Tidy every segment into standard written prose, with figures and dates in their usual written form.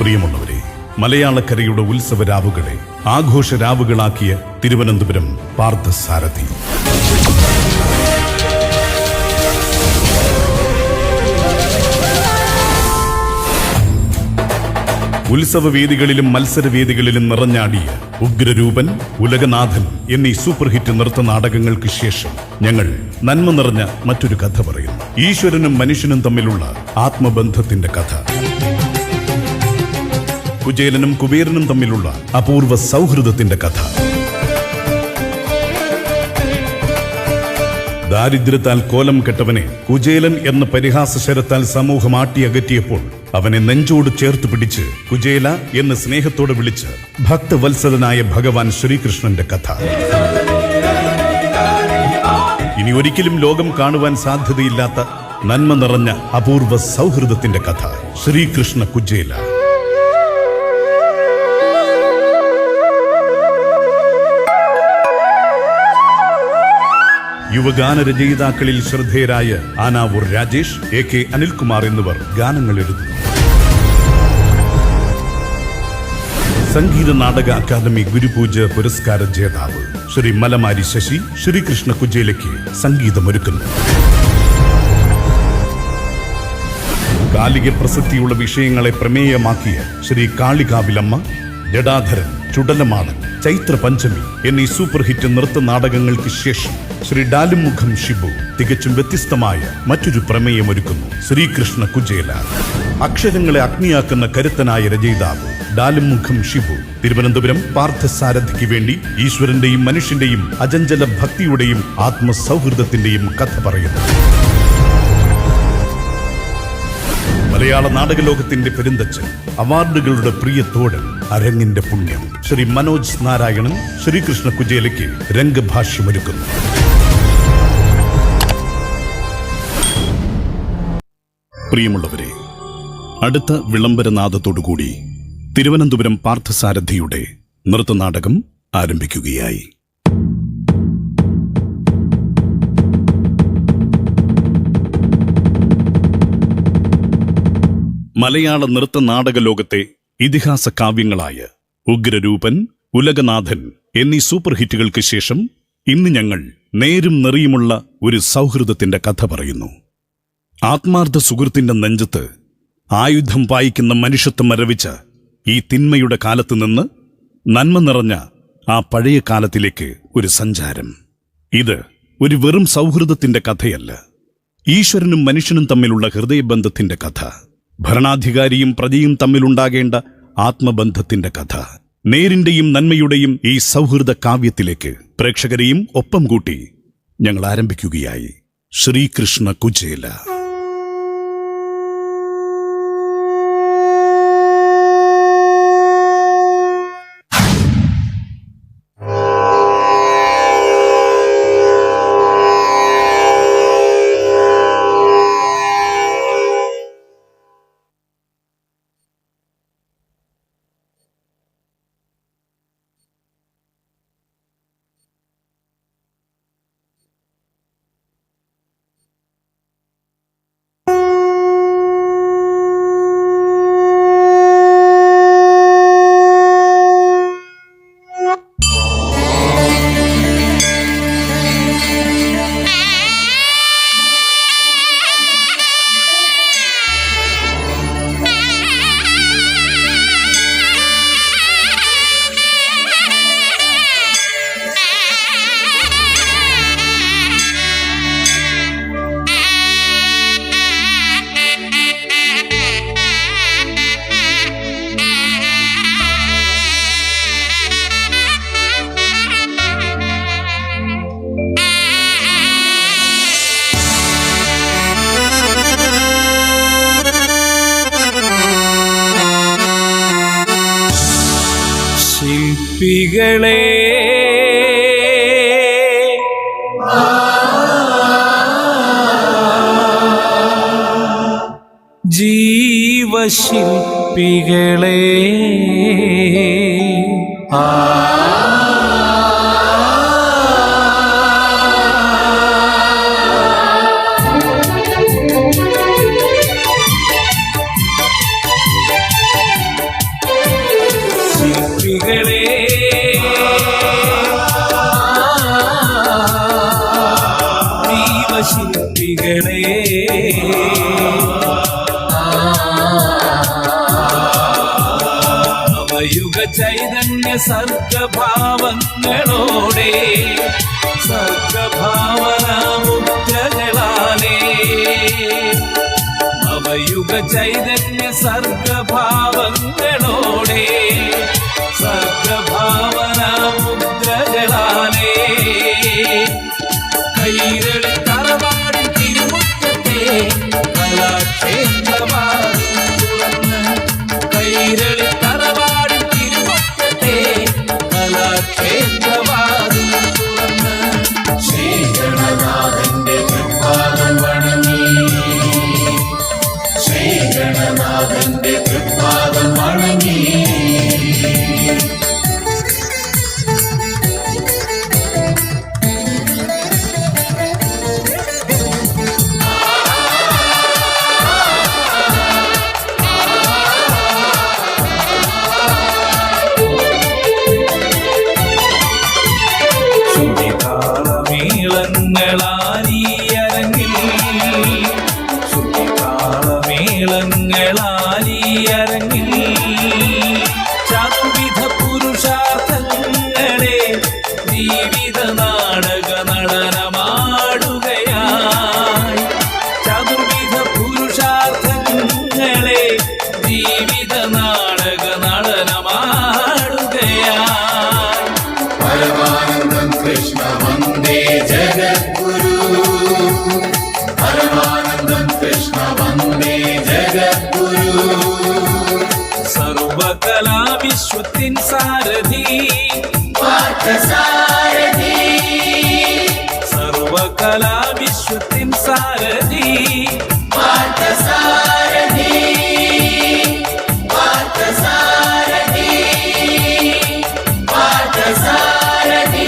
പ്രിയമുള്ളവരെ, മലയാളക്കരയുടെ ഉത്സവരാവുകളെ ആഘോഷരാവുകളാക്കിയ തിരുവനന്തപുരം പാർത്ഥസാരഥി. ഉത്സവവേദികളിലും മത്സരവേദികളിലും നിറഞ്ഞാടിയ ഉഗ്രരൂപൻ, ഉലകനാഥൻ എന്നീ super hit നൃത്ത നാടകങ്ങൾക്ക് ശേഷം ഞങ്ങൾ നന്മ നിറഞ്ഞ മറ്റൊരു കഥ പറയുന്നു. ഈശ്വരനും മനുഷ്യനും തമ്മിലുള്ള ആത്മബന്ധത്തിന്റെ കഥ. കുചേലനും കുബേരനും തമ്മിലുള്ള അപൂർവ സൗഹൃദത്തിന്റെ കഥ. ദാരിദ്ര്യത്താൽ കോലം കെട്ടവനെ കുചേലൻ എന്ന പരിഹാസശരത്താൽ സമൂഹം ആട്ടിയകറ്റിയപ്പോൾ അവനെ നെഞ്ചോട് ചേർത്ത് പിടിച്ച് കുചേല എന്ന് സ്നേഹത്തോടെ വിളിച്ച് ഭക്തവത്സലനായ ഭഗവാൻ ശ്രീകൃഷ്ണന്റെ കഥ. ഇനി ഒരിക്കലും ലോകം കാണുവാൻ സാധ്യതയില്ലാത്ത നന്മ നിറഞ്ഞ അപൂർവ സൗഹൃദത്തിന്റെ കഥ. ശ്രീകൃഷ്ണ കുചേല. യുവഗാന രചയിതാക്കളിൽ ശ്രദ്ധേയരായ ആനാവൂർ രാജേഷ്, AK അനിൽകുമാർ എന്നിവർ ഗാനങ്ങൾ എഴുതുന്നു. സംഗീത നാടക അക്കാദമി ഗുരുപൂജ പുരസ്കാര ജേതാവ് ശ്രീ മലമാരി ശശി ശ്രീകൃഷ്ണ കുചേലയ്ക്ക് സംഗീതമൊരുക്കുന്നു. കാലിക പ്രസക്തിയുള്ള വിഷയങ്ങളെ പ്രമേയമാക്കിയ ശ്രീ കാളികാവിലമ്മ, ജഡാധരൻ, ചുടലമാടൻ, ചൈത്ര പഞ്ചമി എന്നീ സൂപ്പർ ഹിറ്റ് നൃത്ത നാടകങ്ങൾക്ക് ശേഷം ശ്രീ ഡാലുമുഖം ഷിബു തികച്ചും വ്യത്യസ്തമായ മറ്റൊരു പ്രമേയമൊരുക്കുന്നു. ശ്രീകൃഷ്ണ കുചേല. അക്ഷരങ്ങളെ അഗ്നിയാക്കുന്ന കരുത്തനായ രചയിതാവ് ഡാലുമുഖം ഷിബു തിരുവനന്തപുരം പാർത്ഥസാരഥിക്ക് വേണ്ടി ഈശ്വരന്റെയും മനുഷ്യന്റെയും അചഞ്ചല ഭക്തിയുടെയും ആത്മസൗഹൃദത്തിന്റെയും കഥ പറയുന്നു. മലയാള നാടകലോകത്തിന്റെ പെരുന്തച്ചൻ, അവാർഡുകളുടെ പ്രിയത്തോടൻ, അരങ്ങിന്റെ പുണ്യം ശ്രീ മനോജ് നാരായണൻ ശ്രീകൃഷ്ണ കുചേലയ്ക്ക് രംഗഭാഷ്യമൊരുക്കുന്നു. പ്രിയമുള്ളവരെ, അടുത്ത വിളംബരനാദത്തോടുകൂടി തിരുവനന്തപുരം പാർത്ഥസാരഥിയുടെ നൃത്തനാടകം ആരംഭിക്കുകയായി. മലയാള നൃത്ത നാടക ലോകത്തെ ഇതിഹാസ കാവ്യങ്ങളായ ഉഗ്രരൂപൻ, ഉലകനാഥൻ എന്നീ സൂപ്പർ ഹിറ്റുകൾക്ക് ശേഷം ഇന്ന് ഞങ്ങൾ നേരും നെറിയുമുള്ള ഒരു സൗഹൃദത്തിന്റെ കഥ പറയുന്നു. ആത്മാർത്ഥ സുഹൃത്തിന്റെ നെഞ്ചത്ത് ആയുധം പായിക്കുന്ന മനുഷ്യത്വം മരവിച്ച ഈ തിന്മയുടെ കാലത്ത് നിന്ന് നന്മ നിറഞ്ഞ ആ പഴയ കാലത്തിലേക്ക് ഒരു സഞ്ചാരം. ഇത് ഒരു വെറും സൗഹൃദത്തിന്റെ കഥയല്ല, ഈശ്വരനും മനുഷ്യനും തമ്മിലുള്ള ഹൃദയബന്ധത്തിന്റെ കഥ. ഭരണാധികാരിയും പ്രജയും തമ്മിലുണ്ടാകേണ്ട ആത്മബന്ധത്തിന്റെ കഥ. നേരിന്റെയും നന്മയുടെയും ഈ സൗഹൃദ കാവ്യത്തിലേക്ക് പ്രേക്ഷകരെയും ഒപ്പം കൂട്ടി ഞങ്ങൾ ആരംഭിക്കുകയായി. ശ്രീകൃഷ്ണ കുചേല. ശില്പികളെ ജീവശില്പികളെ ശില്പികളെ നവയുഗ ചൈതന്യ സർഗഭാവങ്ങളോടെ സർഗഭാവനാമുദ്രകളാലേ നവയുഗ ചൈതന്യ സർഗഭാവങ്ങളോടെ സർഗഭാവനാമുദ്രകളാലേ കൈരളി തറവാടി തിരുമുറ്റത്തെ കലാക്ഷേത്രവാതിൽ തുറന്ന് കൈരളി തറവാടി തിരുമുറ്റത്തെ കലാക്ഷേത്രവാതിൽ തുറന്ന് ശ്രീഗണനാഥന്റെ തൃപ്പാദം വണങ്ങി ശ്രീഗണനാഥന്റെ തൃപ്പാദം വണങ്ങി മേളങ്ങളാലിയരങ്ങിൽ ചതുർവിധ പുരുഷാർത്ഥങ്ങളെ ജീവിത നാടക നടനമാടുകയായി ചതുർവിധ പുരുഷാർത്ഥങ്ങളെ ജീവിത നാടക നടനമാടുകയായി പരമാനന്ദം കൃഷ്ണ വന്ദേ ജഗദ്ഗുരു പരമാനന്ദം കൃഷ്ണ വന്ദേ ജഗദ്ഗുരു സർവകലാവിശ്വത്തിൻ സാരഥി പാർത്ഥസാരഥി സർവകലാവിശ്വത്തിൻ സാരഥി പാർത്ഥസാരഥി പാർത്ഥസാരഥി പാർത്ഥസാരഥി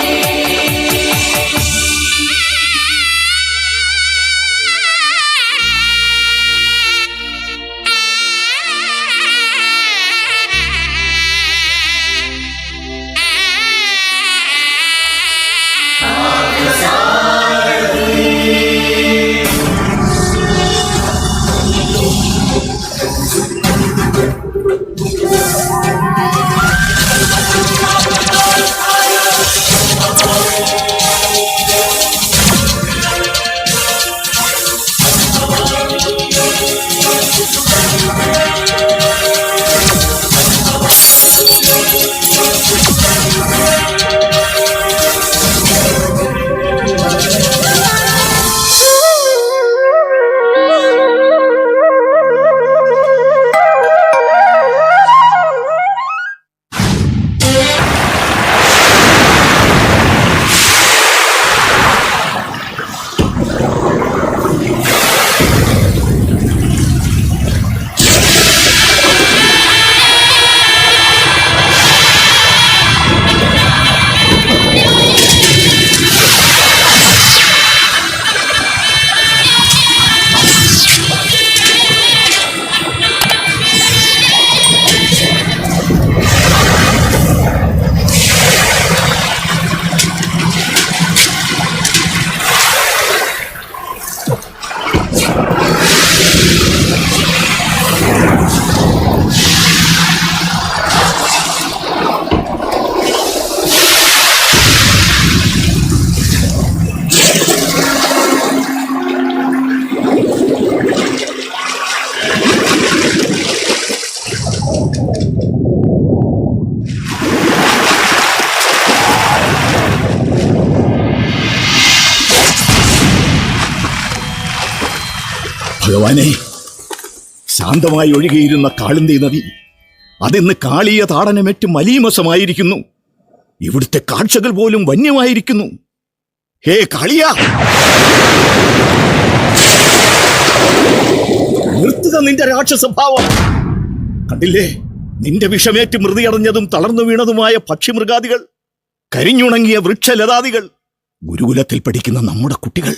ഭഗവാനെ, ശാന്തമായി ഒഴുകിയിരുന്ന കാളിന്തി നദി അതിന്ന് കാളിയ താടനമേറ്റ് മലീമസമായിരിക്കുന്നു. ഇവിടുത്തെ കാഴ്ചകൾ പോലും വന്യമായിരിക്കുന്നു. ഹേ കാളിയ, നിർത്തുക നിന്റെ രാക്ഷസഭാവം. കണ്ടില്ലേ, നിന്റെ വിഷമേറ്റ് മൃതിയടഞ്ഞതും തളർന്നു വീണതുമായ പക്ഷിമൃഗാദികൾ, കരിഞ്ഞുണങ്ങിയ വൃക്ഷലതാദികൾ, ഗുരുകുലത്തിൽ പഠിക്കുന്ന നമ്മുടെ കുട്ടികൾ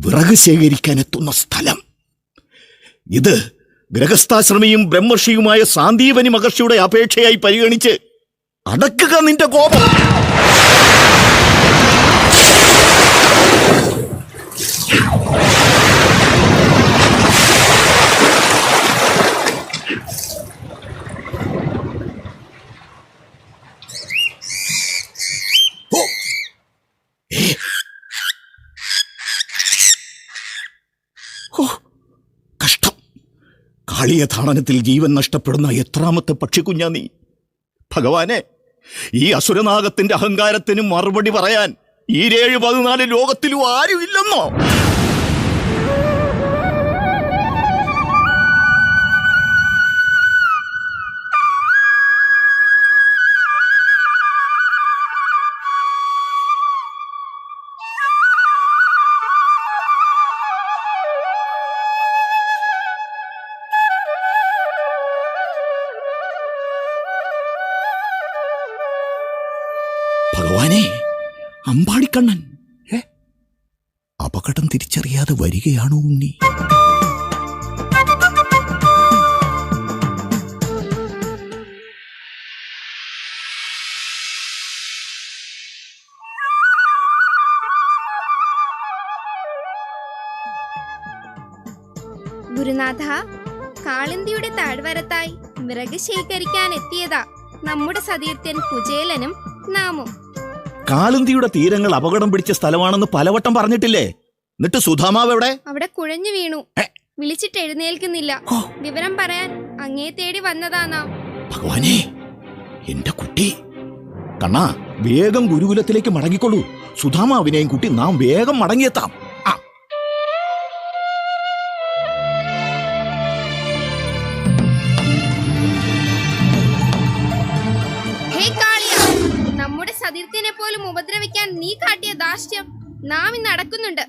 വിറക് ശേഖരിക്കാൻ എത്തുന്ന സ്ഥലം. ഇത് ഗൃഹസ്ഥാശ്രമിയും ബ്രഹ്മർഷിയുമായ സാന്ദീപനി മഹർഷിയുടെ അപേക്ഷയായി പരിഗണിച്ച് അടക്കുക നിന്റെ കോപം. കാളിയ താടനത്തിൽ ജീവൻ നഷ്ടപ്പെടുന്ന എത്രാമത്തെ പക്ഷിക്കുഞ്ഞാ നീ? ഭഗവാനെ, ഈ അസുരനാഗത്തിന്റെ അഹങ്കാരത്തിന് മറുപടി പറയാൻ ഈ 7-14 ലോകത്തിലും ആരും ഇല്ലെന്നോ? ഭഗവാനെ, അമ്പാടിക്കണ്ണൻ അപകടം തിരിച്ചറിയാതെ വരികയാണോ ഉണ്ണി? ഗുരുനാഥ, കാളിന്തിയുടെ താഴ്വരത്തായി വിറക് ശേഖരിക്കാൻ എത്തിയതാ നമ്മുടെ സതീർത്ഥ്യൻ കുചേലനും നാമും. കാളിന്തിയുടെ തീരങ്ങൾ അപകടം പിടിച്ച സ്ഥലമാണെന്ന് പലവട്ടം പറഞ്ഞിട്ടില്ലേ? എന്നിട്ട് സുധാമാവ് എവിടെ? അവിടെ കുഴഞ്ഞു വീണു. വിളിച്ചിട്ട് എഴുന്നേൽക്കുന്നില്ല. വിവരം പറയാൻ അങ്ങേ തേടി വന്നതാ നാം. ഭഗവാനെ, എന്റെ കുട്ടി. കണ്ണാ, വേഗം ഗുരുകുലത്തിലേക്ക് മടങ്ങിക്കൊള്ളൂ. സുധാമാവിനെയും കുട്ടി നാം വേഗം മടങ്ങിയെത്താം. നമ്മുടെ സതീർത്ഥ്യനെ പോലും ഉപദ്രവിക്കാൻ നീ കാട്ടിയ ധാർഷ്ട്യം നാം ഇന്ന് അടക്കുന്നുണ്ട്.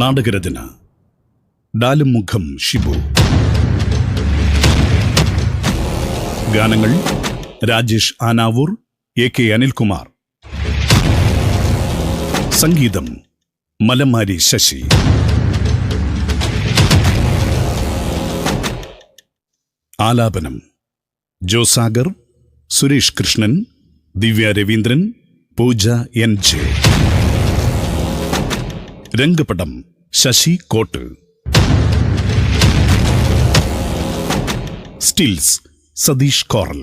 നാടകരചന ഡാലുമുഖം ഷിബു. ഗാനങ്ങൾ രാജേഷ് ആനാവൂർ, AK അനിൽകുമാർ. സംഗീതം മലമാരി ശശി. ആലാപനം ജോസാഗർ, സുരേഷ് കൃഷ്ണൻ, ദിവ്യ രവീന്ദ്രൻ, പൂജ NJ. രംഗപടം ശശി കോട്ട്. സ്റ്റിൽസ് സതീഷ് കോറൽ.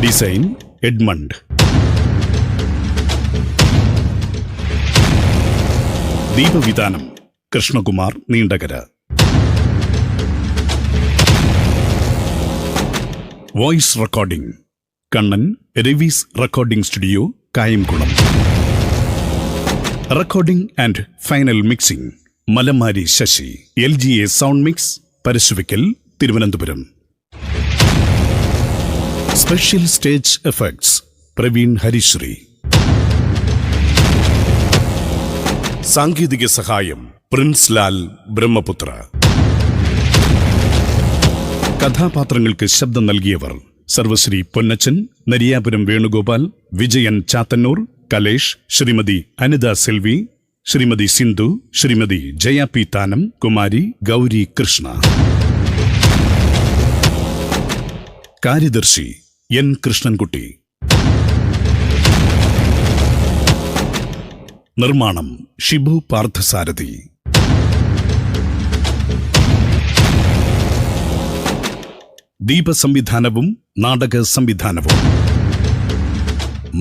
Design Edmund. ദീപവിതാനം Krishnakumar Neendakara. Voice recording Kannan Ravees recording studio, Kayamkulam. Recording and final mixing Malamari Sasi. LGA sound mix, Parasuvaikkal, Thiruvananthapuram. Special stage effects Praveen Harisree. സാങ്കേതിക സഹായം പ്രിൻസ് ലാൽ ബ്രഹ്മപുത്ര. കഥാപാത്രങ്ങൾക്ക് ശബ്ദം നൽകിയവർ സർവശ്രീ പൊന്നച്ചൻ, നരിയാപുരം വേണുഗോപാൽ, വിജയൻ ചാത്തന്നൂർ, കലേഷ്, ശ്രീമതി അനിത സെൽവി, ശ്രീമതി സിന്ധു, ശ്രീമതി ജയ പി താനം, കുമാരി ഗൗരി കൃഷ്ണ. കാര്യദർശി N കൃഷ്ണൻകുട്ടി. നിർമ്മാണം ഷിബു പാർത്ഥസാരഥി. ദീപസംവിധാനവും നാടക സംവിധാനവും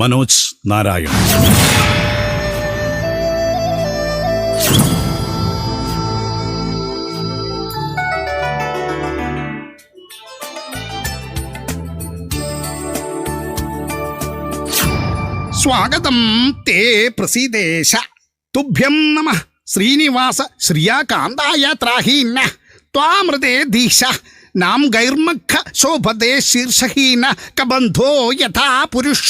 മനോജ് നാരായൺ. സ്വാഗതം തേ പ്രസീദേശ. തുഭ്യം നമഃ ശ്രീനിവാസ ശ്രിയാകാന്തായ ത്രാഹീന ത്വാമൃതേ ദീശ. നാം ഗൈർമഖ ശോഭതേ ശീർഷഹീന കബന്ധോ യഥാ പുരുഷ.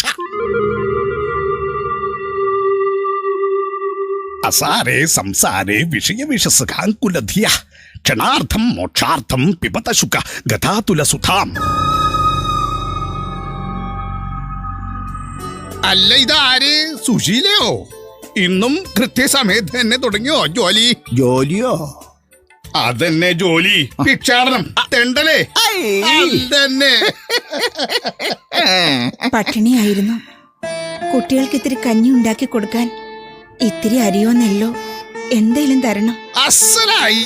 അസാരേ സംസാരേ വിഷയവിഷസുഖാങ്കുലധിയ ക്ഷണാർത്ഥം മോക്ഷാർത്ഥം പിബത ശുക ഗതാതുലസുധാം. അല്ല, ഇതാര്? സുശീലയോ? ഇന്നും കൃത്യസമയത്ത് തന്നെ തുടങ്ങിയോ ജോലി? ജോലിയോ? അതന്നെ ജോലി. ഭിക്ഷാടനം, തെണ്ടലേ തന്നെ. പട്ടിണിയായിരുന്നു. കുട്ടികൾക്ക് ഇത്തിരി കഞ്ഞി ഉണ്ടാക്കി കൊടുക്കാൻ ഇത്തിരി അരിയോ നെല്ലോ എന്തേലും തരണം. അസലായി.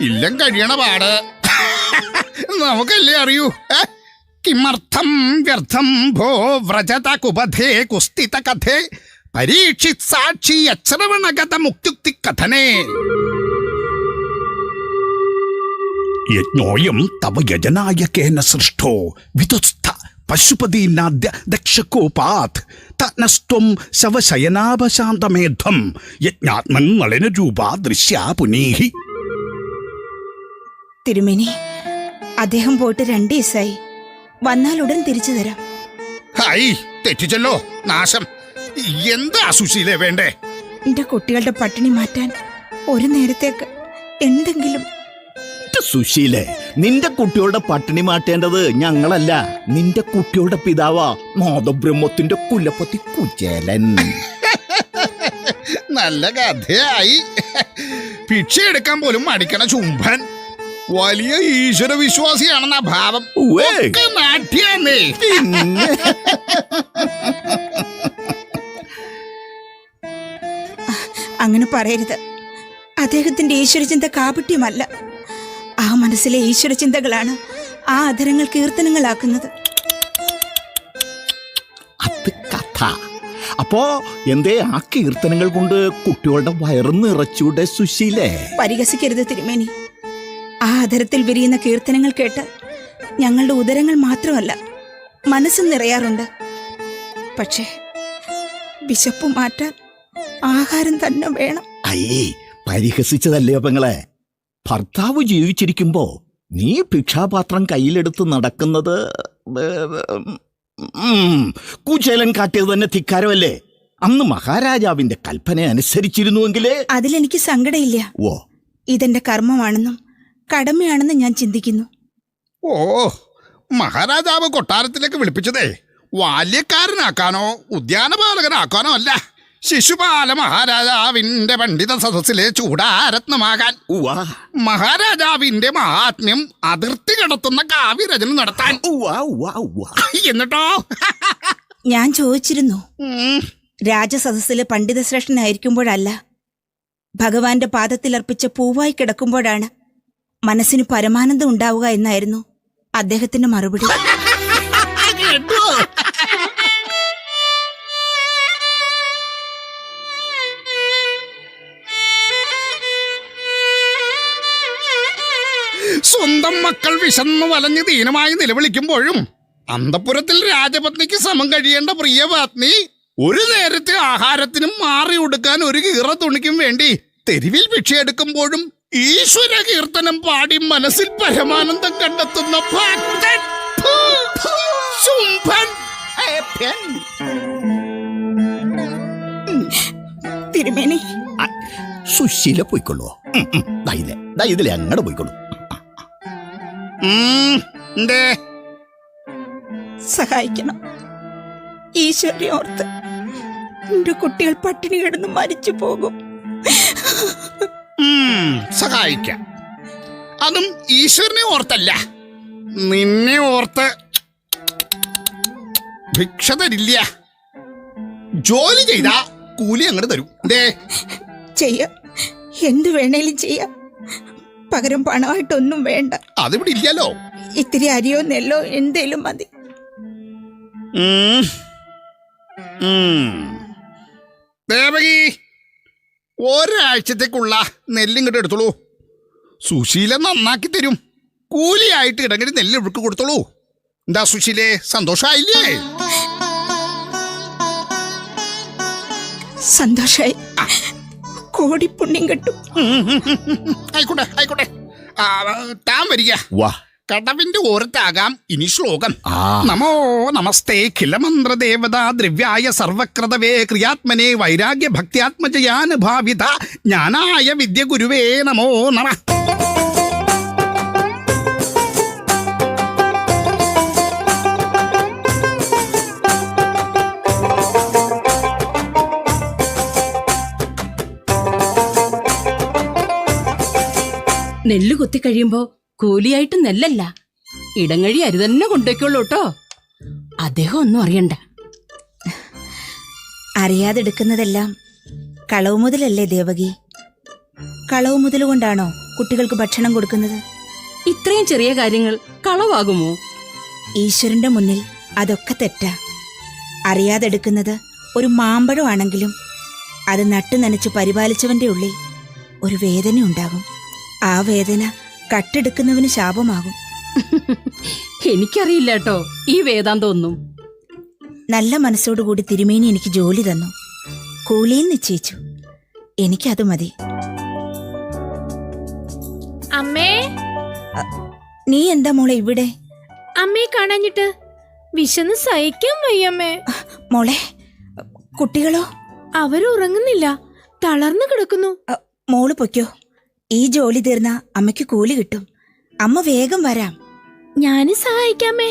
ഇല്ലം കഴിയണ പാട് നമുക്കല്ലേ അറിയൂ. കിമർത്ഥം വ്യർത്ഥം ഭോ വ്രജത കുപഥേ കുസ്തിത കഥേ പരീക്ഷിത് സാക്ഷി അശ്രവണഗത മുക്തുക്തി കഥനേ. യജ്ഞോയം തവ യജനായകേന സൃഷ്ടോ വിതുസ്ഥ പശുപതീനാദ്യ ദക്ഷകോപാത് തനസ്ത്വം ശവശയനാഭശാന്തമേധ്വം യജ്ഞാത്മൻ നളിനരൂപാ ദൃശ്യാ പുനീഹി. തിരുമേനി, അദ്ദേഹം പോയിട്ട് 2 ദിവസമായി. വന്നാൽ ഉടൻ തിരിച്ചു തരാം. ഹായ്, തെറ്റിച്ചല്ലോ, നാശം. എന്താ സുശീലേ വേണ്ടേ? എന്റെ കുട്ടികളുടെ പട്ടിണി മാറ്റാൻ ഒരു നേരത്തേക്ക് എന്തെങ്കിലും. സുശീലേ, നിന്റെ കുട്ടികളുടെ പട്ടിണി മാറ്റേണ്ടത് ഞങ്ങളല്ല, നിന്റെ കുട്ടികളുടെ പിതാവാ നാദബ്രഹ്മത്തിന്റെ കുലപതി കുചേലൻ. നല്ല കഥയായി. ഭിക്ഷ എടുക്കാൻ പോലും മടിക്കണ ചുംബൻ വലിയ ഈശ്വര വിശ്വാസിയാണെന്ന ഭാവം. ഉവ്വേ. ഒക്കെ നാട്യാന്നേ. അങ്ങനെ പറയരുത്. അദ്ദേഹത്തിന്റെ ഈശ്വരചിന്ത കാപട്യമല്ല. ആ മനസ്സിലെ ഈശ്വരചിന്തകളാണ് ആ അധരങ്ങൾ കീർത്തനങ്ങളാക്കുന്നത്. അത് കഥ. അപ്പോ എന്തേ ആ കീർത്തനങ്ങൾ കൊണ്ട് കുട്ടികളുടെ വയറ് നിറച്ചൂടെ സുശീലേ? പരിഹസിക്കരുത് തിരുമേനി. ആ അധരത്തിൽ വിരിയുന്ന കീർത്തനങ്ങൾ കേട്ട് ഞങ്ങളുടെ ഉദരങ്ങൾ മാത്രമല്ല മനസ്സും നിറയാറുണ്ട്. പക്ഷേ വിശപ്പ് മാറ്റാൻ ആഹാരം തന്നെ വേണം. അയ്യേ, പരിഹസിച്ചതല്ലേ പെങ്ങളെ. ഭർത്താവ് ജീവിച്ചിരിക്കുമ്പോ നീ ഭിക്ഷാപാത്രം കയ്യിലെടുത്ത് നടക്കുന്നത് കുചേലൻ കാട്ടിയത് തന്നെ ധിക്കാരമല്ലേ? അന്ന് മഹാരാജാവിന്റെ കൽപ്പന അനുസരിച്ചിരുന്നുവെങ്കിലേ. അതിലെനിക്ക് സങ്കടമില്ല. ഓ, ഇതെന്റെ കർമ്മമാണെന്നും കടമയാണെന്നും ഞാൻ ചിന്തിക്കുന്നു. ഓ, മഹാരാജാവ് കൊട്ടാരത്തിലേക്ക് വിളിപ്പിച്ചതേ ബാല്യക്കാരനാക്കാനോ ഉദ്യാനപാലകനാക്കാനോ അല്ല, ശിശുപാല മഹാരാജാവിന്റെ പണ്ഡിത സദസ്സിലെ ചൂടാരത്നമാകാൻ. ഉവ്വ. മഹാരാജാവിന്റെ മഹാത്മ്യം അതിർത്തി കടത്തുന്ന കാവ്യരചന നടത്താൻ. ഉവ്വ, ഉവ്വ, ഉവ്വ. എന്നിട്ടോ ഞാൻ ചോദിച്ചിരുന്നു, രാജസദസ്സിലെ പണ്ഡിതശ്രേഷ്ഠനായിരിക്കുമ്പോഴല്ല, ഭഗവാന്റെ പാദത്തിലർപ്പിച്ച പൂവായി കിടക്കുമ്പോഴാണ് മനസ്സിന് പരമാനന്ദം ഉണ്ടാവുക എന്നായിരുന്നു അദ്ദേഹത്തിന്റെ മറുപടി. മക്കൾ വിശന്നു വലഞ്ഞ് ദീനമായി നിലവിളിക്കുമ്പോഴും അന്തഃപുരത്തിൽ രാജപത്നിക്ക് സമം കഴിയേണ്ട പ്രിയപത്നി ഒരു നേരത്തെ ആഹാരത്തിനും മാറി ഉടുക്കാൻ ഒരു കീറ തുണിക്കും വേണ്ടി തെരുവിൽ ഭിക്ഷയെടുക്കുമ്പോഴും ഈശ്വര കീർത്തനം പാടി മനസ്സിൽ പരമാനന്ദം കണ്ടെത്തുന്ന ഭക്തൻ. ഫു, ഫു, ശുംഭൻ. തിരുമേനി, സുശീല പോയിക്കൊള്ളോ? ഇതിലെ അങ്ങടെ പോയിക്കൊള്ളു. എന്തേ? സഹായിക്കണം. ഈശ്വരനെ ഓർത്ത് എന്റെ കുട്ടികൾ പട്ടിണി കിടന്ന് മരിച്ചു പോകും. സഹായിക്കാം. അതും ഈശ്വരനെ ഓർത്തല്ല, നിന്നെ ഓർത്ത്. ഭിക്ഷ തരില്ല, ജോലി ചെയ്താ കൂലി അങ്ങോട്ട് തരും. ചെയ്യാം, എന്തു വേണേലും ചെയ്യാം. പകരം പണമായിട്ടൊന്നും വേണ്ട. അതിവിടെ ഇല്ലല്ലോ. ഇത്തിരി അരിയോ നെല്ലോ എന്തേലും മതി. ദേവകി, ഒരാഴ്ചത്തേക്കുള്ള നെല്ലിങ്ങോട്ട് എടുത്തോളൂ. സുശീല നന്നാക്കി തരും. കൂലിയായിട്ട് ഇടങ്ങി നെല്ല് ഇവിടേക്ക് കൊടുത്തോളൂ. എന്താ സുശീലേ, സന്തോഷായില്ലേ? സന്തോഷായി. കോടി പുണ്യം കിട്ടും. ആയിക്കോട്ടെ ആയിക്കോട്ടെ. താൻ വരിക. വാ. കടവിന്റെ ഓരത്താകാം ഇനി ശ്ലോകം. നമോ നമസ്തേ ഖിലമന്ത്രദേവതാ ദ്രവ്യായ സർവക്രതവേ ക്രിയാത്മനെ വൈരാഗ്യ ഭക്ത്യാത്മജയാനുഭാവിത ജ്ഞാനായ വിദ്യ ഗുരുവേ നമോ നമ. നെല്ല് കുത്തിക്കഴിയുമ്പോ കൂലിയായിട്ട് നെല്ലല്ല, ഇടങ്ങഴി അരി തന്നെ കൊണ്ടേക്കുള്ളൂ കേട്ടോ. അദ്ദേഹം ഒന്നും അറിയണ്ട. അറിയാതെടുക്കുന്നതെല്ലാം കളവ് മുതലല്ലേ ദേവകി? കളവ് മുതൽ കൊണ്ടാണോ കുട്ടികൾക്ക് ഭക്ഷണം കൊടുക്കുന്നത്? ഇത്രയും ചെറിയ കാര്യങ്ങൾ കളവാകുമോ? ഈശ്വരന്റെ മുന്നിൽ അതൊക്കെ തെറ്റാ. അറിയാതെടുക്കുന്നത് ഒരു മാമ്പഴമാണെങ്കിലും അത് നട്ടു നനച്ച് പരിപാലിച്ചവന്റെ ഉള്ളിൽ ഒരു വേദന ഉണ്ടാകും. ആ വേദന കട്ടെടുക്കുന്നവന് ശാപമാകും. എനിക്കറിയില്ല കേട്ടോ ഈ വേദാന്തം ഒന്നും. നല്ല മനസ്സോടുകൂടി തിരുമേനി എനിക്ക് ജോലി തന്നു, കൂലിയും നിശ്ചയിച്ചു. എനിക്കത് മതി. അമ്മേ, നീ എന്താ മോളെ ഇവിടെ? അമ്മയെ കാണാഞ്ഞിട്ട് വിശന്ന് സഹിക്കാൻ വയ്യമ്മേ. മോളെ, കുട്ടികളോ? അവരുറങ്ങുന്നില്ല, തളർന്നു കിടക്കുന്നു. മോള് പൊയ്ക്കോ. ഈ ജോലി തീർന്ന അമ്മയ്ക്ക് കൂലി കിട്ടും. അമ്മ വേഗം വരാം. ഞാനും സഹായിക്കാമേ.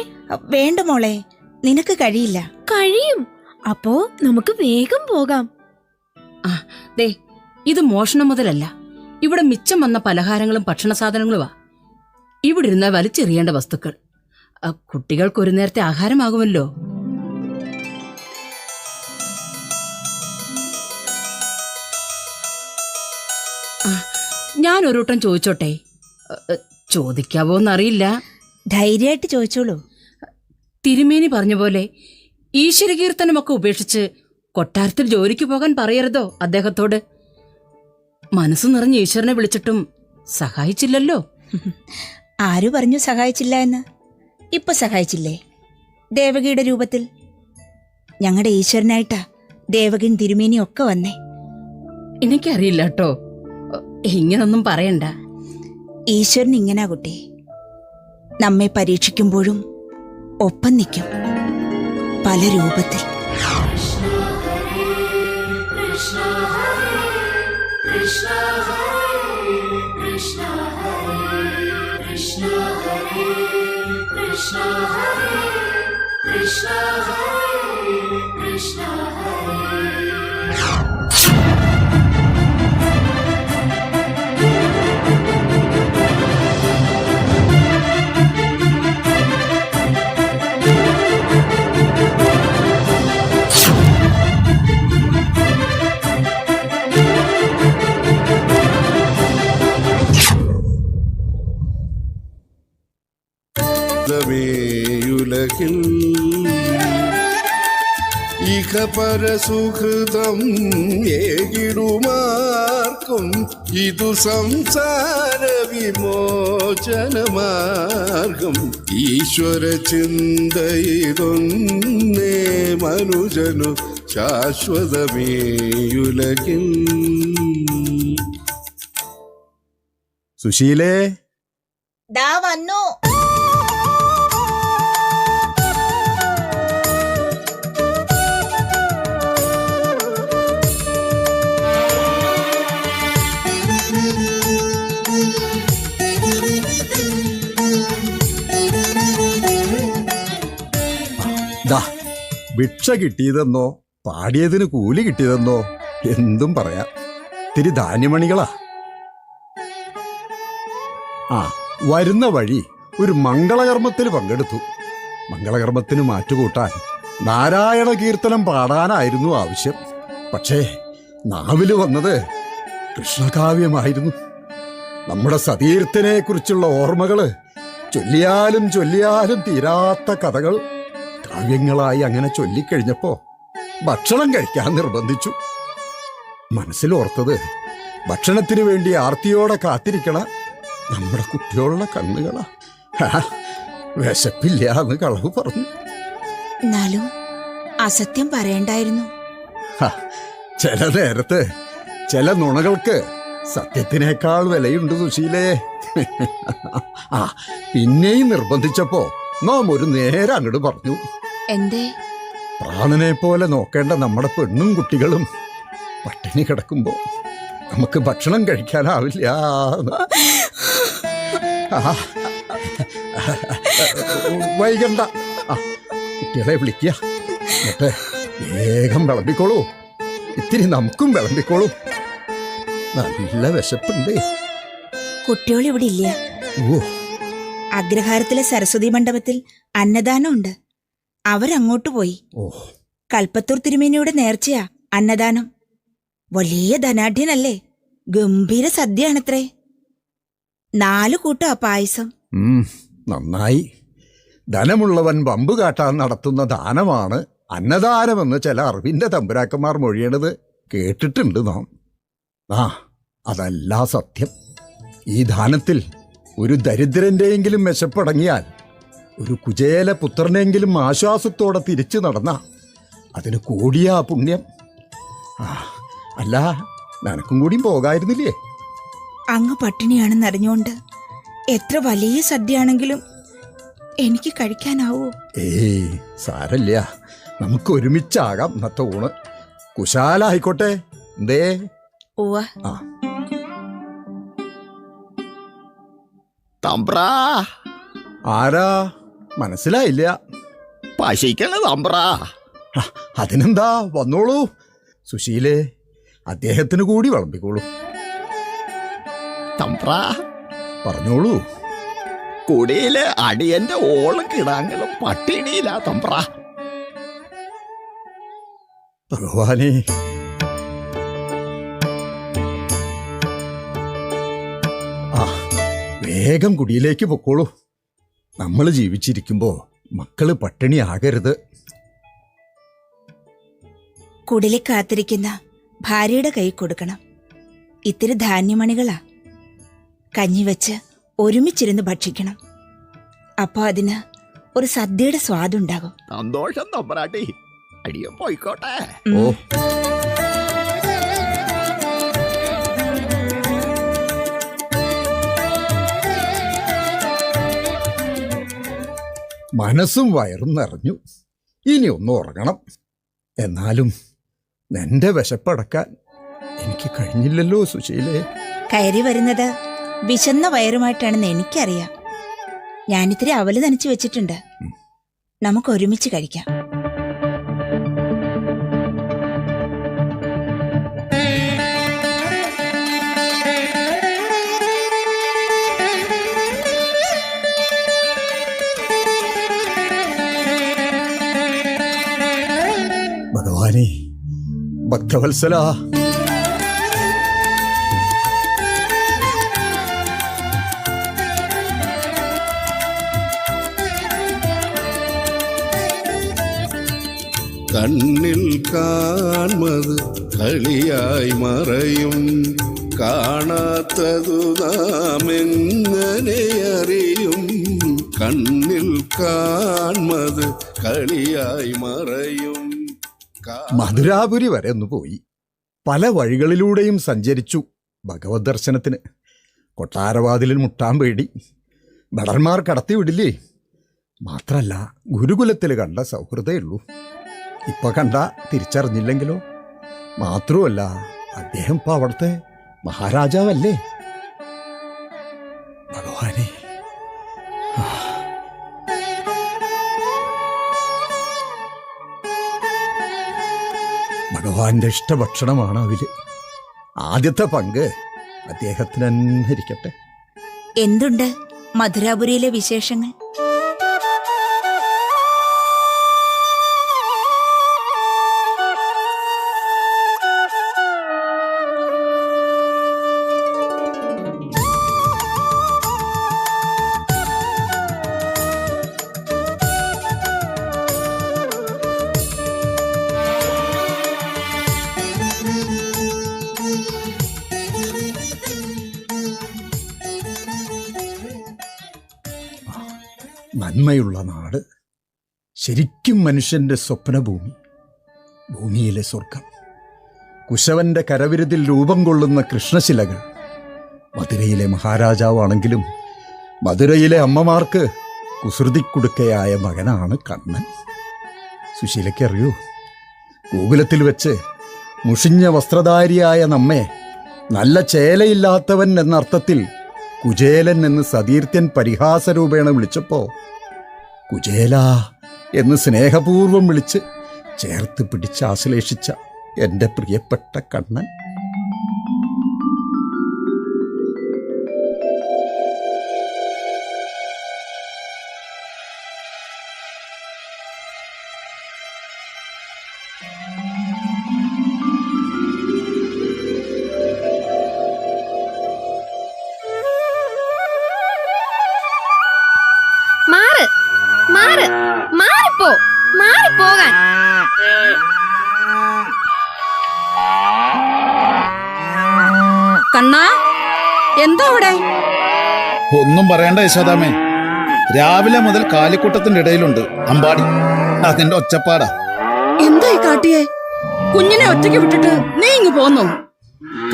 വേണ്ട മോളെ, നിനക്ക് കഴിയില്ല. കഴിയും. അപ്പോ നമുക്ക് വേഗം പോകാം. ദേ, ഇത് മോഷണം മുതലല്ല, ഇവിടെ മിച്ചം വന്ന പലഹാരങ്ങളും ഭക്ഷണ സാധനങ്ങളുമാ. ഇവിടെ ഇരുന്ന വലിച്ചെറിയേണ്ട വസ്തുക്കൾ. കുട്ടികൾക്ക് ഒരു നേരത്തെ ആഹാരമാകുമല്ലോ. ഞാൻ ഒരു വട്ടം ചോദിച്ചോട്ടെ? ചോദിക്കാവോന്നറിയില്ല. ധൈര്യമായിട്ട് ചോദിച്ചോളൂ. തിരുമേനി പറഞ്ഞ പോലെ ഈശ്വരകീർത്തനമൊക്കെ ഉപേക്ഷിച്ച് കൊട്ടാരത്തിൽ ജോലിക്ക് പോകാൻ പറയരുതോ അദ്ദേഹത്തോട്? മനസ്സ് നിറഞ്ഞ് ഈശ്വരനെ വിളിച്ചിട്ടും സഹായിച്ചില്ലല്ലോ. ആരു പറഞ്ഞു സഹായിച്ചില്ല എന്ന്? ഇപ്പൊ സഹായിച്ചില്ലേ ദേവകിയുടെ രൂപത്തിൽ? ഞങ്ങളുടെ ഈശ്വരനായിട്ടാ ദേവകിൻ തിരുമേനിയും ഒക്കെ വന്നേ. എനിക്കറിയില്ല കേട്ടോ, ഇങ്ങനൊന്നും പറയണ്ട. ഈശ്വരൻ ഇങ്ങനാ കുട്ടി, നമ്മെ പരീക്ഷിക്കുമ്പോഴും ഒപ്പം നിൽക്കും, പല രൂപത്തിൽ. ഉലകിൽ ഇഹ പരസുഹൃതം ഏകിടുമാർക്കും ഇതു സംസാര വിമോചനമാർഗം ഈശ്വര ചിന്തയിതൊന്നേ മനുജനു ശാശ്വതമേയുലകിൽ. സുശീലേ, ദാ വന്നു. ദാ ഭിക്ഷ കിട്ടിയതെന്നോ പാടിയതിന് കൂലി കിട്ടിയതെന്നോ എന്തും പറയാം. ഇത്തിരി ധാന്യമണികളാ. ആ, വരുന്ന വഴി ഒരു മംഗളകർമ്മത്തിൽ പങ്കെടുത്തു. മംഗളകർമ്മത്തിന് മാറ്റുകൂട്ടാൻ നാരായണ കീർത്തനം പാടാനായിരുന്നു ആവശ്യം. പക്ഷേ നാവില് വന്നത് കൃഷ്ണകാവ്യമായിരുന്നു. നമ്മുടെ സതീർത്ഥനെ കുറിച്ചുള്ള ഓർമ്മകള് ചൊല്ലിയാലും ചൊല്ലിയാലും തീരാത്ത കഥകൾ കാവ്യങ്ങളായി അങ്ങനെ ചൊല്ലിക്കഴിഞ്ഞപ്പോ ഭക്ഷണം കഴിക്കാൻ നിർബന്ധിച്ചു. മനസ്സിലോർത്തത് ഭക്ഷണത്തിനു വേണ്ടി ആർത്തിയോടെ കാത്തിരിക്കണ നമ്മുടെ കുട്ടികളുടെ കണ്ണുകളാ. വിശപ്പില്ല എന്ന് കളവ് പറഞ്ഞു. എന്നാലും അസത്യം പറയണ്ടായിരുന്നു. ചില നേരത്ത് ചില നുണകൾക്ക് സത്യത്തിനേക്കാൾ വിലയുണ്ട് സുശീലേ. ആ, പിന്നെയും നിർബന്ധിച്ചപ്പോ നാം ഒരു നേരം അങ്ങോട്ട് പറഞ്ഞു. എന്തേ? പ്രാണനെ പോലെ നോക്കേണ്ട നമ്മുടെ പെണ്ണും കുട്ടികളും പട്ടിണി കിടക്കുമ്പോ നമുക്ക് ഭക്ഷണം കഴിക്കാനാവില്ല. വൈകണ്ട, കുട്ടികളെ വിളിക്കുക. എന്നിട്ട് വേഗം വിളമ്പിക്കോളൂ. ഇത്തിരി നമുക്കും വിളമ്പിക്കോളൂ. നല്ല വിശപ്പുണ്ട്. കുട്ടികൾ ഇവിടെ ഇല്ല. ഓ, അഗ്രഹാരത്തിലെ സരസ്വതി മണ്ഡപത്തിൽ അന്നദാനമുണ്ട്. അവരങ്ങോട്ട് പോയി. ഓ, കൽപ്പത്തൂർ തിരുമേനിയുടെ നേർച്ചയാ അന്നദാനം. വലിയ ധനാഢ്യനല്ലേ, ഗംഭീര സദ്യയാണത്രേ. 4 കൂട്ടാ പായസം. നന്നായി. ധനമുള്ളവൻ വമ്പ് കാട്ടാൻ നടത്തുന്ന ദാനമാണ് അന്നദാനമെന്ന് ചില അറിവിന്റെ തമ്പുരാക്കന്മാർ മൊഴിയണത് കേട്ടിട്ടുണ്ട് നാം. ആ, അതല്ല സത്യം. ഈ ദാനത്തിൽ ഒരു ദരിദ്രന്റെയെങ്കിലും വിശപ്പടങ്ങിയാൽ, ഒരു കുചേല പുത്രനെങ്കിലും ആശ്വാസത്തോടെ തിരിച്ചു നടന്ന അതിന് കൂടിയാ പുണ്യം. അല്ല, നിനക്കും കൂടിയും പോകായിരുന്നില്ലേ? അങ്ങ് പട്ടിണിയാണെന്നറിഞ്ഞോണ്ട് എത്ര വലിയ സദ്യയാണെങ്കിലും എനിക്ക് കഴിക്കാനാവോ? ഏയ് സാരല്ല, നമുക്ക് ഒരുമിച്ചാകാം ഇന്നത്തെ ഊണ്. കുശാലായിക്കോട്ടെ. എന്തേ? ഓവ. ആ, തമ്പ്രാ. ആരാ? മനസ്സിലായില്ല. പശിക്കണ തമ്പ്രാ. അതിനെന്താ, വന്നോളൂ. സുശീലേ, അദ്ദേഹത്തിന് കൂടി വിളമ്പിക്കോളൂ. തമ്പ്രാ, പറഞ്ഞോളൂ. കുടിയില് അടിയന്റെ ഓളും കിടാങ്ങളും പട്ടിണിയില്ല തമ്പ്രാ. ഭഗവാനെ, ആ, വേഗം കുടിയിലേക്ക് പൊക്കോളൂ. നമ്മൾ ജീവിച്ചിരിക്കുമ്പോ മക്കള് പട്ടിണിയാകരുത്. കുടിലെ കാത്തിരിക്കുന്ന ഭാര്യയുടെ കൈ കൊടുക്കണം. ഇത്തിരി ധാന്യമണികളാ. കഞ്ഞി വെച്ച് ഒരുമിച്ചിരുന്ന് ഭക്ഷിക്കണം. അപ്പൊ അതിന് ഒരു സദ്യയുടെ സ്വാദുണ്ടാകും. സന്തോഷം തമ്പ്രാട്ടി. അടിയോ പോയിക്കോട്ടെ. ഓ, മനസ്സും വയറും നിറഞ്ഞു. ഇനി ഒന്ന് ഉറങ്ങണം. എന്നാലും നിന്റെ വിശപ്പടക്കാൻ എനിക്ക് കഴിഞ്ഞില്ലല്ലോ സുശീലേ. കയറി വരുന്നത് വിശന്ന വയറുമായിട്ടാണെന്ന് എനിക്കറിയാം. ഞാനിത്തിരി അവല് നനച്ചു വെച്ചിട്ടുണ്ട്. നമുക്ക് ഒരുമിച്ച് കഴിക്കാം. ഭഗവാനെ, ഭക്തവത്സല, കണ്ണിൽ കാൺമത് കളിയായി മറയും കാണാത്തതു നാം എങ്ങനെ അറിയും കണ്ണിൽ കാൺമത് കളിയായി മറയും മധുരാപുരി വരെ ഒന്ന് പോയി. പല വഴികളിലൂടെയും സഞ്ചരിച്ചു ഭഗവത് ദർശനത്തിന്. കൊട്ടാരവാതിലിൽ മുട്ടാൻ പേടി. ഭടന്മാർ കടത്തിവിടില്ലേ. മാത്രല്ല ഗുരുകുലത്തിൽ കണ്ട സൗഹൃദേ ഉള്ളൂ. ഇപ്പൊ കണ്ട തിരിച്ചറിഞ്ഞില്ലെങ്കിലോ. മാത്രമല്ല അദ്ദേഹം ഇപ്പൊ അവിടുത്തെ മഹാരാജാവല്ലേ. ഭഗവാനെ, ഭഗവാന്റെ ഇഷ്ടഭക്ഷണമാണ് അവര്. ആദ്യത്തെ പങ്ക് അദ്ദേഹത്തിന് തന്നെ ഇരിക്കട്ടെ. എന്തുണ്ട് മധുരാപുരിയിലെ വിശേഷങ്ങൾ? നന്മയുള്ള നാട്, ശരിക്കും മനുഷ്യന്റെ സ്വപ്നഭൂമി, ഭൂമിയിലെ സ്വർഗം. കുശവന്റെ കരവിരുതിൽ രൂപം കൊള്ളുന്ന കൃഷ്ണശിലകൾ. മധുരയിലെ മഹാരാജാവാണെങ്കിലും മധുരയിലെ അമ്മമാർക്ക് കുസൃതിക്കുടുക്കയായ മകനാണ് കണ്ണൻ. സുശീലയ്ക്കറിയൂ, ഗോകുലത്തിൽ വെച്ച് മുഷിഞ്ഞ വസ്ത്രധാരിയായ നമ്മെ നല്ല ചേലയില്ലാത്തവൻ എന്നർത്ഥത്തിൽ കുചേലൻ എന്ന് സതീർത്ഥ്യൻ പരിഹാസരൂപേണ വിളിച്ചപ്പോ കുചേല എന്ന് സ്നേഹപൂർവം വിളിച്ച് ചേർത്ത് പിടിച്ച് ആശ്ലേഷിച്ച എൻ്റെ പ്രിയപ്പെട്ട കണ്ണൻ. മാറ് മാറ് മാറിപ്പോ മാറിപ്പോകാൻ. കണ്ണാ, എന്താ അവിടെ? ഒന്നും പറയണ്ട യശോദാമേ. രാവിലെ മുതൽ കാലിക്കൂട്ടത്തിന്റെ ഇടയിലുണ്ട് അമ്പാടി. അതിന്റെ ഒച്ചപ്പാടാ. എന്തായി കാട്ടിയേ? കുഞ്ഞിനെ ഒറ്റയ്ക്ക് വിട്ടിട്ട് നീ ഇങ്ങ് പോന്നോ?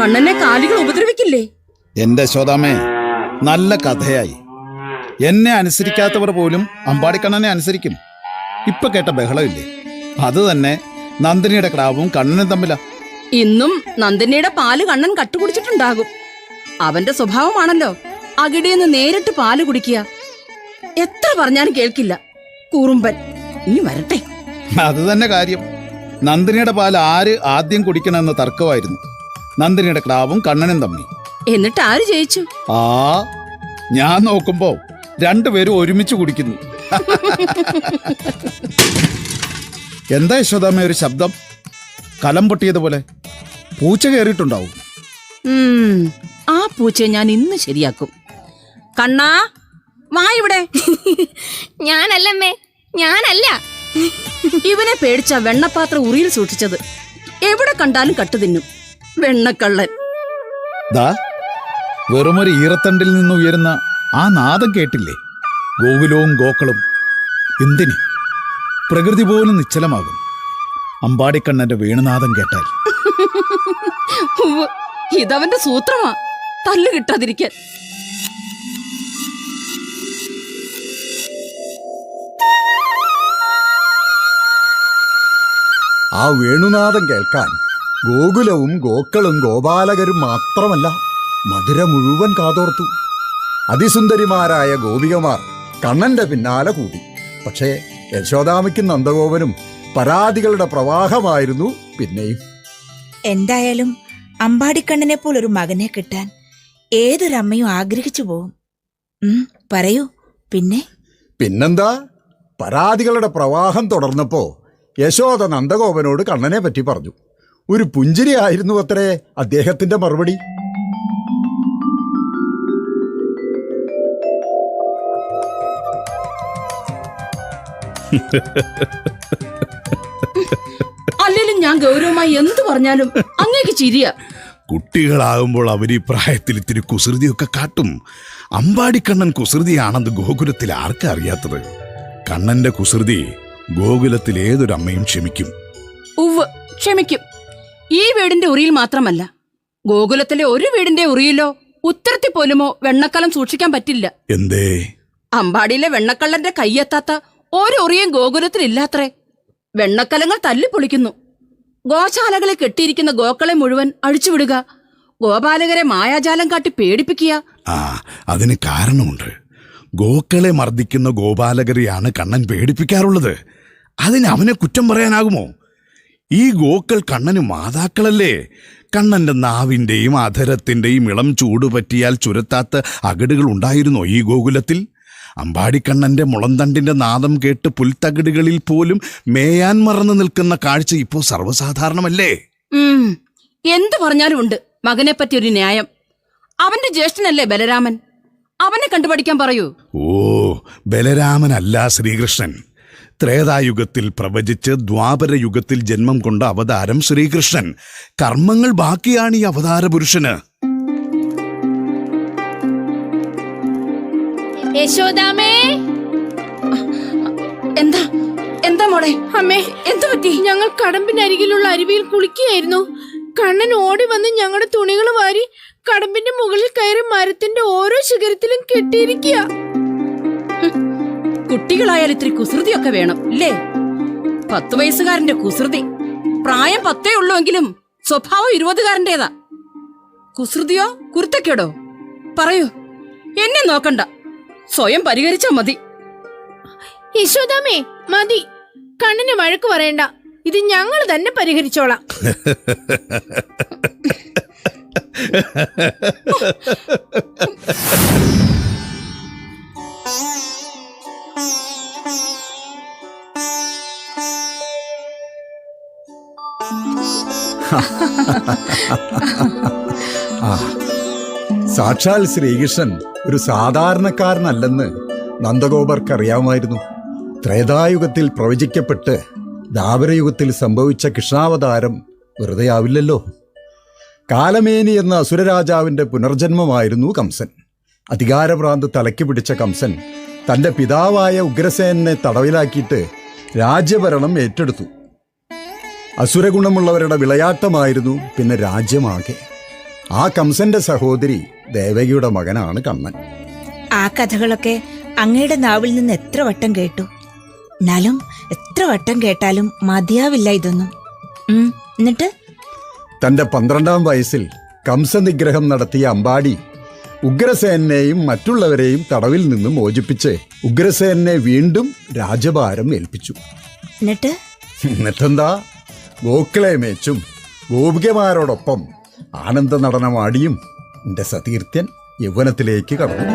കണ്ണനെ കാലികൾ ഉപദ്രവിക്കില്ലേ? എന്റെ യശോദാമേ, നല്ല കഥയായി. എന്നെ അനുസരിക്കാത്തവർ പോലും അമ്പാടിക്കണ്ണനെ അനുസരിക്കും. ഇപ്പൊ കേട്ട ബഹളമില്ലേ, അത് തന്നെ നന്ദിനിയുടെ ക്രാവും കണ്ണനും തമ്മിലാ. ഇന്നും നന്ദിനിയുടെ പാല് കണ്ണൻ കട്ടുകുടിച്ചിട്ടുണ്ടാകും. അവന്റെ സ്വഭാവമാണല്ലോ അകിടിയെന്ന് നേരിട്ട് പാല് കുടിക്കുക. എത്ര പറഞ്ഞാലും കേൾക്കില്ല കുറുമ്പൻ. ഇനി വരട്ടെ. അത് തന്നെ കാര്യം. നന്ദിനിയുടെ പാൽ ആര് ആദ്യം കുടിക്കണമെന്ന് തർക്കമായിരുന്നു നന്ദിനിയുടെ ക്രാവും കണ്ണനും തമ്മിൽ. എന്നിട്ട് ആര് ജയിച്ചു? ഞാൻ നോക്കുമ്പോ രണ്ടുപേരും ഒരുമിച്ച് കുടിക്കുന്നു. എന്താ യശോദാമ്മ ഒരു ശബ്ദം? കലം പൊട്ടിയതുപോലെ. പൂച്ച കയറിയിട്ടുണ്ടാവും. ആ പൂച്ചയെ ഞാൻ ഇന്ന് ശരിയാക്കും. കണ്ണാ, വാ ഇവിടെ. ഞാനല്ലമ്മേ, ഞാനല്ല. ഇവനെ പേടിച്ച വെണ്ണപ്പാത്രം ഉറിയിൽ സൂക്ഷിച്ചത്. എവിടെ കണ്ടാലും കട്ടു തിന്നും വെണ്ണക്കള്ളൻ. ദാ വെറുമൊരു ഈറത്തണ്ടിൽ നിന്ന് ഉയരുന്ന ആ നാദം കേട്ടില്ലേ? ഗോകുലവും ഗോക്കളും. എന്തിന്? പ്രകൃതി പോലും നിശ്ചലമാകും അമ്പാടിക്കണ്ണന്റെ വേണുനാദം കേട്ടാൽ. ഇതവന്റെ സൂത്രമാ, തല്ല് കിട്ടാതിരിക്കാൻ. ആ വേണുനാദം കേൾക്കാൻ ഗോകുലവും ഗോക്കളും ഗോപാലകരും മാത്രമല്ല, മധുര മുഴുവൻ കാതോർത്തു. അതിസുന്ദരിമാരായ ഗോപികമാർ കണ്ണന്റെ പിന്നാലെ കൂടി. പക്ഷേ യശോദാമയ്ക്കും നന്ദഗോപനും പരാതികളുടെ പ്രവാഹമായിരുന്നു പിന്നെയും. എന്തായാലും അമ്പാടിക്കണ്ണനെ പോലൊരു മകനെ കിട്ടാൻ ഏതൊരമ്മയും ആഗ്രഹിച്ചു പോവും. പറയൂ. പിന്നെന്താ, പരാതികളുടെ പ്രവാഹം തുടർന്നപ്പോ യശോദ നന്ദഗോപനോട് കണ്ണനെ പറ്റി പറഞ്ഞു. ഒരു പുഞ്ചിരിയായിരുന്നു അത്രേ അദ്ദേഹത്തിന്റെ മറുപടി. ഞാൻ ഗൗരവമായി എന്തു പറഞ്ഞാലും അങ്ങേക്ക് ചിരിയ. കുട്ടികളാകുമ്പോൾ അവർ ഈ പ്രായത്തിൽ ഇത്തിരി കുസൃതിയൊക്കെ കാട്ടും. അമ്പാടിക്കണ്ണൻ കുസൃതിയാണെന്ന് ഗോകുലത്തിൽ ആർക്കാ അറിയാത്തത്? കണ്ണന്റെ കുസൃതി ഗോകുലത്തിൽ ഏതൊരമ്മയും ക്ഷമിക്കും. ഉവ്വ്, ക്ഷമിക്കും. ഈ വീടിന്റെ ഉറിയിൽ മാത്രമല്ല, ഗോകുലത്തിലെ ഒരു വീടിന്റെ ഉറിയിലോ ഉത്തരത്തിൽ പോലുമോ വെണ്ണക്കലം സൂക്ഷിക്കാൻ പറ്റില്ല. എന്തേ? അമ്പാടിയിലെ വെണ്ണക്കള്ളന്റെ കൈയെത്താത്ത ഒരു ഉറിയും ഗോകുലത്തിലില്ലാത്രേ. വെണ്ണക്കലങ്ങൾ തല്ലിപ്പൊളിക്കുന്നു. ഗോശാലകളെ കെട്ടിയിരിക്കുന്ന ഗോക്കളെ മുഴുവൻ അഴിച്ചുവിടുക, ഗോപാലകരെ മായാജാലം കാട്ടി പേടിപ്പിക്കുക. അതിന് കാരണമുണ്ട്. ഗോക്കളെ മർദ്ദിക്കുന്ന ഗോപാലകരെയാണ് കണ്ണൻ പേടിപ്പിക്കാറുള്ളത്. അതിന് അവനെ കുറ്റം പറയാനാകുമോ? ഈ ഗോക്കൾ കണ്ണന് മാതാക്കളല്ലേ? കണ്ണന്റെ നാവിന്റെയും അധരത്തിന്റെയും ഇളം ചൂട് പറ്റിയാൽ ചുരത്താത്ത അകടുകൾ ഉണ്ടായിരുന്നോ ഈ ഗോകുലത്തിൽ? അമ്പാടിക്കണ്ണന്റെ മുളന്തണ്ടിന്റെ നാദം കേട്ട് പുൽത്തകിടുകളിൽ പോലും മേയാൻ മറന്നു നിൽക്കുന്ന കാഴ്ച ഇപ്പോ സർവ്വസാധാരണമല്ലേ? എന്തു പറഞ്ഞാലും ഉണ്ട് മകനെ പറ്റി ഒരു ന്യായം. അവന്റെ ജ്യേഷ്ഠനല്ലേ ബലരാമൻ, അവനെ കണ്ടുപഠിക്കാൻ പറയൂ. ഓ, ബലരാമനല്ല ശ്രീകൃഷ്ണൻ. ത്രേതായുഗത്തിൽ പ്രവചിച്ച് ദ്വാപരയുഗത്തിൽ ജന്മം കൊണ്ട അവതാരം ശ്രീകൃഷ്ണൻ. കർമ്മങ്ങൾ ബാക്കിയാണ് ഈ അവതാര പുരുഷന്. യശോദാമേ, എന്താ എന്താ മോളെ? അമ്മേ, എന്തു പറ്റി? ഞങ്ങൾ കടമ്പിനരികിലുള്ള അരുവിയിൽ കുളിക്കുകയായിരുന്നു. കണ്ണൻ ഓടി വന്ന് ഞങ്ങളുടെ തുണികൾ വാരി കടമ്പിന്റെ മുകളിൽ കയറി മരത്തിന്റെ ഓരോ ശിഖരത്തിലും കെട്ടിയിരിക്കുക. കുട്ടികളായാൽ ഇത്തിരി കുസൃതിയൊക്കെ വേണം ഇല്ലേ? 10 വയസ്സുകാരന്റെ കുസൃതി. പ്രായം 10 ഉള്ളുവെങ്കിലും സ്വഭാവം 20കാരന്റേതാ. കുസൃതിയോ കുരുത്തക്കേടോ? പറയൂ, എന്നെ നോക്കണ്ട, സ്വയം പരിഹരിച്ചാ മതി. യശോദാമേ, മതി. കണ്ണന് വഴക്ക് പറയണ്ട, ഇത് ഞങ്ങൾ തന്നെ പരിഹരിച്ചോളാം. സാക്ഷാൽ ശ്രീകൃഷ്ണൻ ഒരു സാധാരണക്കാരനല്ലെന്ന് നന്ദഗോപർക്കറിയാമായിരുന്നു. ത്രേതായുഗത്തിൽ പ്രവചിക്കപ്പെട്ട് ദ്വാപരയുഗത്തിൽ സംഭവിച്ച കൃഷ്ണാവതാരം വെറുതെ ആവില്ലല്ലോ. കാലമേനി എന്ന അസുരരാജാവിന്റെ പുനർജന്മമായിരുന്നു കംസൻ. അധികാരഭ്രാന്ത് തലയ്ക്ക് പിടിച്ച കംസൻ തന്റെ പിതാവായ ഉഗ്രസേനെ തടവിലാക്കിയിട്ട് രാജ്യഭരണം ഏറ്റെടുത്തു. അസുരഗുണമുള്ളവരുടെ വിളയാട്ടമായിരുന്നു പിന്നെ രാജ്യമാകെ. ആ കംസന്റെ സഹോദരി ദേവകിയുടെ മകനാണ് കണ്ണൻ. ആ കഥകളൊക്കെ അങ്ങയുടെ നാവിൽ നിന്ന് എത്ര വട്ടം കേട്ടു. എന്നാലും എത്ര വട്ടം കേട്ടാലും മതിയാവില്ല ഇതൊന്നും. എന്നിട്ട് തന്റെ 12ാം വയസ്സിൽ കംസനിഗ്രഹം നടത്തിയ അമ്പാടി ഉഗ്രസേനെയും മറ്റുള്ളവരെയും തടവിൽ നിന്ന് മോചിപ്പിച്ച് ഉഗ്രസേനെ വീണ്ടും രാജഭാരം ഏൽപ്പിച്ചു. എന്നിട്ടെന്താ, ഗോക്കളെ മേച്ചും ഗോപികമാരോടൊപ്പം ആനന്ദ നടനമാടിയും എന്റെ സതീർത്ഥ്യൻ യൗവനത്തിലേക്ക് കടന്നു.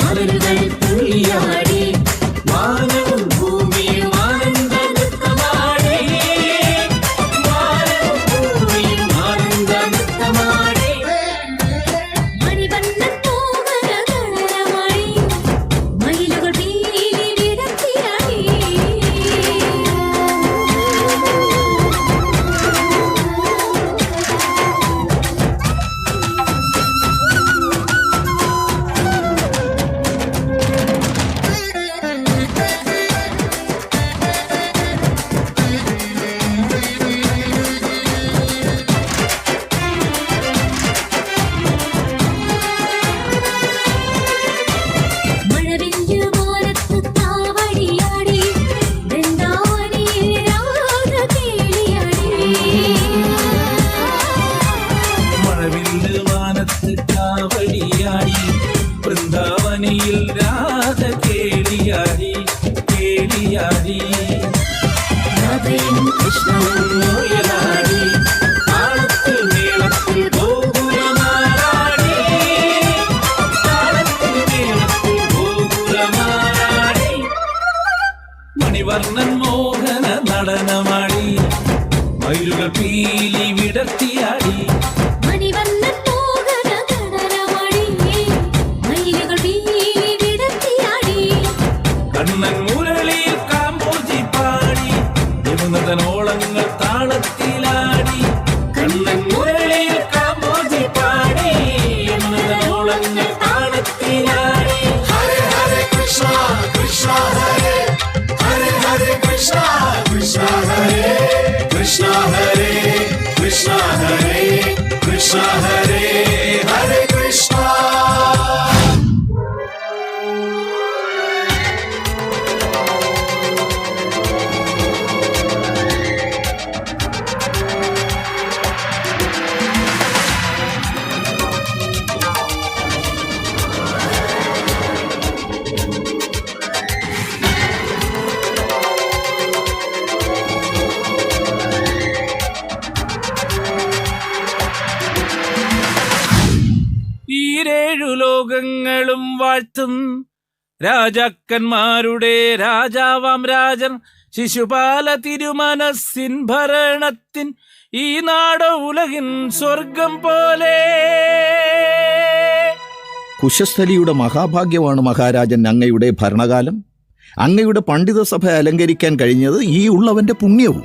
മലരുകൾ തുള്ളിയാടി വാനവും ഭൂമിയും ആനന്ദ നൃത്തമാടി വാനവും ഭൂമിയും ആനന്ദ നൃത്തമാടി മണിവണ്ണൻ പൂവന കളരമായി മയിലുകൾ പീലി വിടർത്തിയാടി മഴവില്ല് മോരത്ത് കാവടിയാടി വൃന്ദാവനിൽ രാധ കേളിയാടി മഴവില്ല് വാനത്ത് കാവടിയാടി വൃന്ദാവനിയിൽ രാധ കേളിയാടി കേളിയാടി രാധയും കൃഷ്ണനും നോയലാടി താളത്തിൽ മേളത്തിൽ ഗോകുലമാരാടി താളത്തിൽ മേളത്തിൽ ഗോകുലമാടി മണിവർണ്ണൻ മോഹന നടനമാടി മയിലുകൾ പീലി വിടർത്തിയാടി മണിവണ്ണൻ മോഹന നടനമാടി മയിലുകൾ പീലി വിടർത്തിയാടി കണ്ണൻ മുരളിയിൽ കാമ്പോജി പാടി യമുനതനോളങ്ങൾ താളത്തിലാടി കണ്ണൻ മുരളിയിൽ കാമ്പോജി പാടി യമുനതനോളങ്ങൾ താളത്തിലാടി ഹരേ ഹരേ കൃഷ്ണ കൃഷ്ണ ഹരേ ഹരേ ഹരേ കൃഷ്ണ കൃഷ്ണ ഹരേ കൃഷ്ണ ഹരേ കൃഷ്ണ ഹരേ കൃഷ്ണ ഹരേ ഹരേ കൃഷ്ണ ഈരേഴു ലോകങ്ങളും വാഴ്ത്തും രാജാക്കന്മാരുടെ രാജാവാം രാജൻ ശിശുപാല തിരുമനസ്സിൻ ഭരണത്തിൻ ഈ നാട് ഉലകിൻ സ്വർഗം പോലെ. കുശസ്ഥലിയുടെ മഹാഭാഗ്യമാണ് മഹാരാജൻ അങ്ങയുടെ ഭരണകാലം. അങ്ങയുടെ പണ്ഡിതസഭ അലങ്കരിക്കാൻ കഴിഞ്ഞത് ഈ ഉള്ളവന്റെ പുണ്യവും.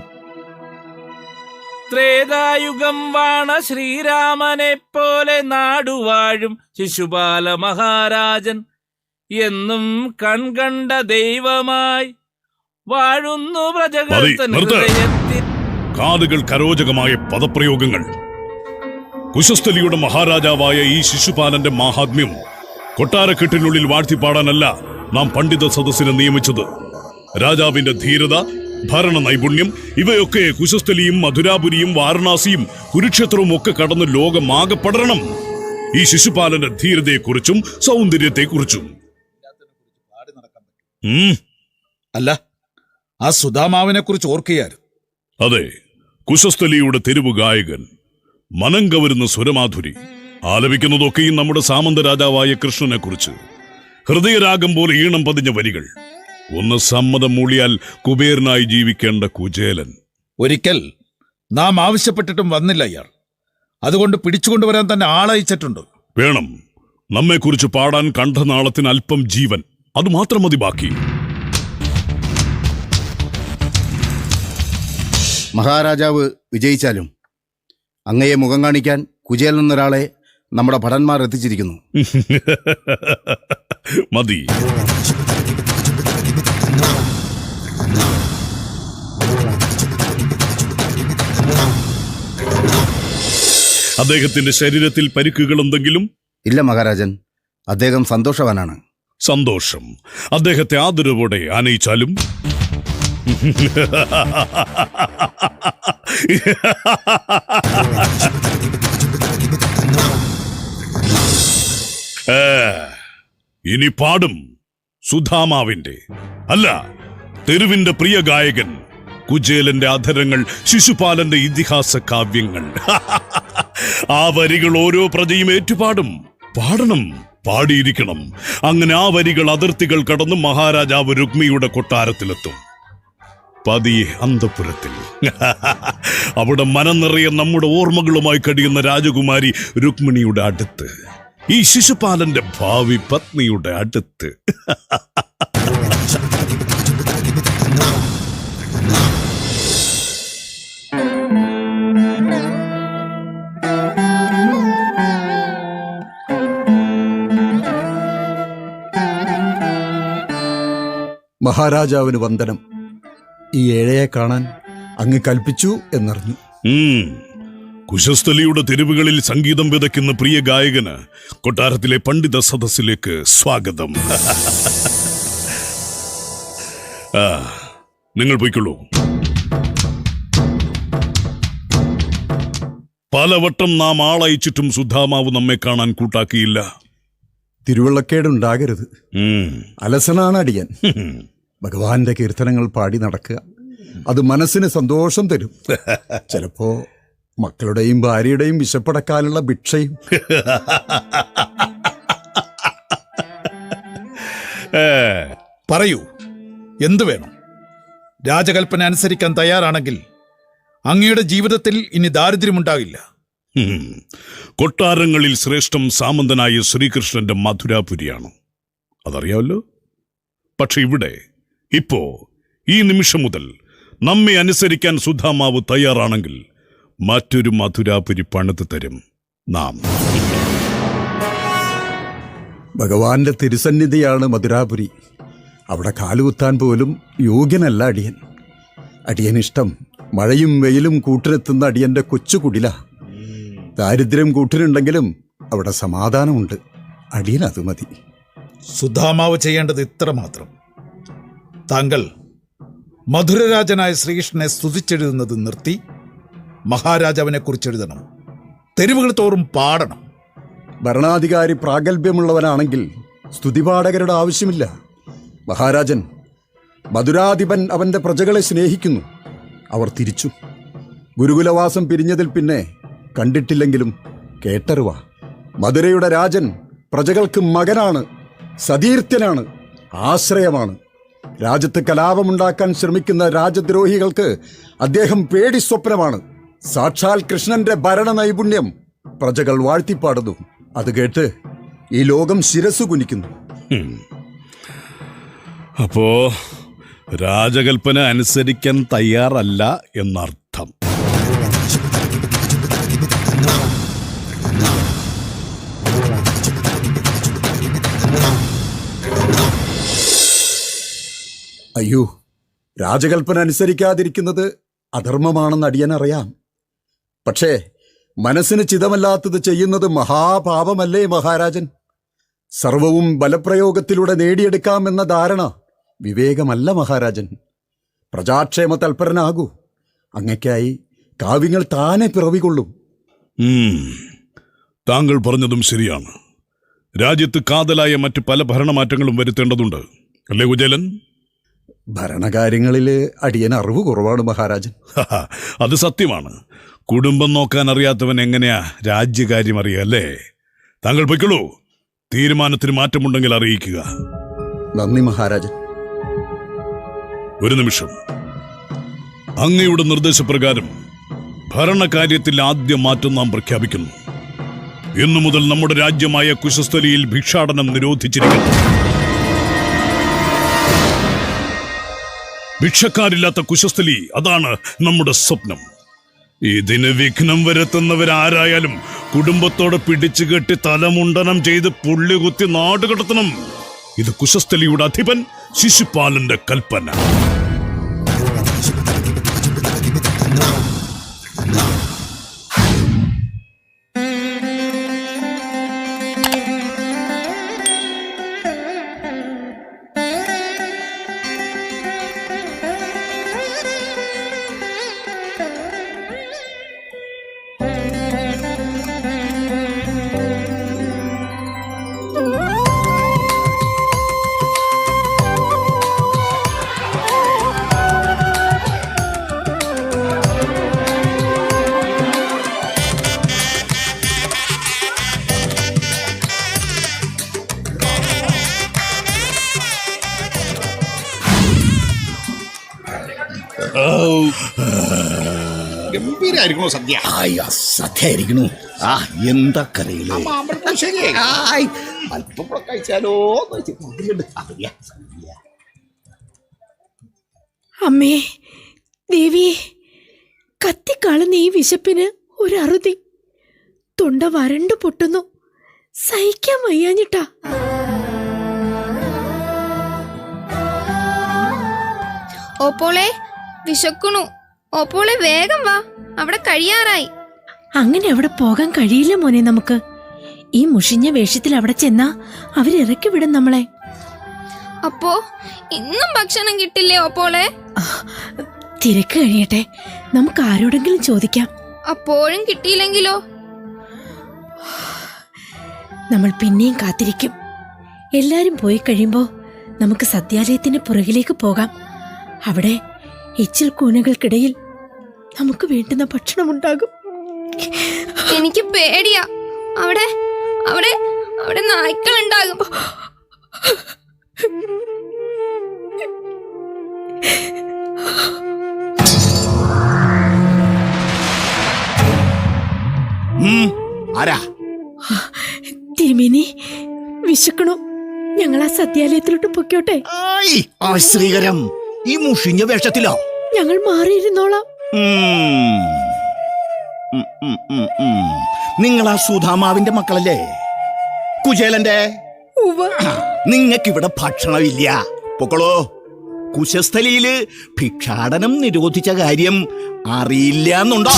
ത്രേതായുഗം വാണ ശ്രീരാമനെ പോലെ നാടുവാഴും ശിശുപാല മഹാരാജൻ എന്നും കൺകണ്ട ദൈവമായി വാഴുന്നു പ്രജകൾ തൻ നിർത്ത്. ഹൃദയത്തിൽ. കാതുകൾ കരോചകമായ പദപ്രയോഗങ്ങൾ. കുശസ്ഥലിയുടെ മഹാരാജാവായ ഈ ശിശുപാലന്റെ മാഹാത്മ്യം കൊട്ടാരക്കെട്ടിനുള്ളിൽ വാഴ്ത്തിപ്പാടാനല്ല നാം പണ്ഡിത സദസ്സിനെ നിയമിച്ചത്. രാജാവിന്റെ ധീരത, ഭരണ നൈപുണ്യം ഇവയൊക്കെ കുശസ്ഥലിയും മധുരാപുരിയും വാരണാസിയും കുരുക്ഷേത്രവും ഒക്കെ കടന്ന് ലോകമാകെ പടരണം. ഈ ശിശുപാലന്റെ ധീരതയെക്കുറിച്ചും സൗന്ദര്യത്തെക്കുറിച്ചും. അല്ല, ആ സുധാമാവിനെ കുറിച്ച് ഓർക്കുകയായിരുന്നു. അതെ, കുശസ്ഥലിയുടെ തെരുവ് ഗായകൻ, മനം കവരുന്ന സ്വരമാധുരി. ആലപിക്കുന്നതൊക്കെയും നമ്മുടെ സാമന്ത രാജാവായ കൃഷ്ണനെ കുറിച്ച്. ഹൃദയരാഗം പോലെ ഈണം പതിഞ്ഞ വരികൾ. ഒന്ന് സമ്മതം മൂളിയാൽ കുബേരനായി ജീവിക്കേണ്ട കുചേലൻ. ഒരിക്കൽ നാം ആവശ്യപ്പെട്ടിട്ടും വന്നില്ല അയാൾ. അതുകൊണ്ട് പിടിച്ചുകൊണ്ടുവരാൻ തന്നെ ആളയച്ചിട്ടുണ്ട്. വേണം. നമ്മെക്കുറിച്ച് പാടാൻ കണ്ഠനാളത്തിന് അല്പം ജീവൻ, അതുമാത്രം മതി ബാക്കി. മഹാരാജാവ് വിജയിച്ചാലും അങ്ങയെ മുഖം കാണിക്കാൻ കുചേലൻ എന്നൊരാളെ നമ്മുടെ ഭടന്മാർ എത്തിച്ചിരിക്കുന്നു. മതി. അദ്ദേഹത്തിന്റെ ശരീരത്തിൽ പരിക്കുകൾ എന്തെങ്കിലും? ഇല്ല മഹാരാജൻ, അദ്ദേഹം സന്തോഷവാനാണ്. സന്തോഷം. അദ്ദേഹത്തെ ആദരവോടെ ആനയിച്ചാലും. ഇനി പാടും സുധാമാവിന്റെ, അല്ല, തെരുവിന്റെ പ്രിയ ഗായകൻ കുചേലന്റെ അധരങ്ങൾ, ശിശുപാലന്റെ ഇതിഹാസ കാവ്യങ്ങൾ. ആ വരികൾ ഓരോ പ്രജയും ഏറ്റുപാടും. പാടണം, പാടിയിരിക്കണം. അങ്ങനെ ആ വരികൾ അതിർത്തികൾ കടന്ന് മഹാരാജാവ് രുക്മിയുടെ കൊട്ടാരത്തിലെത്തും. പതിയെ അന്തപുരത്തിൽ അവിടെ മനം നിറയെ നമ്മുടെ ഓർമ്മകളുമായി കഴിയുന്ന രാജകുമാരി രുക്മിണിയുടെ അടുത്ത്, ഈ ശിശുപാലന്റെ ഭാവി പത്നിയുടെ അടുത്ത്. മഹാരാജാവിന് വന്ദനം. ഈ ഏഴയെ കാണാൻ അങ്ങ് കൽപ്പിച്ചു എന്നറിഞ്ഞു. കുശസ്ഥലിയുടെ തെരുവുകളിൽ സംഗീതം വിതയ്ക്കുന്ന പ്രിയ ഗായകന് കൊട്ടാരത്തിലെ പണ്ഡിത സദസ്സിലേക്ക് സ്വാഗതം. നിങ്ങൾ പോയിക്കൊള്ളൂ. പലവട്ടം നാം ആളയച്ചിട്ടും സുധാമാവ് നമ്മെ കാണാൻ കൂട്ടാക്കിയില്ല. തിരുവള്ളക്കേടുണ്ടാകരുത്. അലസനാണ് അടിയൻ. ഭഗവാന്റെ കീർത്തനങ്ങൾ പാടി നടക്കുക, അത് മനസ്സിന് സന്തോഷം തരും. ചിലപ്പോ മക്കളുടെയും ഭാര്യയുടെയും വിശപ്പടക്കാനുള്ള ഭിക്ഷയും. പറയൂ, എന്തു വേണം? രാജകൽപ്പന അനുസരിക്കാൻ തയ്യാറാണെങ്കിൽ അങ്ങയുടെ ജീവിതത്തിൽ ഇനി ദാരിദ്ര്യമുണ്ടാകില്ല. കൊട്ടാരങ്ങളിൽ ശ്രേഷ്ഠം സാമന്തനായ ശ്രീകൃഷ്ണന്റെ മധുരാപുരിയാണ്, അതറിയാമല്ലോ. പക്ഷെ ഇവിടെ ഇപ്പോ ഈ നിമിഷം മുതൽ നമ്മെ അനുസരിക്കാൻ സുധാമാവ് തയ്യാറാണെങ്കിൽ മറ്റൊരു മധുരാപുരി പണിത് തരും നാം. ഭഗവാന്റെ തിരുസന്നിധിയാണ് മധുരാപുരി. അവിടെ കാലുകുത്താൻ പോലും യോഗ്യനല്ല അടിയൻ. അടിയനിഷ്ടം മഴയും വെയിലും കൂട്ടിനെത്തുന്ന അടിയന്റെ കൊച്ചുകുടില. ദാരിദ്ര്യം കൂട്ടിനുണ്ടെങ്കിലും അവിടെ സമാധാനമുണ്ട്. അടിയൻ അത് മതി. സുധാമാവ് ചെയ്യേണ്ടത് ഇത്ര മാത്രം. താങ്കൾ മധുരരാജനായ ശ്രീകൃഷ്ണനെ സ്തുതിച്ചെഴുതുന്നത് നിർത്തി മഹാരാജാവിനെ കുറിച്ചെഴുതണം. തെരുവുകൾ തോറും പാടണം. ഭരണാധികാരി പ്രാഗൽഭ്യമുള്ളവനാണെങ്കിൽ സ്തുതിപാഠകരുടെ ആവശ്യമില്ല. മഹാരാജൻ, മധുരാധിപൻ അവന്റെ പ്രജകളെ സ്നേഹിക്കുന്നു. അവർ തിരിച്ചു. ഗുരുകുലവാസം പിരിഞ്ഞതിൽ പിന്നെ കണ്ടിട്ടില്ലെങ്കിലും കേട്ടറിവ. മധുരയുടെ രാജൻ പ്രജകൾക്ക് മകനാണ്, സതീർത്ഥ്യനാണ്, ആശ്രയമാണ്. രാജ്യത്ത് കലാപമുണ്ടാക്കാൻ ശ്രമിക്കുന്ന രാജദ്രോഹികൾക്ക് അദ്ദേഹം പേടി സ്വപ്നമാണ്. സാക്ഷാൽ കൃഷ്ണന്റെ ഭരണ നൈപുണ്യം പ്രജകൾ വാഴ്ത്തിപ്പാടുന്നു. അത് കേട്ട് ഈ ലോകം ശിരസ്സു കുനിക്കുന്നു. അപ്പോ രാജകൽപ്പന അനുസരിക്കാൻ തയ്യാറല്ല എന്നർത്ഥം. അയ്യോ, രാജകൽപ്പന അനുസരിക്കാതിരിക്കുന്നത് അധർമ്മമാണെന്ന് അടിയനറിയാം. പക്ഷേ മനസ്സിന് ചിതമല്ലാത്തത് ചെയ്യുന്നത് മഹാപാപമല്ലേ മഹാരാജൻ? സർവവും ബലപ്രയോഗത്തിലൂടെ നേടിയെടുക്കാമെന്ന ധാരണ വിവേകമല്ല മഹാരാജൻ. പ്രജാക്ഷേമ തൽപരനാകൂ. അങ്ങയ്ക്കായി കാവ്യങ്ങൾ താനെ പിറവികൊള്ളും. താങ്കൾ പറഞ്ഞതും ശരിയാണ്. രാജ്യത്ത് കാതലായ മറ്റ് പല ഭരണമാറ്റങ്ങളും വരുത്തേണ്ടതുണ്ട്, അല്ലേ കുചേലൻ? ഭരണകാര്യങ്ങളിൽ അടിയൻ അറിവ് കുറവാണ് മഹാരാജൻ. അത് സത്യമാണ്. കുടുംബം നോക്കാൻ അറിയാത്തവൻ എങ്ങനെയാ രാജ്യകാര്യം അറിയുക, അല്ലേ? താങ്കൾ പൊയ്ക്കുള്ളൂ. തീരുമാനത്തിന് മാറ്റമുണ്ടെങ്കിൽ അറിയിക്കുക. നന്ദി മഹാരാജൻ. ഒരു നിമിഷം. അങ്ങയുടെ നിർദ്ദേശപ്രകാരം ഭരണകാര്യത്തിൽ ആദ്യ മാറ്റം നാം പ്രഖ്യാപിക്കുന്നു. ഇന്നു മുതൽ നമ്മുടെ രാജ്യമായ കുശസ്ഥലിയിൽ ഭിക്ഷാടനം നിരോധിച്ചിരിക്കുന്നു. ഭിക്ഷക്കാരില്ലാത്ത കുശസ്ഥലി, അതാണ് നമ്മുടെ സ്വപ്നം. ഇതിന് വിഘ്നം വരുത്തുന്നവരാരായാലും കുടുംബത്തോടെ പിടിച്ചുകെട്ടി തലമുണ്ടനം ചെയ്ത് പുള്ളികുത്തി നാടുകടത്തണം. ഇത് കുശസ്ഥലിയുടെ അധിപൻ ശിശുപാലന്റെ കൽപ്പന. ഗംഭീരായിരിക്കണോ സദ്യ? സദ്യയായിരിക്കണു. ആ എന്താ കറിയില്ലേ? അല്പം കൂടെ കഴിച്ചാലോ. അമ്മേ ദേവി, കത്തിക്കാളുന്ന ഈ വിശപ്പിന് ഒരറുതി. തൊണ്ട വരണ്ടു പൊട്ടുന്നു. സഹിക്കാൻ വയ്യാഞ്ഞിട്ടാ. ഓപ്പോളെ വിശക്കണു. ഓപ്പോളെ വേഗം വാ, അവിടെ കഴിയാറായി. അങ്ങനെ അവിടെ പോകാൻ കഴിയില്ല മോനെ നമുക്ക്. ഈ മുഷിഞ്ഞ വേഷത്തിൽ അവിടെ ചെന്നാ അവരിറക്കി വിടും നമ്മളെ. അപ്പോ ഇന്നും ഭക്ഷണം കിട്ടില്ലേ ഓപ്പോളെ? തിരക്ക് കഴിയട്ടെ, നമുക്ക് ആരോടെങ്കിലും ചോദിക്കാം. അപ്പോഴും കിട്ടിയില്ലെങ്കിലോ? നമ്മൾ പിന്നെയും കാത്തിരിക്കും. എല്ലാരും പോയി കഴിയുമ്പോ നമുക്ക് സദ്യാലയത്തിന് പുറകിലേക്ക് പോകാം. അവിടെ എച്ചിൽ കൂനകൾക്കിടയിൽ നമുക്ക് വേണ്ടുന്ന ഭക്ഷണം ഉണ്ടാകും. എനിക്ക് പേടിയാ. അവിടെ അവിടെ അവിടെ നായ്ക്കളുണ്ടാകും. ആരാ? തിരുമേനി വിശക്കണു. ഞങ്ങൾ ആ സദ്യാലയത്തിലോട്ട് പൊക്കോട്ടെ? ശ്രീകരം, ഈ മുഷിഞ്ഞ വേഷത്തിലോ? ഞങ്ങൾ മാറിയിരുന്നോളാം. നിങ്ങൾ ആ സുധാമാവിന്റെ മക്കളല്ലേ? കുചേലന്റെ? നിങ്ങൾക്കിവിടെ ഭക്ഷണമില്ല. പൊക്കളോ. കുശസ്ഥലിയില് ഭിക്ഷാടനം നിരോധിച്ച കാര്യം അറിയില്ല എന്നുണ്ടോ?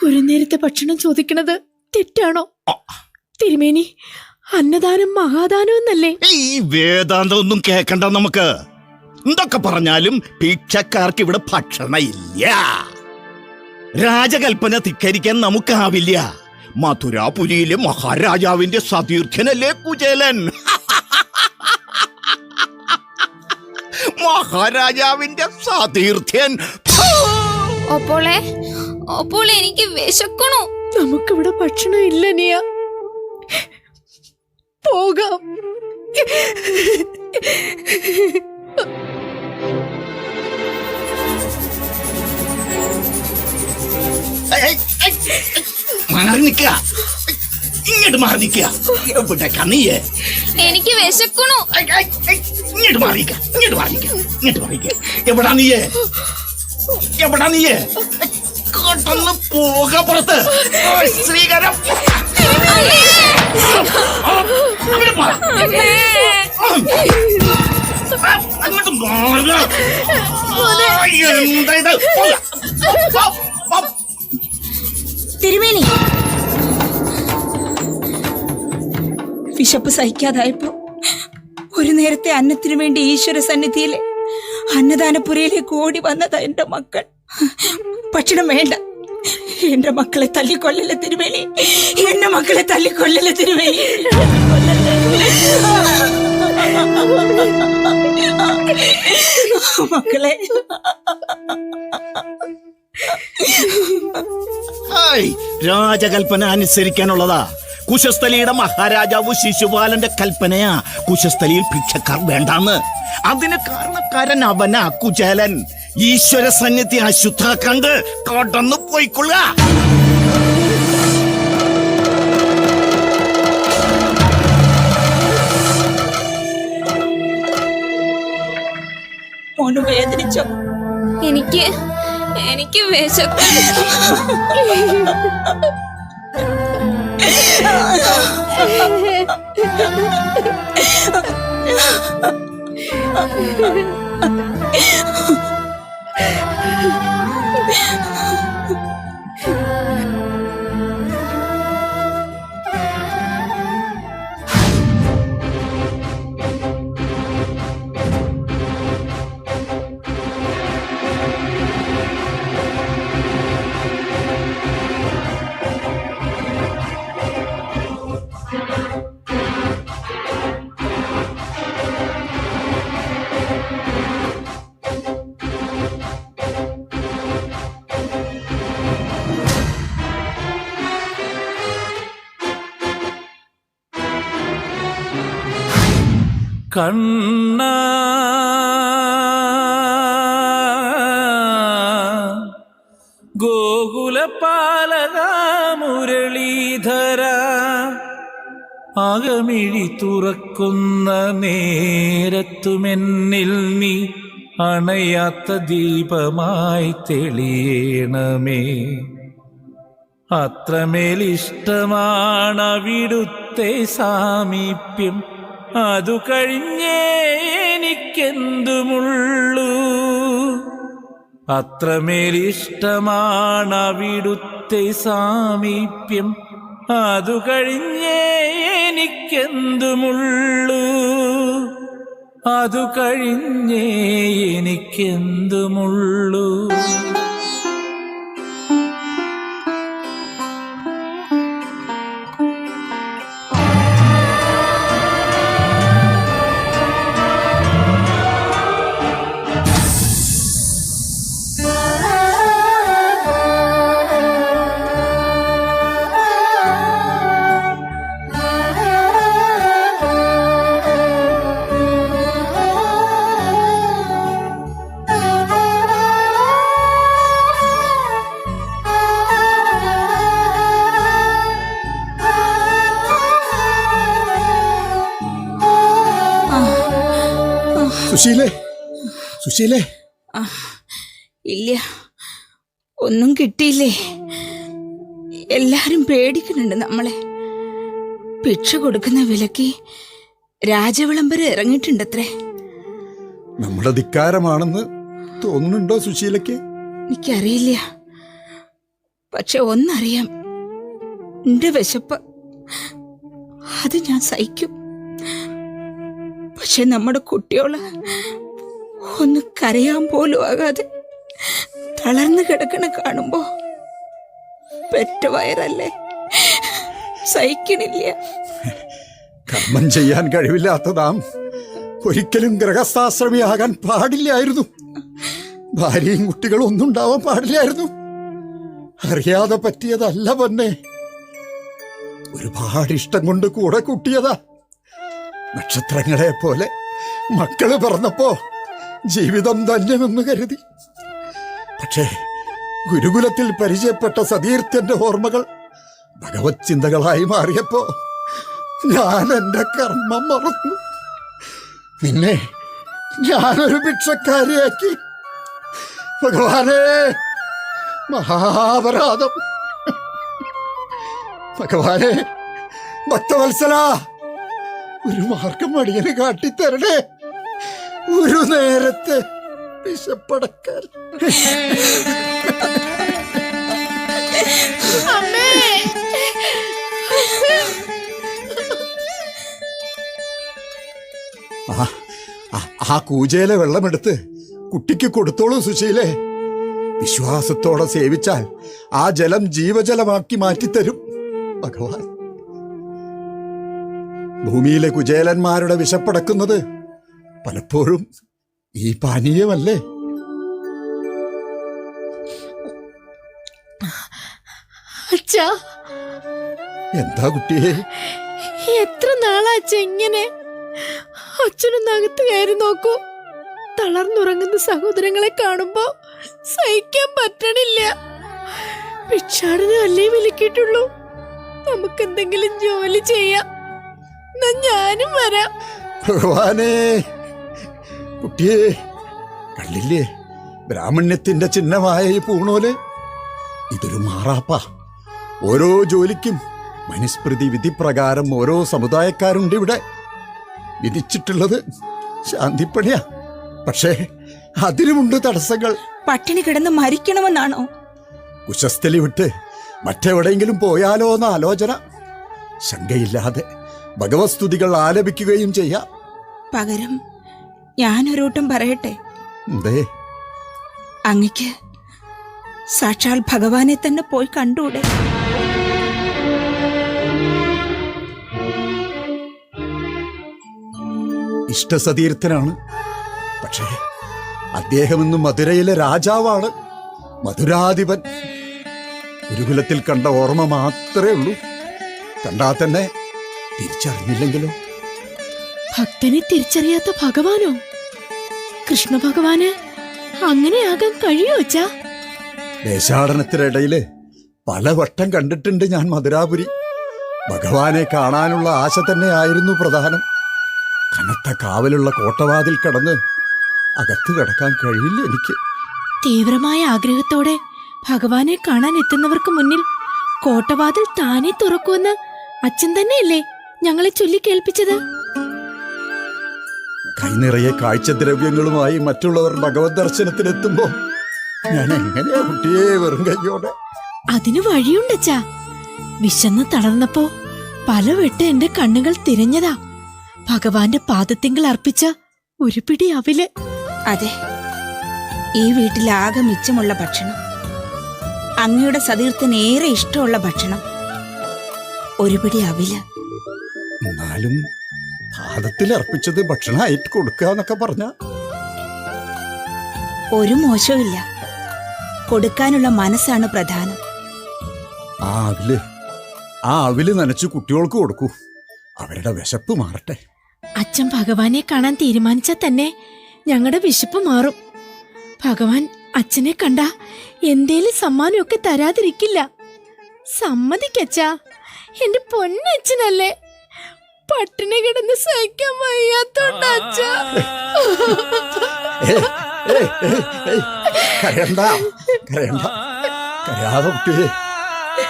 ഒരു നേരത്തെ ഭക്ഷണം ചോദിക്കണത് തെറ്റാണോ തിരുമേനി? അന്നദാനം മഹാദാനം എന്നല്ലേ? ഈ വേദാന്തം ഒന്നും കേക്കണ്ട നമുക്ക്. എന്തൊക്കെ പറഞ്ഞാലും ഭിക്ഷക്കാർക്ക് ഇവിടെ ഭക്ഷണം ഇല്ല. രാജകൽപ്പന ധിക്കരിക്കാൻ നമുക്കാവില്ല. മധുരാപുരിയിലെ മഹാരാജാവിന്റെ സതീർത്ഥ്യനല്ലേ കുചേലൻ? മഹാരാജാവിന്റെ സതീർത്ഥ്യൻ. ഓപ്പോളെ ഓപ്പോളെ എനിക്ക് വിശക്കണു. നമുക്കിവിടെ ഭക്ഷണം ഇല്ല നിയ. പോകാം. മാറി നിൽക്കുക. ഇങ്ങോട്ട് മാറി നിൽക്കുക. എവിടെ കണ്ണിയേ? എനിക്ക് വിശക്കണു. ഇങ്ങോട്ട് മാറിക്ക. ഇങ്ങോട്ട് മാറിക്ക. ഇങ്ങോട്ട് മാറിക്ക. എവിടാ നീയേ? എവിടാ നീയേ? കൊട്ടൊന്ന് പോക പുറത്ത്. ശ്രീകരം, അങ്ങോട്ട് മാറുക. എന്താ ഇത്? തിരുമേനി, വിശപ്പ് സഹിക്കാതായപ്പോ ഒരു നേരത്തെ അന്നത്തിനു വേണ്ടി ഈശ്വര സന്നിധിയിലെ അന്നദാനപുരയിലേക്ക് ഓടി വന്നതാ എന്റെ മക്കൾ. ഭക്ഷണം വേണ്ട. എന്റെ മക്കളെ തല്ലിക്കൊല്ലല്ലേ തിരുമേനി. എന്റെ മക്കളെ തല്ലിക്കൊല്ലല്ലേ തിരുമേനി. മക്കളെ, രാജകൽപ്പന അനുസരിക്കാനുള്ളതാ. കുശസ്ഥലിയുടെ മഹാരാജാവ് ശിശുപാലന്റെ കൽപ്പനയാ കുശസ്ഥലിയിൽ ഭിക്ഷക്കാർ വേണ്ടാന്ന്. അതിന് കാരണക്കാരൻ അവനാ കുചേലൻ. ഈശ്വര സന്നിധി അശുദ്ധാക്കണ്ട് കടന്നു പോയിക്കൊള്ളുക. മോന് വേദനിച്ചോ? എനിക്ക് വിശക്കും. കണ്ണ ഗോകുലപാലക മുരളീധര അകമിഴി തുറക്കുന്ന നേരത്തുമെന്നിൽ നീ അണയാത്ത ദീപമായി തെളിയണമേ. അത്രമേലിഷ്ടമാണ് അവിടുത്തെ സാമീപ്യം, അതു കഴിഞ്ഞേ എനിക്കെന്തുമുള്ളൂ. അത്രമേലിഷ്ടമാണ് അവിടുത്തെ സാമീപ്യം, അതു കഴിഞ്ഞേ എനിക്കെന്തുമുള്ളൂ. അതു കഴിഞ്ഞേ എനിക്കെന്തുമുള്ളൂ. സുശീലേ, സുശീലേ. ഇല്ല, ഒന്നും കിട്ടിയില്ലേ. എല്ലാരും പേടിക്കുന്നുണ്ട് നമ്മളെ. ഭിക്ഷ കൊടുക്കുന്ന വിലക്ക് രാജവിളംബരം ഇറങ്ങിയിട്ടുണ്ടത്രേ. നമ്മുടെ ധിക്കാരമാണെന്ന് തോന്നുന്നുണ്ടോ സുശീലയ്ക്ക്? എനിക്കറിയില്ല, പക്ഷെ ഒന്നറിയാം, എന്റെ വിശപ്പ് അത് ഞാൻ സഹിക്കും. പക്ഷെ നമ്മുടെ കുട്ടിയോള് ഒന്ന് കരയാൻ പോലും ആകാതെ തളർന്നു കിടക്കണ കാണുമ്പോ പെറ്റ വയറല്ലേ, സഹിക്കണില്ല. കർമ്മം ചെയ്യാൻ കഴിവില്ലാത്തതാം ഒരിക്കലും ഗൃഹസ്ഥാശ്രമിയാകാൻ പാടില്ലായിരുന്നു. ഭാര്യയും കുട്ടികളും ഒന്നും ഉണ്ടാവാൻ പാടില്ലായിരുന്നു. അറിയാതെ പറ്റിയതല്ല പൊന്നെ, ഒരുപാട് ഇഷ്ടം കൊണ്ട് കൂടെ കൂട്ടിയതാ. നക്ഷത്രങ്ങളെ പോലെ മക്കള് പിറന്നപ്പോ ജീവിതം ധന്യമെന്ന് കരുതി. പക്ഷേ ഗുരുകുലത്തിൽ പരിചയപ്പെട്ട സതീർത്ഥന്റെ ഓർമ്മകൾ ഭഗവത് ചിന്തകളായി മാറിയപ്പോ ഞാൻ എന്റെ കർമ്മം മറന്നു. നിന്നെ ഞാനൊരു ഭിക്ഷക്കാരിയാക്കി. ഭഗവാനേ, മഹാപരാധം. ഭഗവാനെ, ഭക്തവത്സല, ഒരു മാർഗം അടിയന് കാട്ടിത്തരണേ. ഒരു നേരത്തെ വിശപ്പടക്കാൻ. ആ കൂജയിലെ വെള്ളമെടുത്ത് കുട്ടിക്ക് കൊടുത്തോളൂ സുശീലേ. വിശ്വാസത്തോടെ സേവിച്ചാൽ ആ ജലം ജീവജലമാക്കി മാറ്റിത്തരും ഭഗവാൻ. ഭൂമിയിലെ കുചേലന്മാരുടെ വിശപ്പടക്കുന്നത് പലപ്പോഴും ഈ പാനീയമല്ലേ? അച്ഛാ, എന്താ കുട്ടിയെ? എത്ര നാളാ അച്ഛ ഇങ്ങനെ? അച്ഛനൊന്ന് അകത്ത് കയറി നോക്കൂ. തളർന്നുറങ്ങുന്ന സഹോദരങ്ങളെ കാണുമ്പോ സഹിക്കാൻ പറ്റണില്ല. ഭിക്ഷാടനം അല്ലേ വിളിക്കിട്ടുള്ളൂ. നമുക്കെന്തെങ്കിലും ജോലി ചെയ്യാം. ഞാനും വരാം. ഭഗവാനേ, കുട്ടിയെ കണ്ടില്ലേ ബ്രാഹ്മണ്യത്തിന്റെ ചിഹ്നമായ ഈ പൂണോല്? ഇതൊരു മാറാപ്പ. ഓരോ ജോലിക്കും മനുസ്മൃതി വിധിപ്രകാരം ഓരോ സമുദായക്കാരുണ്ട് ഇവിടെ. വിധിച്ചിട്ടുള്ളത് ശാന്തിപ്പണിയാ. പക്ഷേ അതിനുമുണ്ട് തടസ്സങ്ങൾ. പട്ടിണി കിടന്ന് മരിക്കണമെന്നാണോ? കുശസ്ഥലി വിട്ട് മറ്റെവിടെയെങ്കിലും പോയാലോ എന്ന ആലോചന. ശങ്കയില്ലാതെ ഭഗവസ്തുതികൾ ആലപിക്കുകയും ചെയ്യാം. പകരം ഞാനൊരൂട്ടം പറയട്ടെ. എന്തേ? അങ്ങക്ക് സാക്ഷാൽ ഭഗവാനെ തന്നെ പോയി കണ്ടൂടെ? ഇഷ്ടസതീർത്ഥനാണ്. പക്ഷേ അദ്ദേഹം ഇന്ന് മധുരയിലെ രാജാവാണ്, മധുരാധിപൻ. ഗുരുകുലത്തിൽ കണ്ട ഓർമ്മ മാത്രമേ ഉള്ളൂ. കണ്ടാൽ തന്നെ തിരിച്ചറിഞ്ഞില്ലെങ്കിലോ? ഭക്തനെ തിരിച്ചറിയാത്ത ഭഗവാനോ? കൃഷ്ണ ഭഗവാന് അങ്ങനെയാകാൻ കഴിയോ അച്ഛാ? ദേശാടനത്തിനിടയില് പലവട്ടം കണ്ടിട്ടുണ്ട് ഞാൻ മധുരാപുരി. ഭഗവാനെ കാണാനുള്ള ആശ തന്നെയായിരുന്നു പ്രധാനം. കനത്ത കാവലുള്ള കോട്ടവാതിൽ കടന്ന് അകത്ത് കടക്കാൻ കഴിയില്ല എനിക്ക്. തീവ്രമായ ആഗ്രഹത്തോടെ ഭഗവാനെ കാണാൻ എത്തുന്നവർക്ക് മുന്നിൽ കോട്ടവാതിൽ താനെ തുറക്കുമെന്ന് അച്ഛൻ തന്നെയല്ലേ ഞങ്ങളെ ചൊല്ലിക്കേൽപ്പിച്ചത്? കൈനിറയെ കാഴ്ചദ്രവ്യങ്ങളുമായി മറ്റുള്ളവർ ഭഗവത് ദർശനത്തിനെത്തുമ്പോ ഞാൻ എങ്ങനെയാ കുട്ടിയെ വെറും കയ്യോടെ? അതിന് വഴിയുണ്ടച്ചാ. വിശന്ന് തളർന്നപ്പോ പലവട്ടം എന്റെ കണ്ണുകൾ തിരഞ്ഞതാ ഭഗവാന്റെ പാദത്തിങ്കൽ അർപ്പിച്ച ഒരു പിടി അവില്. അതെ, ഈ വീട്ടിലാകെ മിച്ചമുള്ള ഭക്ഷണം, അങ്ങയുടെ സതീർത്ഥന് ഏറെ ഇഷ്ടമുള്ള ഭക്ഷണം, ഒരു പിടി അവില്. എന്നാലും പാദത്തിൽ അർപ്പിച്ചത് ഭക്ഷണമായിട്ട് കൊടുക്കാന്നൊക്കെ പറഞ്ഞ ഒരു മോശമില്ല. കൊടുക്കാനുള്ള മനസ്സാണ് പ്രധാനം. ആ അവില് നനച്ചു കുട്ടികൾക്ക് കൊടുക്കൂ. അവരുടെ വിശപ്പ് മാറട്ടെ. അച്ഛൻ ഭഗവാനെ കാണാൻ തീരുമാനിച്ചാൽ തന്നെ ഞങ്ങളുടെ വിശപ്പ് മാറും. ഭഗവാൻ അച്ഛനെ കണ്ട എന്തേലും സമ്മാനമൊക്കെ തരാതിരിക്കില്ല. സമ്മതിക്കച്ചാ, എന്റെ പൊന്നച്ഛനല്ലേ. പട്ടിണി കിടന്ന് സഹിക്കാൻ വയ്യാത്തോണ്ട അച്ഛാ. കരയാതെ കുട്ടിയെ.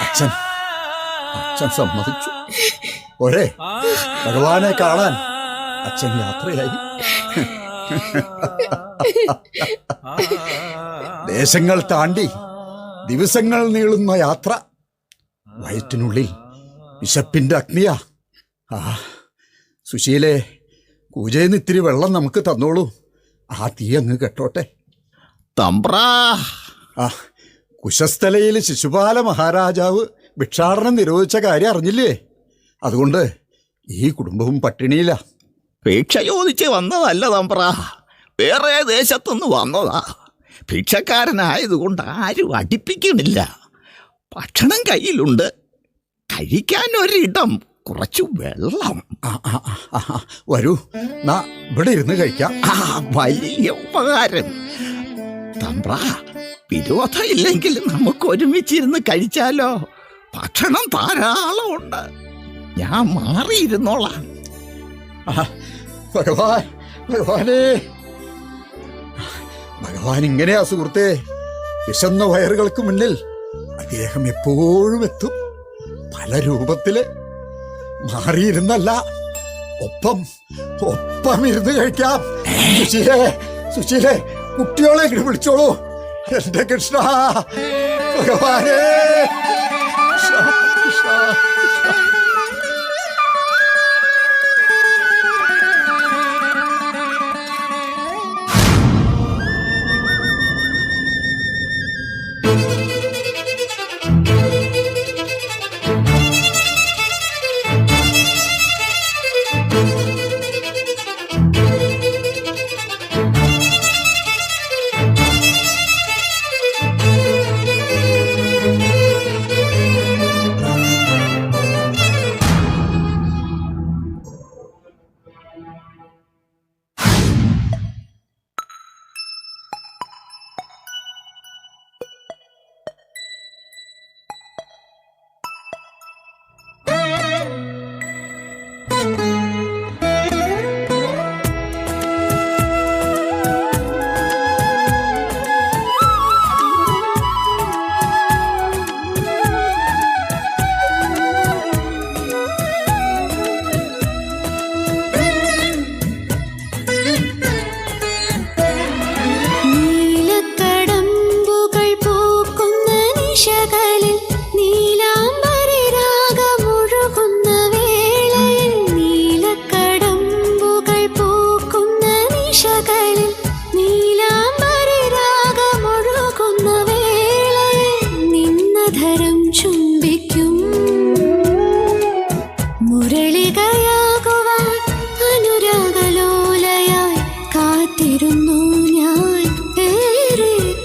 അച്ഛൻ സമ്മതിച്ചു. ഒരേ ഭഗവാനെ കാണാൻ അച്ഛൻ യാത്രയായി. ദേശങ്ങൾ താണ്ടി ദിവസങ്ങൾ നീളുന്ന യാത്ര. വയറ്റിനുള്ളിൽ വിശപ്പിന്റെ അഗ്നിയാ. സുശീലേ, കൂജേന്ന് ഇത്തിരി വെള്ളം നമുക്ക് തന്നോളൂ. ആ തീ അങ്ങ് കെട്ടോട്ടെ. തമ്പ്രാ. കുശസ്ഥലയിൽ ശിശുപാല മഹാരാജാവ് ഭിക്ഷാടനം നിരോധിച്ച കാര്യം അറിഞ്ഞില്ലേ? അതുകൊണ്ട് ഈ കുടുംബവും പട്ടിണിയില്ല. ഭിക്ഷ ചോദിച്ച് വന്നതല്ല തമ്പ്രാ, വേറെ ദേശത്തുനിന്ന് വന്നതാ. ഭിക്ഷക്കാരനായതുകൊണ്ട് ആരും അടുപ്പിക്കണില്ല. ഭക്ഷണം കയ്യിലുണ്ട്, കഴിക്കാൻ ഒരിടം, കുറച്ചു വെള്ളം. വരൂ, ഇവിടെ ഇരുന്ന് കഴിക്കാം. വലിയ ഉപകാരം തമ്പ്രാ. വിരോധമില്ലെങ്കിൽ നമുക്ക് ഒരുമിച്ചിരുന്ന് കഴിച്ചാലോ? ഭക്ഷണം ധാരാളം ഉണ്ട്, ഞാൻ മാറിയിരുന്നോളാം. ഭഗവാനേ, ഭഗവാൻ ഇങ്ങനെയാ സുഹൃത്തേ. വിശന്ന വയറുകൾക്ക് മുന്നിൽ അദ്ദേഹം എപ്പോഴും എത്തും. പല രൂപത്തില്. മാറിയിരുന്നല്ല, ഒപ്പം ഇരുന്ന് കഴിക്കാം. സുശീലേ, കുട്ടികളെ ഇങ്ങനെ വിളിച്ചോളൂ. എന്റെ കൃഷ്ണ ഭഗവാനേ. കൃഷ്ണ.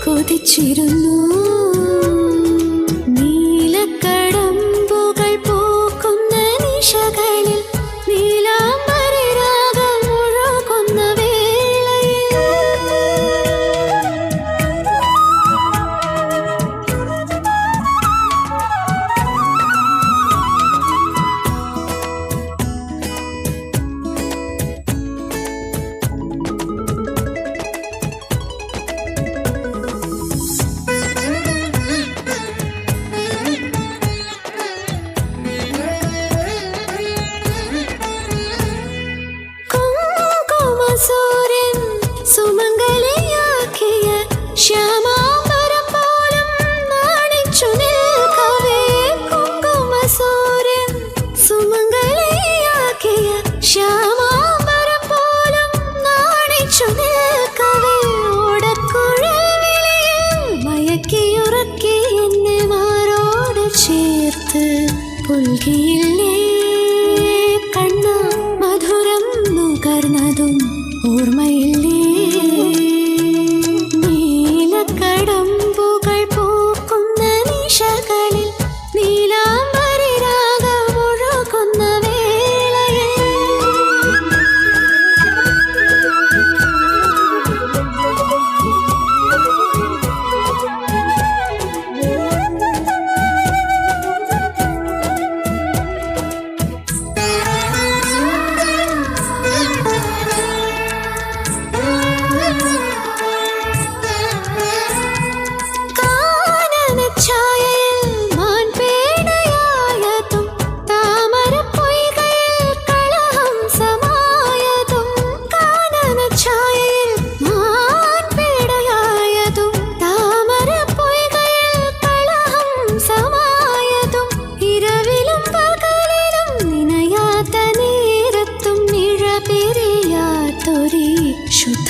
കൊതിച്ചിരുന്നു നീലക്കടമ്പുകൾ പൂക്കുന്ന നിശകളിൽ നീലാംബര രാഗം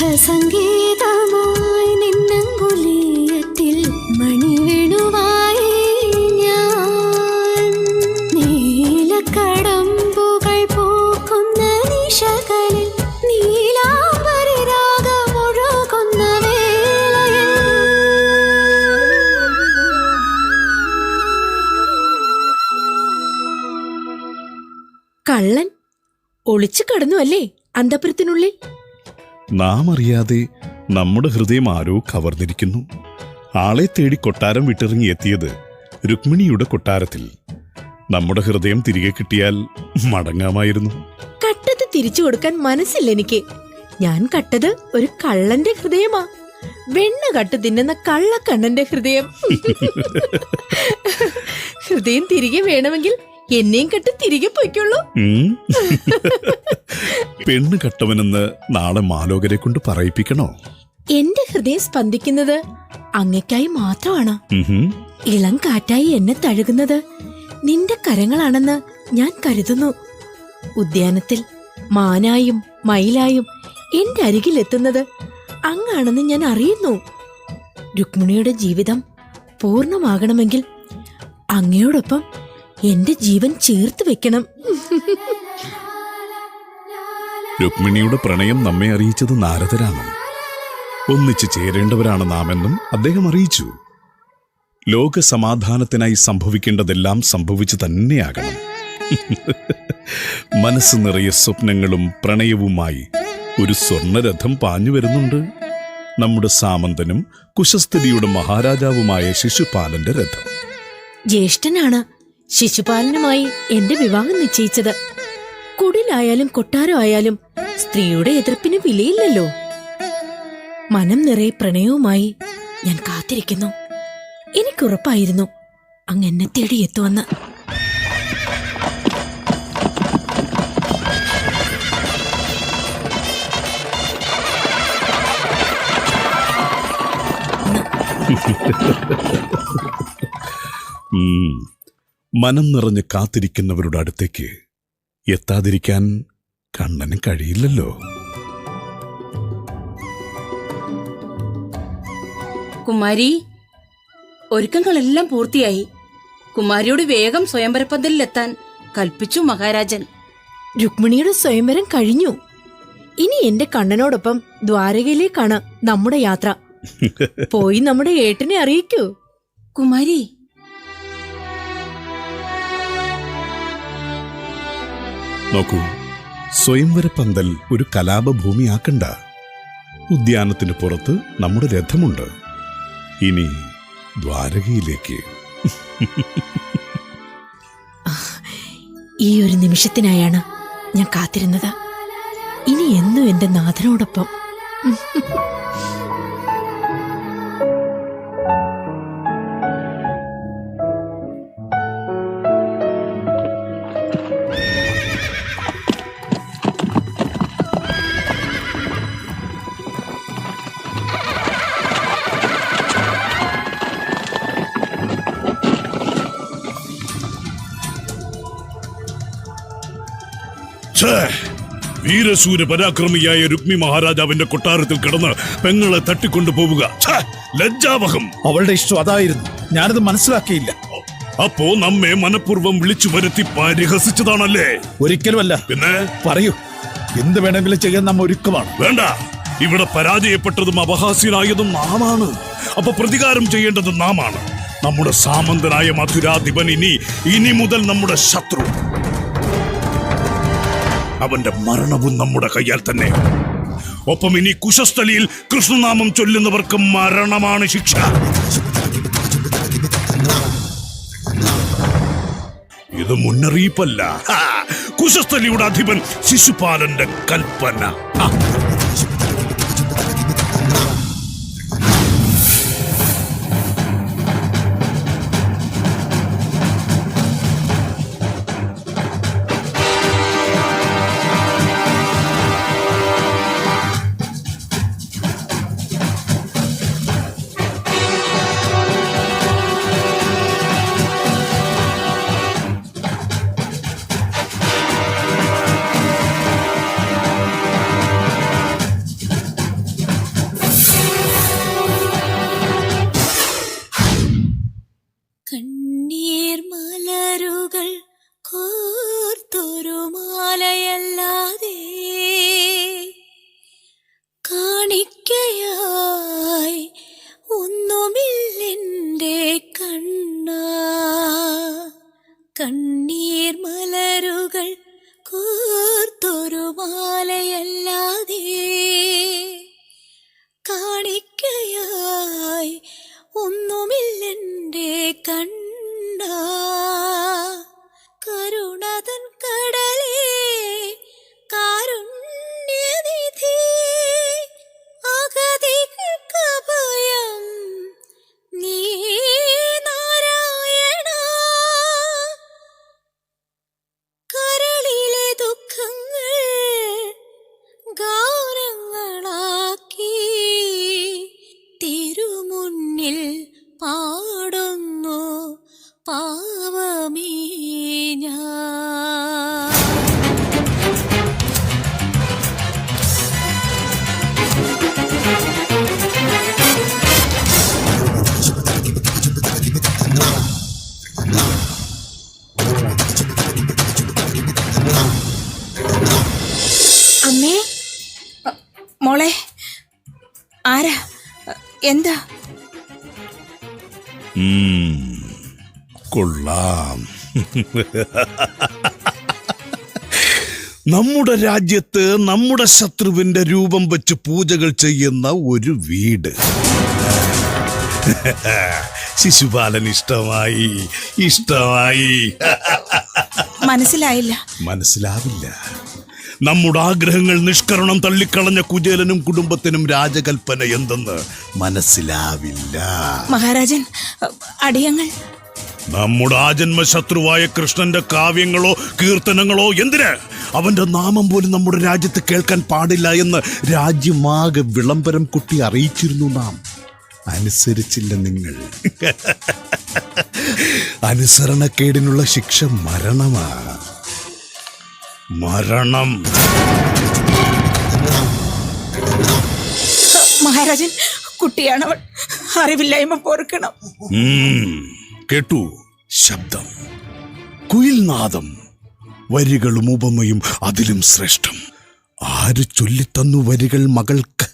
സുഖസംഗീതമായി നിന്നങ്കുലിയത്തിൽ മണിവേണുവായി ഞാൻ നീലക്കടമ്പുകൾ പൂക്കുന്ന നിശകളിൽ നീലാംബരി രാഗമൊഴുകുന്ന വേളയിൽ കള്ളൻ ഒളിച്ചു കടന്നു അല്ലേ അന്തപുരത്തിനുള്ളിൽ? നാം അറിയാതെ നമ്മുടെ ഹൃദയം ആരോ കവർന്നിരിക്കുന്നു. ആളെ തേടി കൊട്ടാരം വിട്ടിറങ്ങിയെത്തിയത് രുക്മിണിയുടെ കൊട്ടാരത്തിൽ. നമ്മുടെ ഹൃദയം തിരികെ കിട്ടിയാൽ മടങ്ങാമായിരുന്നു. കട്ടത് തിരിച്ചു കൊടുക്കാൻ മനസ്സില്ല എനിക്ക്. ഞാൻ കട്ടത് ഒരു കള്ളന്റെ ഹൃദയമാ. വെണ്ണ കട്ട് തിന്നുന്ന കള്ളക്കണ്ണന്റെ ഹൃദയം. ഹൃദയം തിരികെ വേണമെങ്കിൽ എന്നെയും കട്ട് തിരികെ പൊയ്ക്കുള്ളൂ. പെണ്ണ് കട്ടവനെന്ന് നാളെ മാലോകരെ കൊണ്ട് പറയിപ്പിക്കണോ? എന്റെ ഹൃദയം സ്പന്ദിക്കുന്നത് അങ്ങയ്ക്കായി മാത്രമാണ്. ഇളം കാറ്റായി എന്നെ തഴുകുന്നത് നിന്റെ കരങ്ങളാണെന്ന് ഞാൻ കരുതുന്നു. ഉദ്യാനത്തിൽ മാനായും മയിലായും എന്റെ അരികിലെത്തുന്നത് അങ്ങാണെന്ന് ഞാൻ അറിയുന്നു. രുക്മിണിയുടെ ജീവിതം പൂർണ്ണമാകണമെങ്കിൽ അങ്ങയോടൊപ്പം എന്റെ ജീവൻ ചേർത്ത് വെക്കണം. രുക്മിണിയുടെ പ്രണയം നമ്മെ അറിയിച്ചത് നാരദരാണ്. ഒന്നിച്ചു ചേരേണ്ടവരാണ് നാമെന്നും അദ്ദേഹം അറിയിച്ചു. ലോക സമാധാനത്തിനായി സംഭവിക്കേണ്ടതെല്ലാം സംഭവിച്ചു തന്നെയാകണം. മനസ്സ് നിറയെ സ്വപ്നങ്ങളും പ്രണയവുമായി ഒരു സ്വർണരഥം പാഞ്ഞു വരുന്നുണ്ട്. നമ്മുടെ സാമന്തനും കുശസ്ഥിതിയുടെ മഹാരാജാവുമായ ശിശുപാലന്റെ രഥം. ജ്യേഷ്ഠനാണ് ശിശുപാലനുമായി എന്റെ വിവാഹം നിശ്ചയിച്ചത്. കുടിലായാലും കൊട്ടാരമായാലും സ്ത്രീയുടെ എതിർപ്പിന് വിലയില്ലല്ലോ. മനം നിറയെ പ്രണയവുമായി ഞാൻ കാത്തിരിക്കുന്നു. എനിക്കുറപ്പായിരുന്നു അങ്ങ് എന്നെ തേടി എത്തുവന്ന്. മനം നിറഞ്ഞ് കാത്തിരിക്കുന്നവരുടെ അടുത്തേക്ക് എത്താതിരിക്കാൻ കണ്ണന് കഴിയില്ലല്ലോ. കുമാരി, ഒരുക്കങ്ങളെല്ലാം പൂർത്തിയായി. കുമാരിയോട് വേഗം സ്വയംവരപ്പന്തലിലെത്താൻ കൽപ്പിച്ചു മഹാരാജൻ. രുക്മിണിയുടെ സ്വയംവരം കഴിഞ്ഞു. ഇനി എന്റെ കണ്ണനോടൊപ്പം ദ്വാരകയിലേക്കാണ് നമ്മുടെ യാത്ര. പോയി നമ്മുടെ ഏട്ടനെ അറിയിക്കൂ. കുമാരി, നോക്കൂ, സ്വയംവരപ്പന്തൽ ഒരു കലാപഭൂമിയാക്കണ്ട. ഉദ്യാനത്തിന് പുറത്ത് നമ്മുടെ രഥമുണ്ട്. ഇനി ദ്വാരകയിലേക്ക്. ഈ ഒരു നിമിഷത്തിനായാണ് ഞാൻ കാത്തിരുന്നത്. ഇനി എന്നും എന്റെ നാഥനോടൊപ്പം. വീരശൂര പരാക്രമിയായ രുക്മി മഹാരാജാവിന്റെ കൊട്ടാരത്തിൽ കിടന്ന് പെങ്ങളെ തട്ടിക്കൊണ്ടു പോവുക ലജ്ജാവഹം. അവളുടെ ഇഷ്ടം അതായിരുന്നു. ഞാനത് മനസ്സിലാക്കിയില്ല. അപ്പോ നമ്മെ മനഃപൂർവ്വം വിളിച്ചു വരുത്തി പരിഹസിച്ചതാണല്ലേ? ഒരിക്കലുമല്ല. പിന്നെ പറയൂ, എന്ത് വേണമെങ്കിലും ചെയ്യാൻ നാം ഒരുക്കമാണ്. വേണ്ട, ഇവിടെ പരാജയപ്പെട്ടതും അപഹാസ്യനായതും നാമാണ്. അപ്പൊ പ്രതികാരം ചെയ്യേണ്ടത് നാമാണ്. നമ്മുടെ സാമന്തനായ മധുരാധിപൻ ഇനി മുതൽ നമ്മുടെ ശത്രു. അവന്റെ മരണവും നമ്മുടെ കയ്യാൽ തന്നെ. ഒപ്പം ഇനി കുശസ്ഥലിയിൽ കൃഷ്ണനാമം ചൊല്ലുന്നവർക്ക് മരണമാണ് ശിക്ഷ. ഇത് മുന്നറിയിപ്പല്ല, കുശസ്ഥലിയുടെ അധിപൻ ശിശുപാലന്റെ കൽപ്പന. കോർത്തൊരു മാലയല്ലാതെ കാണിക്കയായി ഒന്നുമില്ലെൻ്റെ കണ്ണ. കണ്ണീർ മലരുകൾ കോർത്തൊരു മാലയല്ലാതെ കാണിക്കയായി ഒന്നുമില്ലെൻ്റെ കണ്ണ. കരുണതൻ കടലേ കാരുണ്യനിധി അഗതികൾക്കഭയം നീ നാരായണ. കരളിലെ ദുഃഖങ്ങൾ ഗാനങ്ങളാക്കി തിരുമുന്നിൽ പാടുന്നു പാവമേ ഞാൻ. അമ്മേ, മോളെ, ആരാ? എന്താ? കൊള്ളാം. നമ്മുടെ രാജ്യത്ത് നമ്മുടെ ശത്രുവിന്റെ രൂപം വെച്ച് പൂജകൾ ചെയ്യുന്ന ഒരു വീട്. ശിശുപാലൻ ഇഷ്ടമായി. മനസ്സിലായില്ല. മനസ്സിലാവില്ല. നമ്മുടെ ആഗ്രഹങ്ങൾ നിഷ്കരണം തള്ളിക്കളഞ്ഞ കുചേലനും കുടുംബത്തിനും രാജകൽപ്പന എന്തെന്ന് മനസ്സിലാവില്ല. മഹാരാജൻ, അടിയങ്ങൾ നമ്മുടെ ആജന്മ ശത്രുവായ കൃഷ്ണന്റെ കാവ്യങ്ങളോ കീർത്തനങ്ങളോ എന്തിന്? അവന്റെ നാമം പോലും നമ്മുടെ രാജ്യത്ത് കേൾക്കാൻ പാടില്ല എന്ന് രാജ്യമാകെ വിളംബരം കുട്ടി അറിയിച്ചിരുന്നു. നാം അനുസരിച്ചില്ല. നിങ്ങൾ അനുസരണക്കേടിനുള്ള ശിക്ഷ മരണമാ. മരണം. മഹാരാജൻ, കുട്ടിയാണവൾ. അറിവില്ലായ്മ പൊറുക്കണം. കേട്ടു ശബ്ദം, കുയിൽനാദം, വരികളും ഉപമയും അതിലും ശ്രേഷ്ഠം. ആര് ചൊല്ലിത്തന്നു വരികൾ മകൾക്ക്?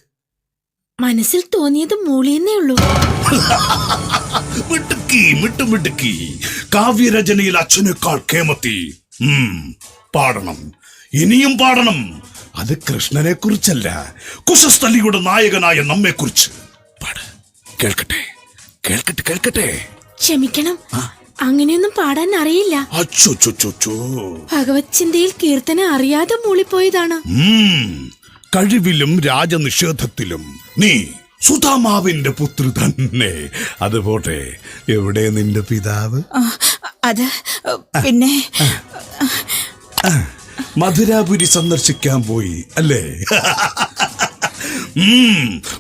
മനസ്സിൽ തോന്നിയത് മൂളിയെന്നേ ഉള്ളൂ. മിട്ടുമിടുക്കി. കാവ്യരചനയിൽ അച്ഛനേക്കാൾ കേമത്തി. പാടണം, ഇനിയും പാടണം. അത് കൃഷ്ണനെ കുറിച്ചല്ല, കുശസ്ഥലിയുടെ നായകനായ നമ്മെ കുറിച്ച് പാട്. കേൾക്കട്ടെ. ക്ഷമിക്കണം, അങ്ങനെയൊന്നും പാടാൻ അറിയില്ല. അച്ചോ. ഭഗവത് ചിന്തയിൽ കീർത്തന അറിയാതെ മൂളിപ്പോയതാണ്. കഴിവിലും രാജനിഷേധത്തിലും നീ സുധാമാവിന്റെ പുത്രി തന്നെ. അതുപോട്ടെ, എവിടെ നിന്റെ പിതാവ്? അത് പിന്നെ മധുരാപുരി സന്ദർശിക്കാൻ പോയി അല്ലേ?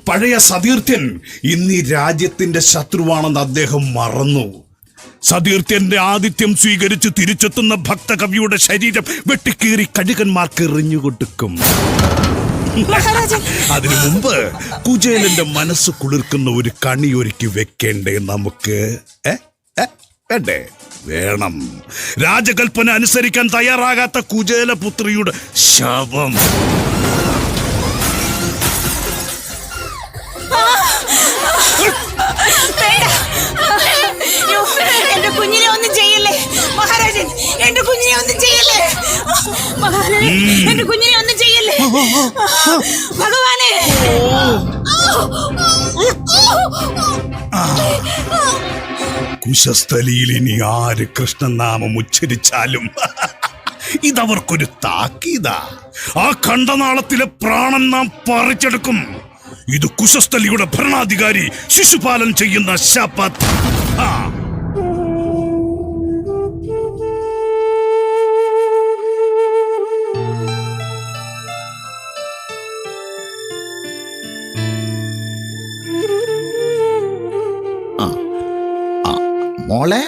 പഴയ സതീർത്ഥ്യൻ ഇന്ന് ഈ രാജ്യത്തിന്റെ ശത്രുവാണെന്ന് അദ്ദേഹം മറന്നു. സതീർത്ഥ്യന്റെ ആതിഥ്യം സ്വീകരിച്ച് തിരിച്ചെത്തുന്ന ഭക്തകവിയുടെ ശരീരം വെട്ടിക്കീറി കഴുകന്മാർക്ക് എറിഞ്ഞുകൊടുക്കും. അതിനു മുമ്പ് കുചേലന്റെ മനസ്സ് കുളിർക്കുന്ന ഒരു കണി ഒരുക്കി വെക്കേണ്ടേ നമുക്ക്? വേണ്ടേ? വേണം. രാജകൽപ്പന അനുസരിക്കാൻ തയ്യാറാകാത്ത കുചേലപുത്രിയുടെ ശവം. എന്റെ കുഞ്ഞിനെ ഒന്നും ചെയ്യല്ലേ മഹാരാജൻ. എന്റെ കുഞ്ഞിനെ ഒന്നും ചെയ്യല്ലേ മഹാരാജൻ. എന്റെ കുഞ്ഞിനെ ഒന്നും ചെയ്യല്ലേ ഭഗവാനെ. കുശസ്ഥലിയിൽ ഇനി ആര് കൃഷ്ണനാമം ഉച്ചരിച്ചാലും ഇതവർക്കൊരു താക്കീതാ. ആ കണ്ടനാളത്തിലെ പ്രാണൻ നാം പറിച്ചെടുക്കും. ഇത് കുശസ്ഥലിയുടെ ഭരണാധികാരി ശിശുപാലൻ ചെയ്യുന്ന ശപഥം. മോളെ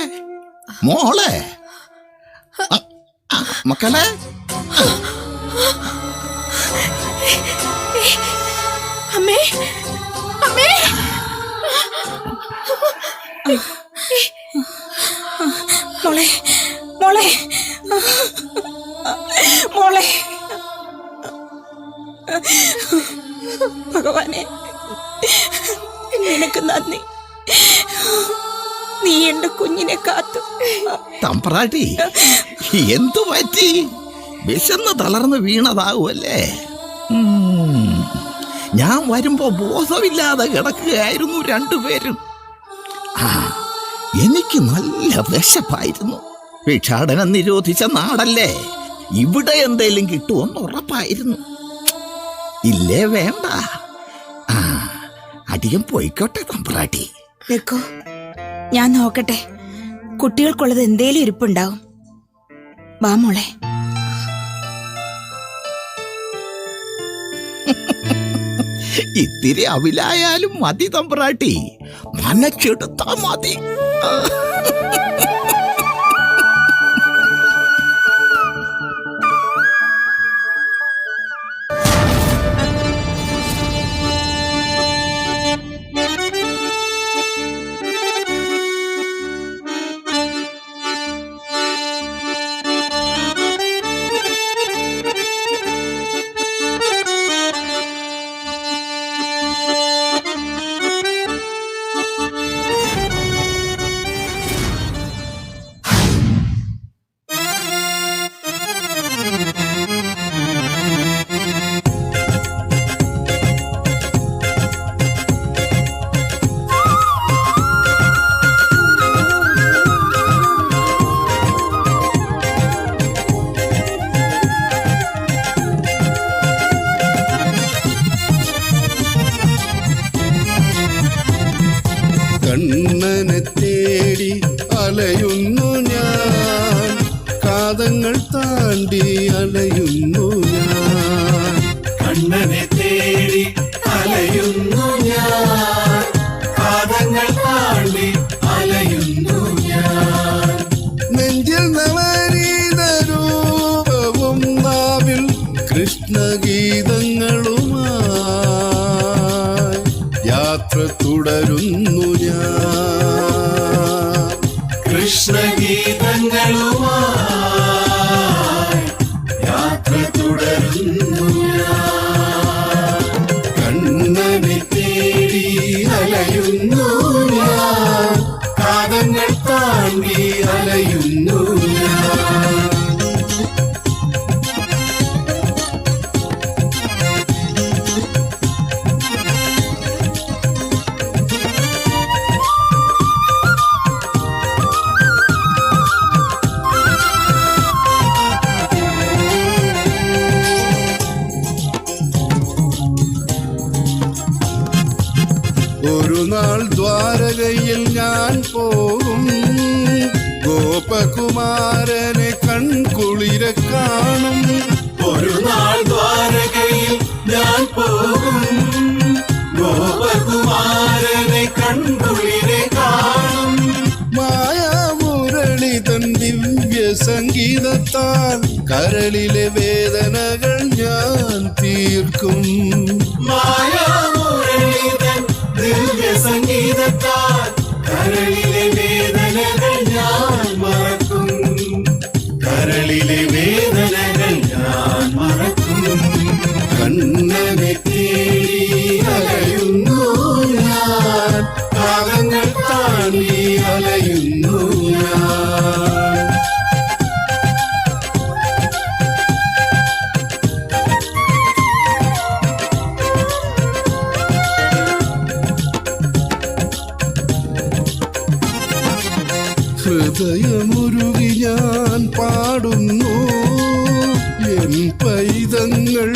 മക്കളെ, അമ്മേ, മോളെ മോളെ. ഭഗവാനെ, നിനക്ക് നന്ദി. നീ എന്റെ കുഞ്ഞിനെ കാത്തു. തമ്പ്രാട്ടി, എന്തു പറ്റി? വിശന്ന് തളർന്ന് വീണതാവുമല്ലേ? ഞാൻ വരുമ്പോ ബോധമില്ലാതെ കിടക്കുകയായിരുന്നു രണ്ടുപേരും. എനിക്ക് നല്ല വിശപ്പായിരുന്നു. ഭിക്ഷാടനം നിരോധിച്ച നാടല്ലേ, ഇവിടെ എന്തേലും കിട്ടുമെന്ന് ഉറപ്പായിരുന്നു. ഇല്ലേ വേണ്ട. അധികം പോയിക്കോട്ടെ തമ്പ്രാട്ടി. നിക്കോ, ഞാൻ നോക്കട്ടെ. കുട്ടികൾക്കുള്ളത് എന്തേലും ഇരിപ്പുണ്ടാവും. വാ മോളെ. ഇത്തിരി അവിലായാലും മതി തമ്പ്രാട്ടി, മനക്കെടുത്താ മതി. കണ്ണനെ തേടി അലയുന്നു ഞാൻ, കാതങ്ങൾ താണ്ടി അലയുന്നു ഞാൻ. കണ്ണനെ തേടി അലയുന്നു ഞാൻ, കാതങ്ങൾ താണ്ടി അലയുന്നു ഞാൻ. നെഞ്ചിൽ നവനീത രൂപവും നാവിൽ കൃഷ്ണഗീതങ്ങളുമായി യാത്ര തുടരുന്നു ഞാൻ. കൃഷ്ണഗീതങ്ങളുമായി യാത്ര തുടരുന്നു ഞാൻ. കണ്ണനെ തേടി അലയുന്നു ഞാൻ, കാതങ്ങൾ താണ്ടി അലയുന്നു ഞാൻ. ഒരു നാൾ ദ്വാരകയിൽ ഞാൻ പോകും, ഗോപകുമാരനെ കൺകുളിരെ കാണും. ഒരു നാൾ ദ്വാരകയിൽ ഞാൻ പോകും, ഗോപകുമാരനെ കൺകുളിരെ കാണും. മായാമുരളി തൻ ദിവ്യ സംഗീതത്താൽ കരളിലെ വേദനകൾ ഞാൻ തീർക്കും. മായാമുരളി തൻ ദിവ്യ സംഗീതത്താൽ കരളിലെ വേദനകൾ ഞാൻ മറക്കും. കരളിലെ വേദനകൾ ഞാൻ മറക്കും. കണ്ണനെ തേടി അലയുന്നു ഞാൻ, കാതങ്ങൾ താണ്ടി അലയുന്നു ഞാൻ. ഹൃദയമുരുകി ഞാൻ പാടുന്നു, എൻ പൈതങ്ങൾ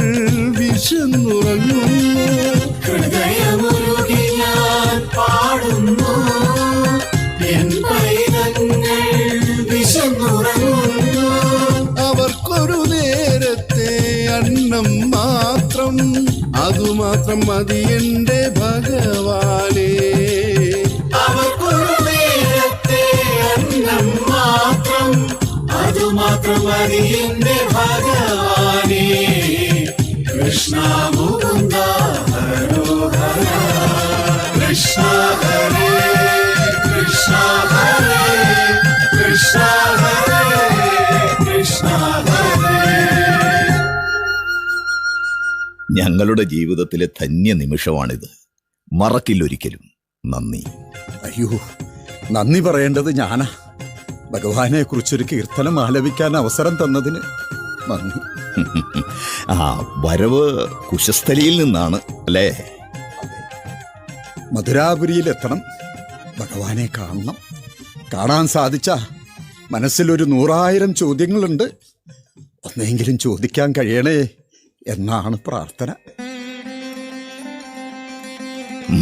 വിശന്നുറങ്ങുന്നു. ഹൃദയമുരുകി ഞാൻ പാടുന്നു, എൻ പൈതങ്ങൾ വിശന്നുറങ്ങുന്നു. അവർക്കൊരു നേരത്തെ അന്നം മാത്രം, അതുമാത്രം മതി എന്റെ ഭഗവാനേ. അവർക്കൊരു നേരത്തെ അന്നം മാത്രം, അതുമാത്രം മതി എന്റെ ഭഗവാനേ. കൃഷ്ണ മുകുന്ദ ഹരോഹര, കൃഷ്ണ ഹരേ കൃഷ്ണ ഹരേ, കൃഷ്ണ ഹരേ കൃഷ്ണ ഹരേ. ഞങ്ങളുടെ ജീവിതത്തിലെ ധന്യ നിമിഷമാണിത്. മറക്കില്ലൊരിക്കലും. നന്ദി. അയ്യോ, നന്ദി പറയേണ്ടത് ഞാനാ. ഭഗവാനെ കുറിച്ചൊരു കീർത്തനം ആലപിക്കാൻ അവസരം തന്നതിന് നന്ദി. ആ വരവ് കുശസ്ഥലിയിൽ നിന്നാണ് അല്ലേ? മധുരാപുരിയിലെത്തണം, ഭഗവാനെ കാണണം. കാണാൻ സാധിച്ച മനസ്സിലൊരു 100,000 ചോദ്യങ്ങളുണ്ട്. ഒന്നെങ്കിലും ചോദിക്കാൻ കഴിയണേ എന്നാണ് പ്രാർത്ഥന.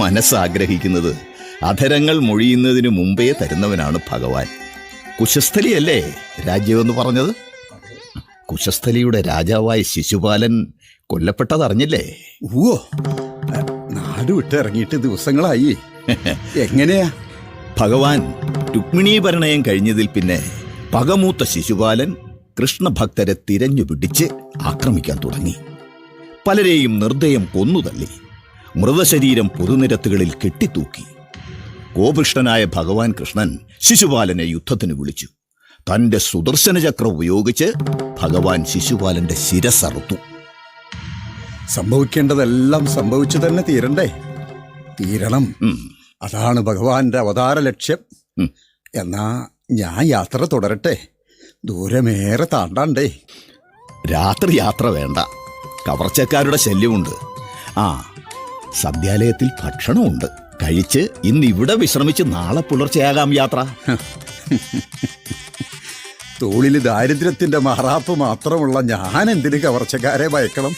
മനസ്സാഗ്രഹിക്കുന്നത് അധരങ്ങൾ മൊഴിയുന്നതിനു മുമ്പേ തരുന്നവനാണ് ഭഗവാൻ. കുശസ്ഥലിയല്ലേ രാജ്യമെന്ന് പറഞ്ഞത്? കുശസ്ഥലിയുടെ രാജാവായ ശിശുപാലൻ കൊല്ലപ്പെട്ടതറിഞ്ഞില്ലേ? ഓ, നാട് വിട്ട് ഇറങ്ങിയിട്ട് ദിവസങ്ങളായി. എങ്ങനെയാ? ഭഗവാൻ രുക്മിണീപരണയം കഴിഞ്ഞതിൽ പിന്നെ പകമൂത്ത ശിശുപാലൻ കൃഷ്ണഭക്തരെ തിരഞ്ഞുപിടിച്ച് ആക്രമിക്കാൻ തുടങ്ങി. പലരെയും നിർദ്ദയം കൊന്നുതള്ളി. മൃതശരീരം പൊതുനിരത്തുകളിൽ കെട്ടിത്തൂക്കി. കോപിഷ്ഠനായ ഭഗവാൻ കൃഷ്ണൻ ശിശുപാലനെ യുദ്ധത്തിന് വിളിച്ചു. തന്റെ സുദർശന ചക്രം ഉപയോഗിച്ച് ഭഗവാൻ ശിശുപാലന്റെ ശിരസ്സറുത്തു. സംഭവിക്കേണ്ടതെല്ലാം സംഭവിച്ചു തന്നെ തീരണ്ടേ? തീരണം. അതാണ് ഭഗവാന്റെ അവതാര ലക്ഷ്യം. എന്നാ ഞാൻ യാത്ര തുടരട്ടെ. ദൂരമേറെ താണ്ടാണ്ടേ. രാത്രി യാത്ര വേണ്ട, കവർച്ചക്കാരുടെ ശല്യമുണ്ട്. ആ, സദ്യാലയത്തിൽ ഭക്ഷണമുണ്ട്. കഴിച്ച് ഇന്ന് ഇവിടെ വിശ്രമിച്ച് നാളെ പുലർച്ചെയാകാം യാത്ര. തോളിൽ ദാരിദ്ര്യത്തിന്റെ മറാപ്പ് മാത്രമുള്ള ഞാൻ എന്തിന് കവർച്ചക്കാരെ ഭയക്കണം?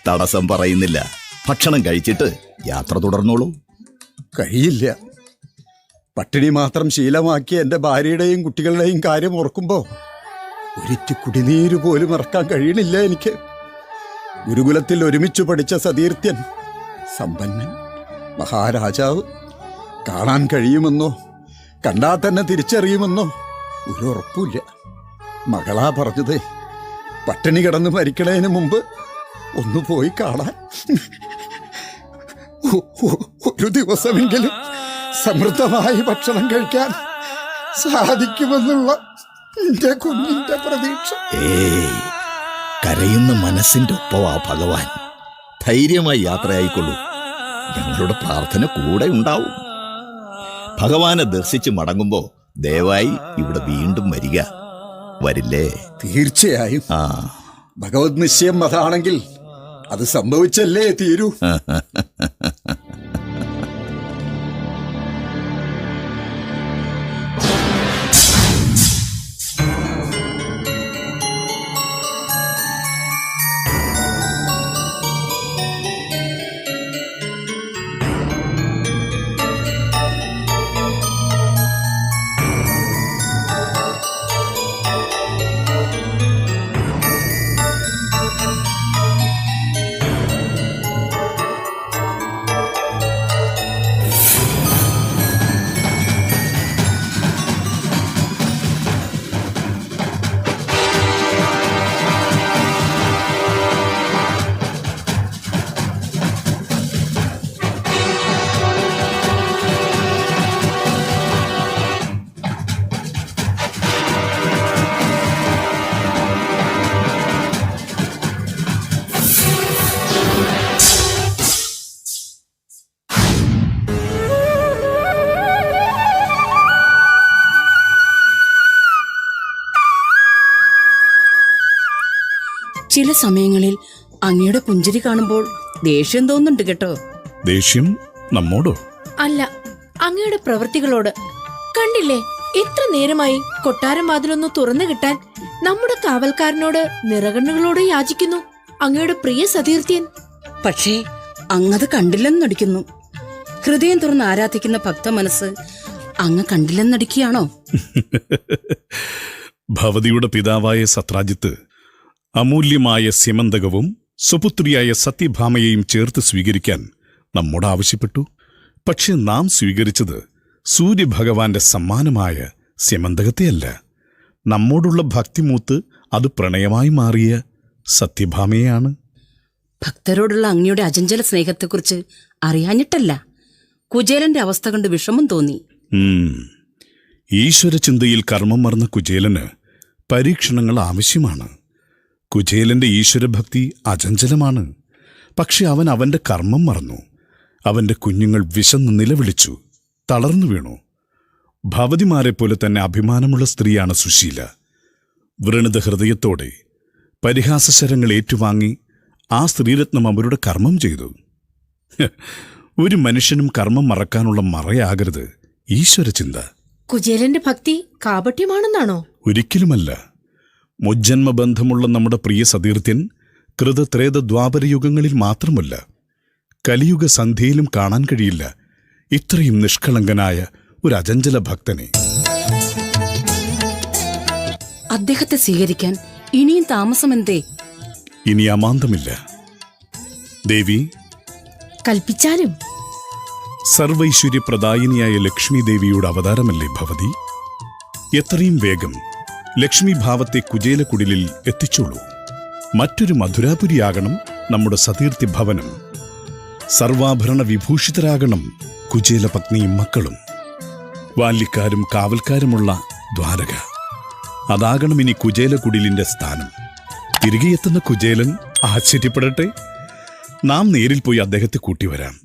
തടസ്സം പറയുന്നില്ല. ഭക്ഷണം കഴിച്ചിട്ട് യാത്ര തുടർന്നോളൂ. കഴിയില്ല. പട്ടിണി മാത്രം ശീലമാക്കിയ എൻ്റെ ഭാര്യയുടെയും കുട്ടികളുടെയും കാര്യം ഓർക്കുമ്പോ ഒരിറ്റു കുടിനീര് പോലും ഇറക്കാൻ കഴിയണില്ല എനിക്ക്. ഗുരുകുലത്തിൽ ഒരുമിച്ചു പഠിച്ച സതീർത്ഥ്യൻ, സമ്പന്നൻ, മഹാരാജാവ്, കാണാൻ കഴിയുമെന്നോ കണ്ടാൽ തന്നെ തിരിച്ചറിയുമെന്നോ ഒരു ഉറപ്പില്ല. മകളാ പറഞ്ഞത്, പട്ടിണി കിടന്ന് മരിക്കണതിന് മുമ്പ് ഒന്ന് പോയി കാണാൻ. ഒരു ദിവസമെങ്കിലും സമൃദ്ധമായി ഭക്ഷണം കഴിക്കാൻ സാധിക്കുമെന്നുള്ള എന്റെ കുഞ്ഞിന്റെ പ്രതീക്ഷ. കരയുന്ന മനസ്സിന്റെ ഒപ്പമാ ഭഗവാൻ. ധൈര്യമായി യാത്രയായിക്കൊള്ളൂ. ഞങ്ങളുടെ പ്രാർത്ഥന കൂടെ ഉണ്ടാവും. ഭഗവാനെ ദർശിച്ച് മടങ്ങുമ്പോ ദയവായി ഇവിടെ വീണ്ടും വരിക. വരില്ലേ? തീർച്ചയായും. ഭഗവത് നിശ്ചയം അതാണെങ്കിൽ അത് സംഭവിച്ചല്ലേ തീരൂ. ചില സമയങ്ങളിൽ അങ്ങയുടെ പുഞ്ചിരി കാണുമ്പോൾ ദേഷ്യം തോന്നുന്നുണ്ട് കേട്ടോ. ദേഷ്യം നമ്മോടോ? അല്ല, അങ്ങയുടെ പ്രവൃത്തികളോട്. കണ്ടില്ലേ, എത്ര നേരമായി കൊട്ടാരം വാതിലൊന്ന് തുറന്നു കിട്ടാൻ നമ്മുടെ കാവൽക്കാരനോട് നിറകണ്ണുകളോട് യാചിക്കുന്നു അങ്ങയുടെ പ്രിയ സതീർത്ഥ്യൻ. പക്ഷേ അങ്ങത് കണ്ടില്ലെന്നടിക്കുന്നു. ഹൃദയം തുറന്ന് ആരാധിക്കുന്ന ഭക്ത മനസ്സ് അങ്ങ് കണ്ടില്ലെന്നടിക്കുകയാണോ? ഭവതിയുടെ പിതാവായ സത്രാജിത്ത് അമൂല്യമായ സ്യമന്തകവും സുപുത്രിയായ സത്യഭാമയെയും ചേർത്ത് സ്വീകരിക്കാൻ നമ്മോട് ആവശ്യപ്പെട്ടു. പക്ഷെ നാം സ്വീകരിച്ചത് സൂര്യഭഗവാന്റെ സമ്മാനമായ സ്യമന്തകത്തെയല്ല. നമ്മോടുള്ള ഭക്തിമൂത്ത് അത് പ്രണയമായി മാറിയ സത്യഭാമയാണ്. ഭക്തരോടുള്ള അങ്ങയുടെ അചഞ്ചല സ്നേഹത്തെക്കുറിച്ച് അറിയാഞ്ഞിട്ടല്ല, കുചേലന്റെ അവസ്ഥ കണ്ട് വിഷമം തോന്നി. ഈശ്വരചിന്തയിൽ കർമ്മം മറന്ന കുചേലന് പരീക്ഷണങ്ങൾ ആവശ്യമാണ്. കുചേലന്റെ ഈശ്വരഭക്തി അചഞ്ചലമാണ്. പക്ഷെ അവൻ അവന്റെ കർമ്മം മറന്നു. അവന്റെ കുഞ്ഞുങ്ങൾ വിശന്ന് നിലവിളിച്ചു, തളർന്നു വീണു. ഭവതിമാരെപ്പോലെ തന്നെ അഭിമാനമുള്ള സ്ത്രീയാണ് സുശീല. വ്രണത ഹൃദയത്തോടെ പരിഹാസശരങ്ങൾ ഏറ്റുവാങ്ങി ആ സ്ത്രീരത്നം അവരുടെ കർമ്മം ചെയ്തു. ഒരു മനുഷ്യനും കർമ്മം മറക്കാനുള്ള മറയാകരുത് ഈശ്വരചിന്ത. കുചേലന്റെ ഭക്തി കാപട്യമാണെന്നാണോ? ഒരിക്കലുമല്ല. മുജ്ജന്മബന്ധമുള്ള നമ്മുടെ പ്രിയ സതീർത്ഥ്യൻ കൃതത്രേത ദ്വാപരയുഗങ്ങളിൽ മാത്രമല്ല, കലിയുഗ സന്ധ്യയിലും കാണാൻ കഴിയില്ല ഇത്രയും നിഷ്കളങ്കനായ ഒരു അചഞ്ചല ഭക്തനെ. അദ്ദേഹത്തെ സ്വീകരിക്കാൻ ഇനിയും താമസമെന്തേ? ഇനി അമാന്തമില്ല. ദേവി, കൽപ്പിച്ചാലും. സർവൈശ്വര്യപ്രദായിനിയായ ലക്ഷ്മി ദേവിയുടെ അവതാരമല്ലേ ഭവതി? എത്രയും വേഗം ലക്ഷ്മി ഭാവത്തെ കുചേലക്കുടിലിൽ എത്തിച്ചോളൂ. മറ്റൊരു മധുരാപുരിയാകണം നമ്മുടെ സതീർത്ഥി ഭവനം. സർവാഭരണ വിഭൂഷിതരാകണം കുചേല പത്നിയും മക്കളും. വാല്യക്കാരും കാവൽക്കാരുമുള്ള ദ്വാരക, അതാകണം ഇനി കുചേലക്കുടിലിന്റെ സ്ഥാനം. തിരികെ എത്തുന്ന കുചേലൻ ആശ്ചര്യപ്പെടട്ടെ. നാം നേരിൽ പോയി അദ്ദേഹത്തെ കൂട്ടിവരാം.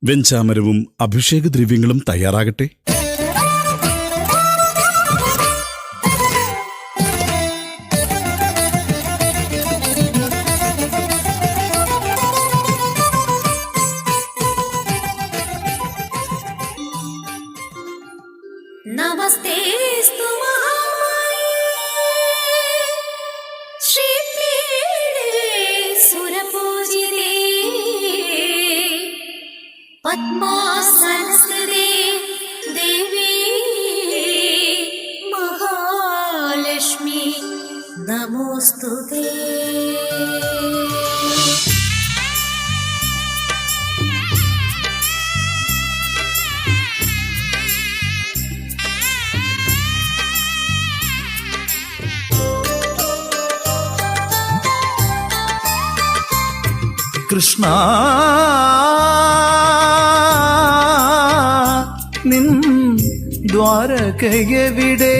വെഞ്ചാമരവും അഭിഷേകദ്രവ്യങ്ങളും തയ്യാറാകട്ടെ. നമസ്തേസ്തു മഹാമായേ ശ്രീപീഠേ സുരപൂജിതേ പദ്മാസനസ്ഥിതേ ദേവി മഹാലക്ഷ്മി നമോസ്തുതേ. കൃഷ്ണ നിൻ ദ്വാരകയെവിടെ?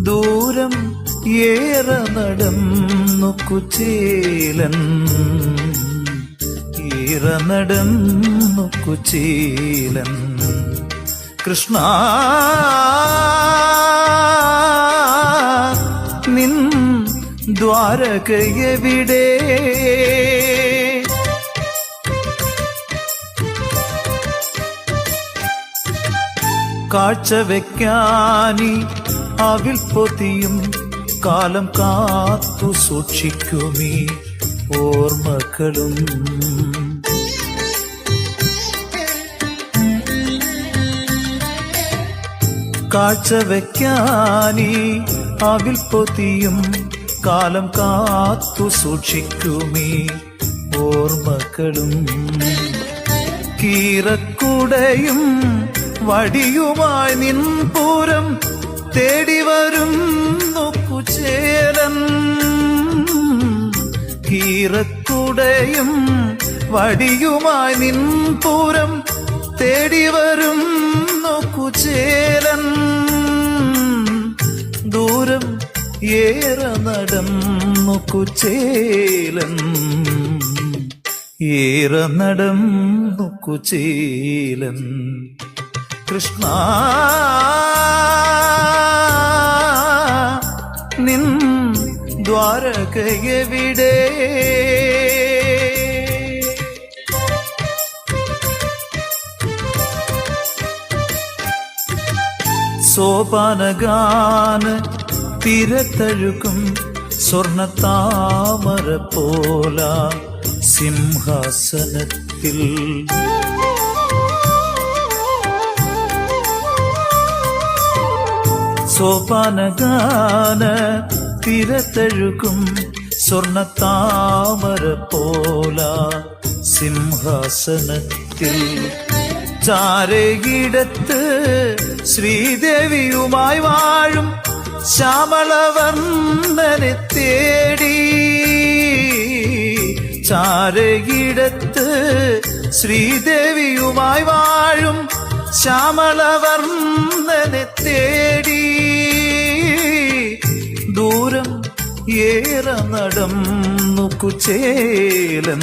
ദൂരം ഏറെ നടന്നു കുചേലൻ, ഏറെ നടന്നു കുചേലൻ. കൃഷ്ണ നിൻ ദ്വാരകയെവിടെ? കാഴ്ചവെക്കാനി അവിൽ പൊതിയും കാലം കാത്തു സൂക്ഷിക്കുമീ ഓർമ്മകളും. കാഴ്ചവെക്കാനി അവിൽ പൊതിയും കാലം കാത്തു സൂക്ഷിക്കുമീ ഓർമ്മകളും. കീറക്കുടയും വടിയുമായി നിൻപൂരം തേടിവരുന്നു കുചേലൻ. കീറക്കുടയും വടിയുമായി നിൻപൂരം തേടിവരുന്നു കുചേലൻ. ദൂരം ഏറെ നടന്നു കുചേലൻ, ഏറെ നടന്നു കുചേലൻ. കൃഷ്ണ നിൻ ദ്വാരകയെവിടെ? സോപാനഗാന തിരത്തഴുകും സ്വർണത്താമര പോല സിംഹാസനത്തിൽ സോപാനഗാന തിരത്തഴുകും സ്വർണത്താമര പോല സിംഹാസനത്തിൽ ചാരയിടത്ത് ശ്രീദേവിയുമായി വാഴും ശ്യാമളവർണ്ണനെ തേടി. ചാരയിടത്ത് ശ്രീദേവിയുമായി വാഴും ശ്യാമളവർണ്ണനെ തേടി. ദൂരം ഏറെ നടന്നു നടന്നു കുചേലൻ,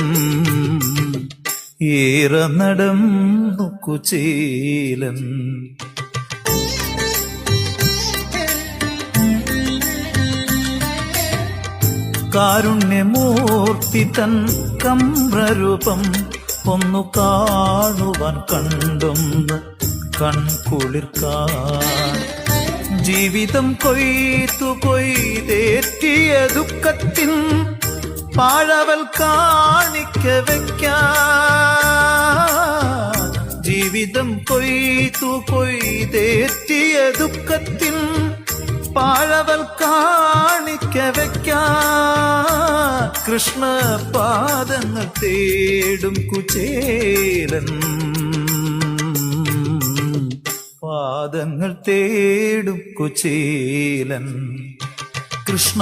ഏറെ നടന്നു കുചേലൻ. കാരുണ്യമൂർത്തി തൻ കമ്രരൂപം ഒന്നു കാണുവാൻ കണ്ടൊന്ന് കൺകുളിർക്കാൻ. ജീവിതം കൊയ്ത്തു കൊയ്തേറ്റിയ ദുഃഖത്തിൻ പാഴവൽ കാണിക്ക വയ്ക്കാൻ. ജീവിതം കൊയ്ത്തു കൊയ്തേറ്റിയ ദുഃഖത്തിൻ പാഴവൽ കാണിക്ക വയ്ക്കാൻ. കൃഷ്ണ പാദങ്ങൾ തേടും കുചേലൻ, പാദങ്ങൾ തേടും കുചേലൻ. കൃഷ്ണ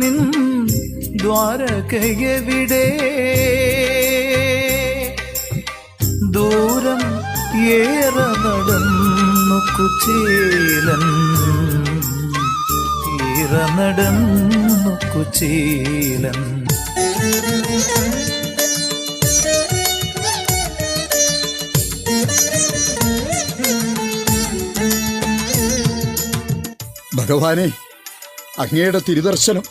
നിൻ ദ്വാരകയെവിടെ? ദൂരം ഏറെ നടന്നു കുചേലൻ, ഏറെ നടന്നു കുചേലൻ. ഭഗവാനെ, അങ്ങയുടെ തിരുദർശനം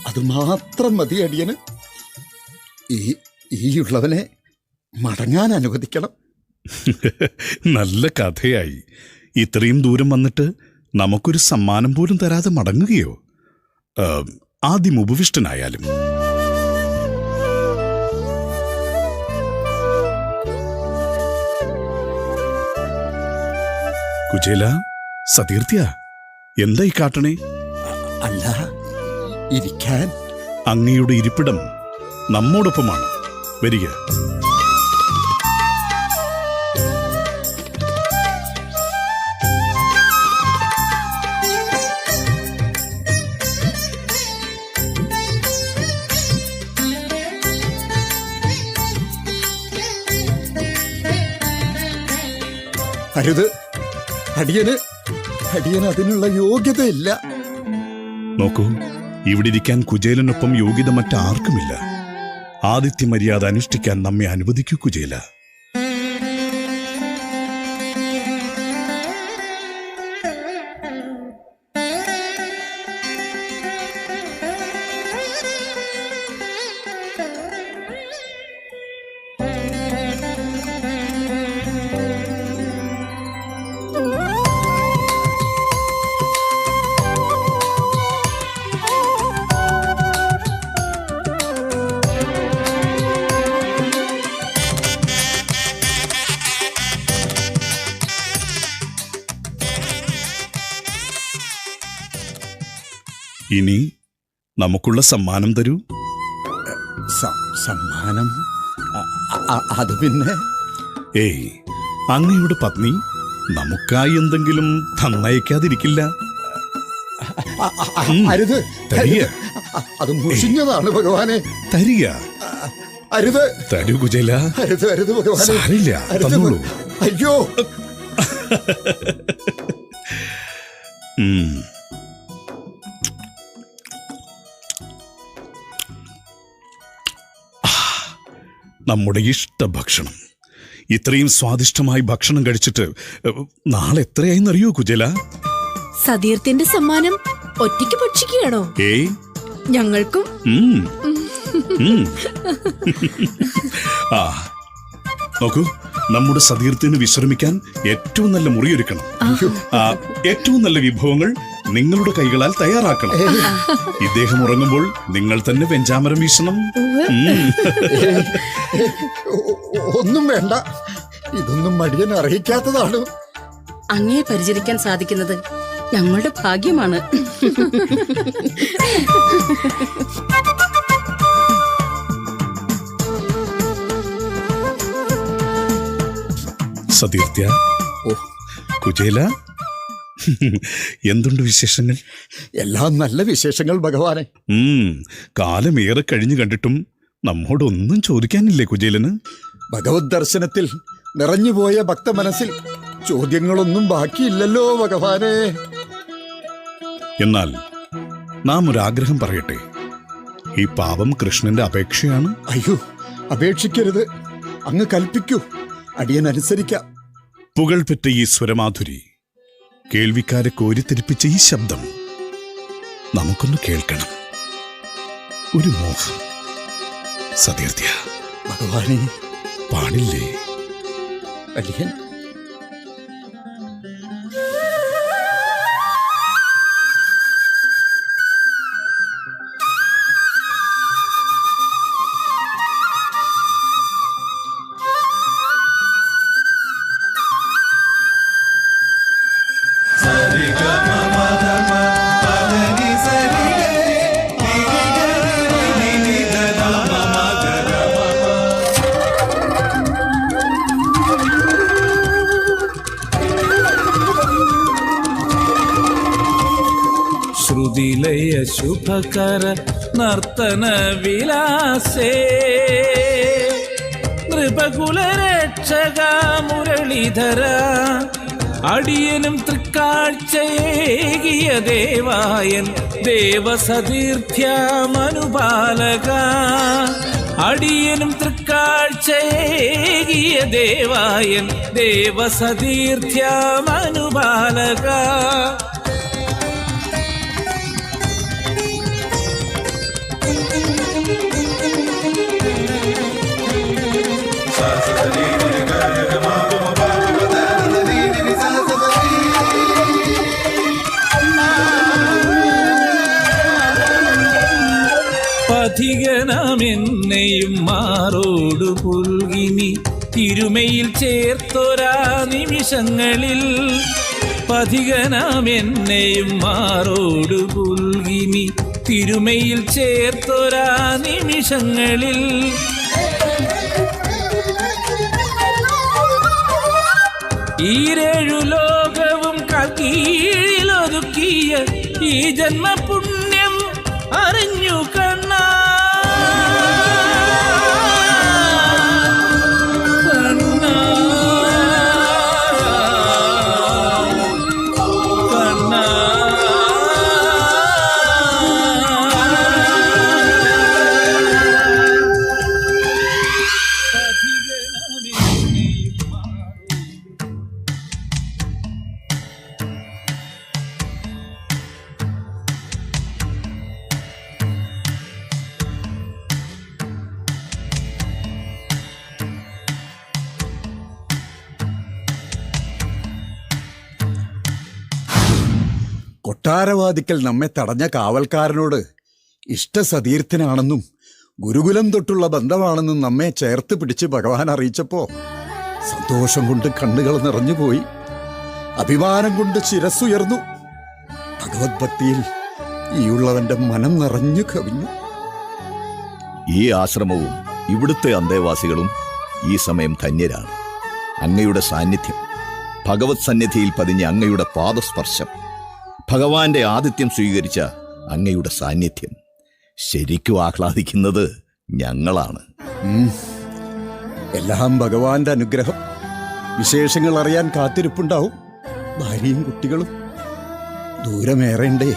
അത് മാത്രം മതി അടിയന്. ഈ ഉള്ളവനെ മടങ്ങാൻ അനുവദിക്കണം. നല്ല കഥയായി. ഇത്രയും ദൂരം വന്നിട്ട് നമുക്കൊരു സമ്മാനം പോലും തരാതെ മടങ്ങുകയോ? ആദ്യം ഉപവിഷ്ടനായാലും. കുചേല, സതീർത്ഥ്യ, എന്തായി കാട്ടണേ? അല്ല, ഇരിക്കാൻ. അങ്ങയുടെ ഇരിപ്പിടം നമ്മോടൊപ്പമാണ്. വരിക. അരുത്, അടിയന് അതിനുള്ള യോഗ്യതയില്ല. നോക്കൂ, ഇവിടെ ഇരിക്കാൻ കുചേലനൊപ്പം യോഗ്യത മറ്റാർക്കുമില്ല. ആദിത്യ മര്യാദ അനുഷ്ഠിക്കാൻ നമ്മെ അനുവദിക്കൂ കുചേല. ഇനി നമുക്കുള്ള സമ്മാനം തരൂ. സമ്മാനം? അത് പിന്നെ ഏയ്, അങ്ങയുടെ പത്നി നമുക്കായി എന്തെങ്കിലും തന്നയക്കാതിരിക്കില്ല. അരുത്, തരിക. അത് മുഷിഞ്ഞതാണ് ഭഗവാനെ. തരിക. അരുത്, തരൂ കുചേല. അരുത്, അരുത് ഭഗവാനെ. സാരില്ല, തന്നോളൂ. അയ്യോ. നമ്മുടെ ഇഷ്ടഭക്ഷണം. ഇത്രയും സ്വാദിഷ്ടമായി ഭക്ഷണം കഴിച്ചിട്ട് നാളെ എത്രയായിന്നറിയോ കുചേല? സതീർത്ഥ്യന്റെ സമ്മാനം ഒറ്റയ്ക്ക് ഭക്ഷിക്കുകയാണോ? ഏയ്, ഞങ്ങൾക്കും. ആ, നോക്കൂ, നമ്മുടെ സതീർത്ഥ്യന് വിശ്രമിക്കാൻ ഏറ്റവും നല്ല മുറിയൊരുക്കണം. ഏറ്റവും നല്ല വിഭവങ്ങൾ നിങ്ങളുടെ കൈകളാൽ തയ്യാറാക്കണം. ഇദ്ദേഹം ഉറങ്ങുമ്പോൾ നിങ്ങൾ തന്നെ വെഞ്ചാമരം വീശണം. ഒന്നും വേണ്ട, ഇതൊന്നും മടിയൻ അറിയിക്കാത്തതാണ്. അങ്ങേ പരിചരിക്കാൻ സാധിക്കുന്നത് ഞങ്ങളുടെ ഭാഗ്യമാണ്. സതീർത്ഥ്യ, കുചേല, എന്തുണ്ട് വിശേഷങ്ങൾ? എല്ലാം നല്ല വിശേഷങ്ങൾ ഭഗവാനെ. കാലമേറെ കഴിഞ്ഞു കണ്ടിട്ടും നമ്മോടൊന്നും ചോദിക്കാനില്ലേ കുചേലന്? ഭഗവത് ദർശനത്തിൽ നിറഞ്ഞുപോയ ഭക്ത മനസ്സിൽ ചോദ്യങ്ങളൊന്നും ബാക്കിയില്ലല്ലോ ഭഗവാനെ. എന്നാൽ നാം ഒരാഗ്രഹം പറയട്ടെ. ഈ പാവം കൃഷ്ണന്റെ അപേക്ഷയാണ്. അയ്യോ, അപേക്ഷിക്കരുത്. അങ്ങ് കൽപ്പിക്കൂ, അടിയൻ അനുസരിക്കാം. പുകൾപെറ്റ ഈ സ്വരമാധുരി, കേൾവിക്കാരെ കോരിത്തിരിപ്പിച്ച ഈ ശബ്ദം നമുക്കൊന്ന് കേൾക്കണം. ഒരു മോഹം. സതീർത്ഥ്യ, ഭഗവാനെ, പാടില്ലേ? അടിയൻ ശ്രുതിലയ ശുഭകര നർത്തന വിലാസേ നൃപകുലരക്ഷക മുരളീധര അടിയനും തൃക്കാഴ്ചയേകിയ ദേവായൻ ദേവസതീർത്ഥ്യമനുപാലക അടിയനും തൃക്കാഴ്ചയേകിയ ദേവായൻ ദേവസതീർത്ഥ്യമനുപാലക പഥികനാമെന്നെയും മാറോടു പുൽകിനി തിരുമയിൽ ചേർത്തൊരാ നിമിഷങ്ങളിൽ പഥികനാമെന്നെയും മാറോടു പുൽകിനി തിരുമയിൽ ചേർത്തൊരാ നിമിഷങ്ങളിൽ ഈരേഴു ലോകവും കീഴിലൊതുക്കിയ ഈ ജന്മപുണ്യം അറിഞ്ഞു കണ്ണാ കൊട്ടാരവാദിക്കൽ നമ്മെ തടഞ്ഞ കാവൽക്കാരനോട് ഇഷ്ടസതീർത്ഥനാണെന്നും ഗുരുകുലം തൊട്ടുള്ള ബന്ധമാണെന്നും നമ്മെ ചേർത്ത് പിടിച്ച് ഭഗവാൻ അറിയിച്ചപ്പോ സന്തോഷം കൊണ്ട് കണ്ണുകൾ നിറഞ്ഞുപോയി, അഭിമാനം കൊണ്ട് ശിരസ്സുയർന്നു. ഭഗവത് ഭക്തിയിൽ ഈയുള്ളവന്റെ മനം നിറഞ്ഞു കവിഞ്ഞു. ഈ ആശ്രമവും ഇവിടുത്തെ അന്തേവാസികളും ഈ സമയം ധന്യരാണ്. അങ്ങയുടെ സാന്നിധ്യം, ഭഗവത് സന്നിധിയിൽ പതിഞ്ഞ അങ്ങയുടെ പാദസ്പർശം, ഭഗവാന്റെ ആതിഥ്യം സ്വീകരിച്ച അങ്ങയുടെ സാന്നിധ്യം, ശരിക്കും ആഹ്ലാദിക്കുന്നത് ഞങ്ങളാണ്. എല്ലാം ഭഗവാന്റെ അനുഗ്രഹം. വിശേഷങ്ങൾ അറിയാൻ കാത്തിരിപ്പുണ്ടാവും ഭാര്യയും കുട്ടികളും. ദൂരമേറേണ്ടേ,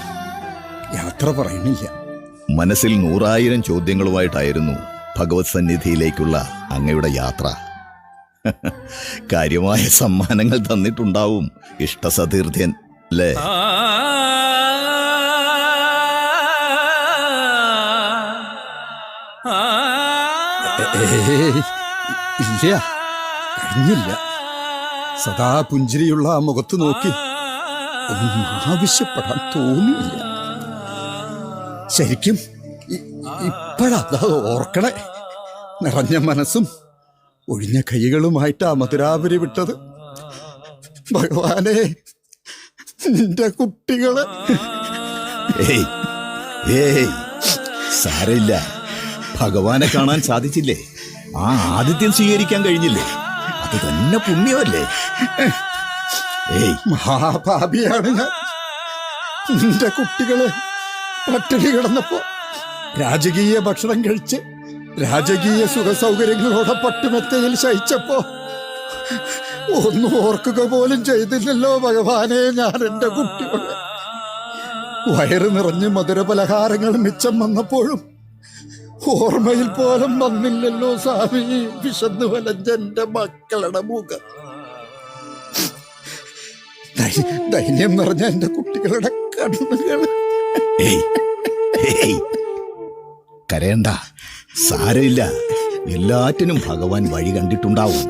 യാത്ര പറയണില്ല. മനസ്സിൽ 100,000 ചോദ്യങ്ങളുമായിട്ടായിരുന്നു ഭഗവത് സന്നിധിയിലേക്കുള്ള അങ്ങയുടെ യാത്ര. കാര്യമായ സമ്മാനങ്ങൾ തന്നിട്ടുണ്ടാവും ഇഷ്ടസതീർത്ഥ്യൻ, അല്ലേ? ഇല്ല, കഴിഞ്ഞില്ല. സദാ പുഞ്ചിരിയുള്ള ആ മുഖത്ത് നോക്കി ഒന്നും ആവശ്യപ്പെടാൻ തോന്നിയില്ല. ശരിക്കും ഇപ്പോഴാ ഓർക്കണേ. നിറഞ്ഞ മനസ്സും ഒഴിഞ്ഞ കൈകളുമായിട്ടാ മധുരാപുരി വിട്ടത്. ഭഗവാനെ, നിന്റെ കുട്ടികളെ. സാരമില്ല, ഭഗവാനെ കാണാൻ സാധിച്ചില്ലേ, ആ ആതിഥ്യം സ്വീകരിക്കാൻ കഴിഞ്ഞില്ലേ, അത് തന്നെ പുണ്യമല്ലേ. മഹാപാപിയാണ് ഞാൻ. നിന്റെ കുട്ടികളെ പട്ടിണി കിടന്നപ്പോ രാജകീയ ഭക്ഷണം കഴിച്ച് രാജകീയ സുഖസൗകര്യങ്ങളോടെ പട്ടുമെത്തയിൽ ശയിച്ചപ്പോ ഒന്നും ഓർക്കുക പോലും ചെയ്തില്ലല്ലോ ഭഗവാനെ ഞാൻ എന്റെ കുട്ടികളെ. വയറ് നിറഞ്ഞ് മധുരപലഹാരങ്ങൾ മിച്ചം വന്നപ്പോഴും ഓർമ്മയിൽ പോലും വന്നില്ലല്ലോ സ്വാമി വിശന്നു വലഞ്ഞെന്റെ മക്കളുടെ മുഖം. ധൈര്യം നിറഞ്ഞ എന്റെ കുട്ടികളുടെ കണ്ണുകൾ. കരയണ്ട, സാരമില്ല. എല്ലാറ്റിനും ഭഗവാൻ വഴി കണ്ടിട്ടുണ്ടാവും.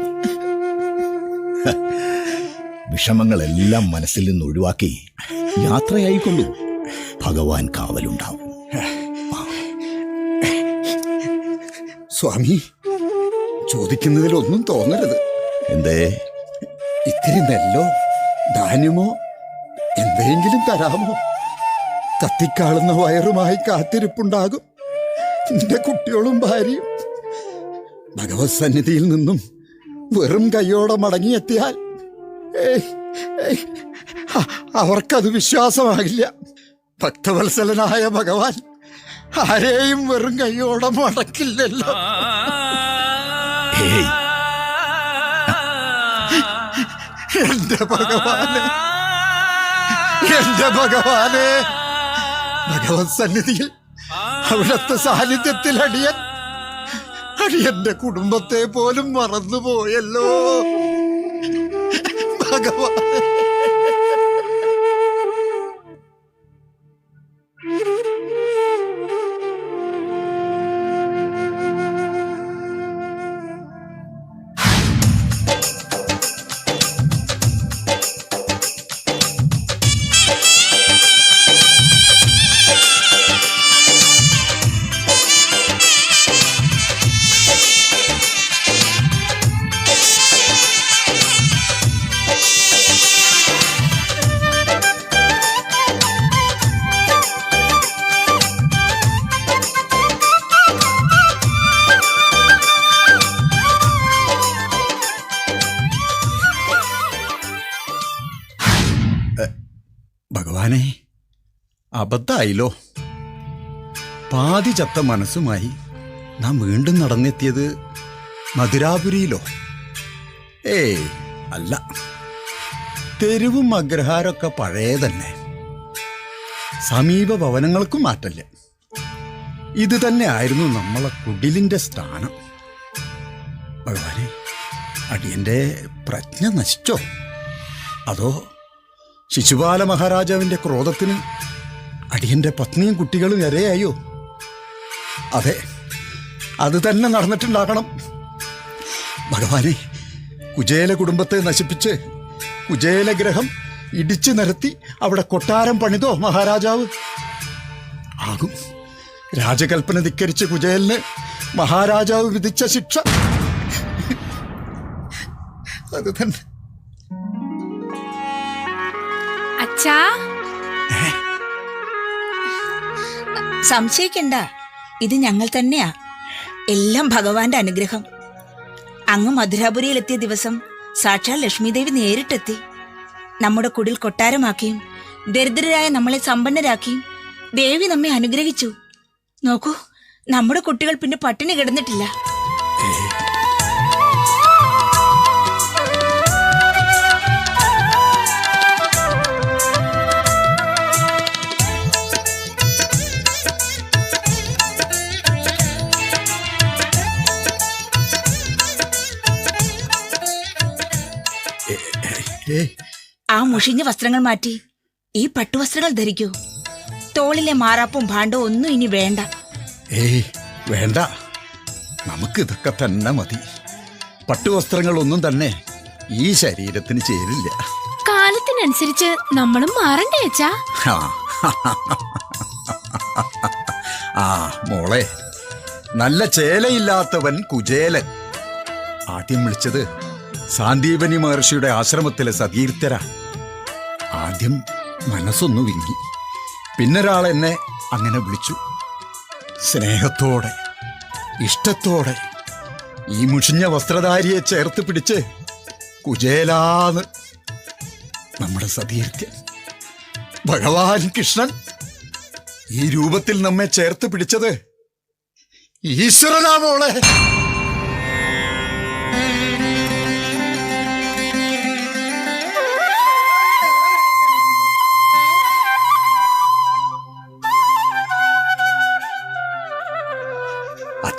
വിഷമങ്ങളെല്ലാം മനസ്സിൽ നിന്ന് ഒഴിവാക്കി യാത്രയായിക്കൊള്ളൂ. ഭഗവാൻ കാവലുണ്ടാവും. സ്വാമി, ചോദിക്കുന്നതിലൊന്നും തോന്നരുത്. എന്തേ? ഇത്തിരി നെല്ലോ ധാന്യമോ എന്തെങ്കിലും തരാമോ? കത്തിക്കാളുന്ന വയറുമായി കാത്തിരിപ്പുണ്ടാകും എന്റെ കുട്ടികളും ഭാര്യയും. ഭഗവത് സന്നിധിയിൽ നിന്നും വെറും കൈയോടെ മടങ്ങിയെത്തിയാൽ അവർക്കത് വിശ്വാസമാകില്ല. ഭക്തവത്സലനായ ഭഗവാൻ ആരെയും വെറും കൈയോടെ മടക്കില്ലല്ലോ. എന്റെ ഭഗവാനെ, എന്റെ ഭഗവാനെ, ഭഗവത് സന്നിധിയിൽ അവിടുത്തെ സാന്നിധ്യത്തിൽ അടിയന്റെ കുടുംബത്തെ പോലും മറന്നുപോയല്ലോ ഭഗവാനെ. ഭഗവാനെ, അബദ്ധായില്ലോ. പാതി ചത്ത മനസ്സുമായി നാം വീണ്ടും നടന്നെത്തിയത് മധുരാപുരിയിലോ? അല്ല. തെരുവും അഗ്രഹാരമൊക്കെ പഴയ തന്നെ. സമീപ ഭവനങ്ങൾക്കും മാറ്റല്ല. ഇത് തന്നെ ആയിരുന്നു നമ്മളെ കുടിലിന്റെ സ്ഥാനം. ഭഗവാനെ, അടിയന്റെ പ്രജ്ഞ നശിച്ചോ? അതോ ശിശുപാല മഹാരാജാവിന്റെ ക്രോധത്തിന് അടിയന്റെ പത്നിയും കുട്ടികളും ഇരയായോ? അതെ, അത് തന്നെ നടന്നിട്ടുണ്ടാകണം. ഭഗവാനെ, കുചേല കുടുംബത്തെ നശിപ്പിച്ച് കുചേലഗ്രഹം ഇടിച്ചു നിരത്തി അവിടെ കൊട്ടാരം പണിതോ മഹാരാജാവ്? ആകും. രാജകൽപ്പന ധിക്കരിച്ച് കുചേലിന് മഹാരാജാവ് വിധിച്ച ശിക്ഷ അത് തന്നെ. അച്ഛാ, സംശയിക്കണ്ട, ഇത് ഞങ്ങൾ തന്നെയാ. എല്ലാം ഭഗവാന്റെ അനുഗ്രഹം. അങ്ങ് മധുരാപുരിയിലെത്തിയ ദിവസം സാക്ഷാൽ ലക്ഷ്മിദേവി നേരിട്ടെത്തി. നമ്മുടെ കുടിൽ കൊട്ടാരമാക്കിയും ദരിദ്രരായ നമ്മളെ സമ്പന്നരാക്കിയും ദേവി നമ്മെ അനുഗ്രഹിച്ചു. നോക്കൂ, നമ്മുടെ കുട്ടികൾ പിന്നെ പട്ടിണി കിടന്നിട്ടില്ല. ആ മുഷിഞ്ഞ വസ്ത്രങ്ങൾ മാറ്റി ഈ പട്ടുവസ്ത്രങ്ങൾ ധരിക്കൂ. തോളിലെ മാറാപ്പും ഭാണ്ഡവും ഒന്നും ഇനി വേണ്ട. വേണ്ട, നമുക്കിതൊക്കെ തന്നെ മതി. പട്ടുവസ്ത്രങ്ങളൊന്നും തന്നെ ഈ ശരീരത്തിന് ചേരില്ല. കാലത്തിനനുസരിച്ച് നമ്മളും മാറണ്ടേ അച്ഛാ? ആ മോളെ, നല്ല ചേലയില്ലാത്തവൻ കുചേലൻ. ആദ്യം വിളിച്ചത് സാന്ദീപനി മഹർഷിയുടെ ആശ്രമത്തിലെ സതീർത്ഥരാ. ആദ്യം മനസ്സൊന്നു വിങ്ങി, പിന്നൊരാൾ എന്നെ അങ്ങനെ വിളിച്ചു. സ്നേഹത്തോടെ, ഇഷ്ടത്തോടെ ഈ മുഷിഞ്ഞ വസ്ത്രധാരിയെ ചേർത്ത് പിടിച്ച് കുചേലാന്ന് നമ്മുടെ സതീർത്ഥ്യൻ ഭഗവാൻ കൃഷ്ണൻ ഈ രൂപത്തിൽ നമ്മെ ചേർത്ത് പിടിച്ചത് ഈശ്വരനാ മോളെ.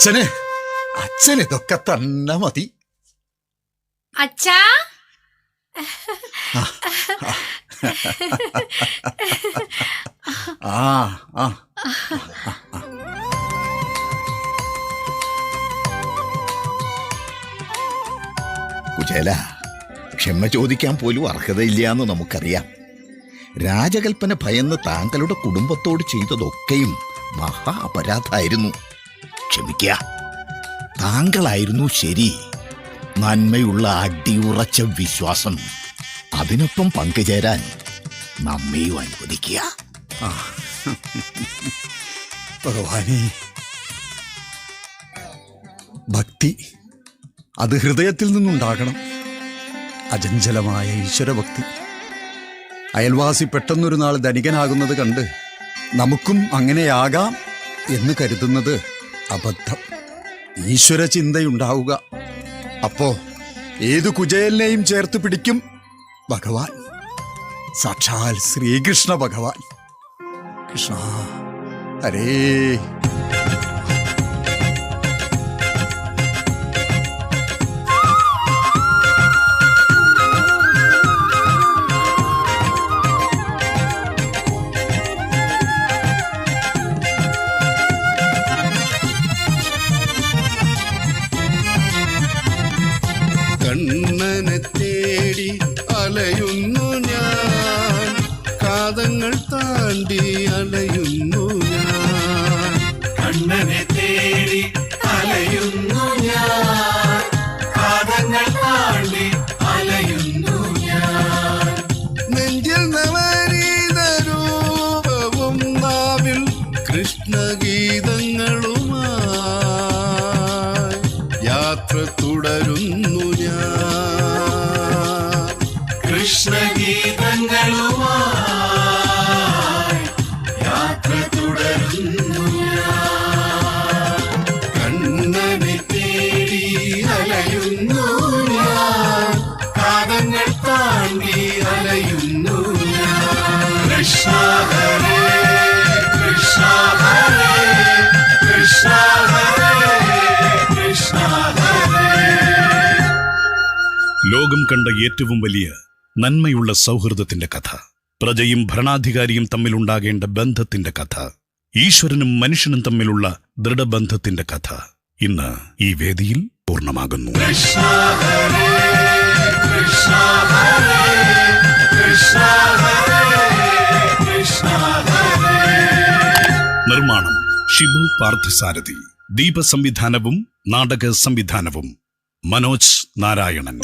അച്ഛൻ ഇതൊക്കെ തന്നെ മതി. അച്ഛാ ആ ആ കുചേല, ക്ഷമ ചോദിക്കാൻ പോലും അർഹതയില്ലാന്ന് നമുക്കറിയാം. രാജകൽപ്പന ഭയന്ന് താങ്കളുടെ കുടുംബത്തോട് ചെയ്തതൊക്കെയും മഹാ അപരാധമായിരുന്നു. ക്ഷമിക്കുക. താങ്കളായിരുന്നു ശരി. നന്മയുള്ള അടിയുറച്ച വിശ്വാസം, അതിനൊപ്പം പങ്കുചേരാൻ നമ്മയും അനുവദിക്കുക. ഭഗവാനേ, ഭക്തി അത് ഹൃദയത്തിൽ നിന്നുണ്ടാകണം. അചഞ്ചലമായ ഈശ്വരഭക്തി. അയൽവാസി പെട്ടെന്നൊരു നാൾ ധനികനാകുന്നത് കണ്ട് നമുക്കും അങ്ങനെയാകാം എന്ന് കരുതുന്നത് അബദ്ധം. ഈശ്വര ചിന്തയുണ്ടാവുക. അപ്പോ ഏതു കുചേലിനെയും ചേർത്ത് പിടിക്കും ഭഗവാൻ, സാക്ഷാൽ ശ്രീകൃഷ്ണ ഭഗവാൻ. കൃഷ്ണ ഹരേ. കണ്ണനെ തേടി അലയുന്നു ഞാൻ, കാതങ്ങൾ താണ്ടി അലയുന്നു ഞാൻ. കണ്ണനെ തേടി അലയുന്നു ഞാൻ, കാതങ്ങൾ താണ്ടി അലയുന്നു ഞാൻ. നെഞ്ചിൽ നവനീത രൂപവും നാവിൽ കൃഷ്ണഗീതങ്ങളുമായി യാത്ര തുടരുന്നു ഞാൻ. കൃഷ്ണഗീതങ്ങളുമായി യാത്ര തുടരുന്നു ഞാൻ. കണ്ണനെ തേടി അലയുന്നു ഞാൻ, കാതങ്ങൾ താണ്ടി അലയുന്നു ഞാൻ. കൃഷ്ണ ഹരേ കൃഷ്ണ ഹരേ കൃഷ്ണ ഹരേ കൃഷ്ണ ഹരേ. ലോകം കണ്ട ഏറ്റവും വലിയ നന്മയുള്ള സൗഹൃദത്തിന്റെ കഥ, പ്രജയും ഭരണാധികാരിയും തമ്മിലുണ്ടാകേണ്ട ബന്ധത്തിന്റെ കഥ, ഈശ്വരനും മനുഷ്യനും തമ്മിലുള്ള ദൃഢബന്ധത്തിന്റെ കഥ ഇന്ന് ഈ വേദിയിൽ പൂർണ്ണമാകുന്നു. കൃഷ്ണ ഹരേ കൃഷ്ണ ഹരേ കൃഷ്ണ ഹരേ കൃഷ്ണ ഹരേ. നിർമ്മാണം ഷിബു പാർത്ഥസാരഥി. ദീപ സംവിധാനവും നാടക സംവിധാനവും മനോജ് നാരായണൻ.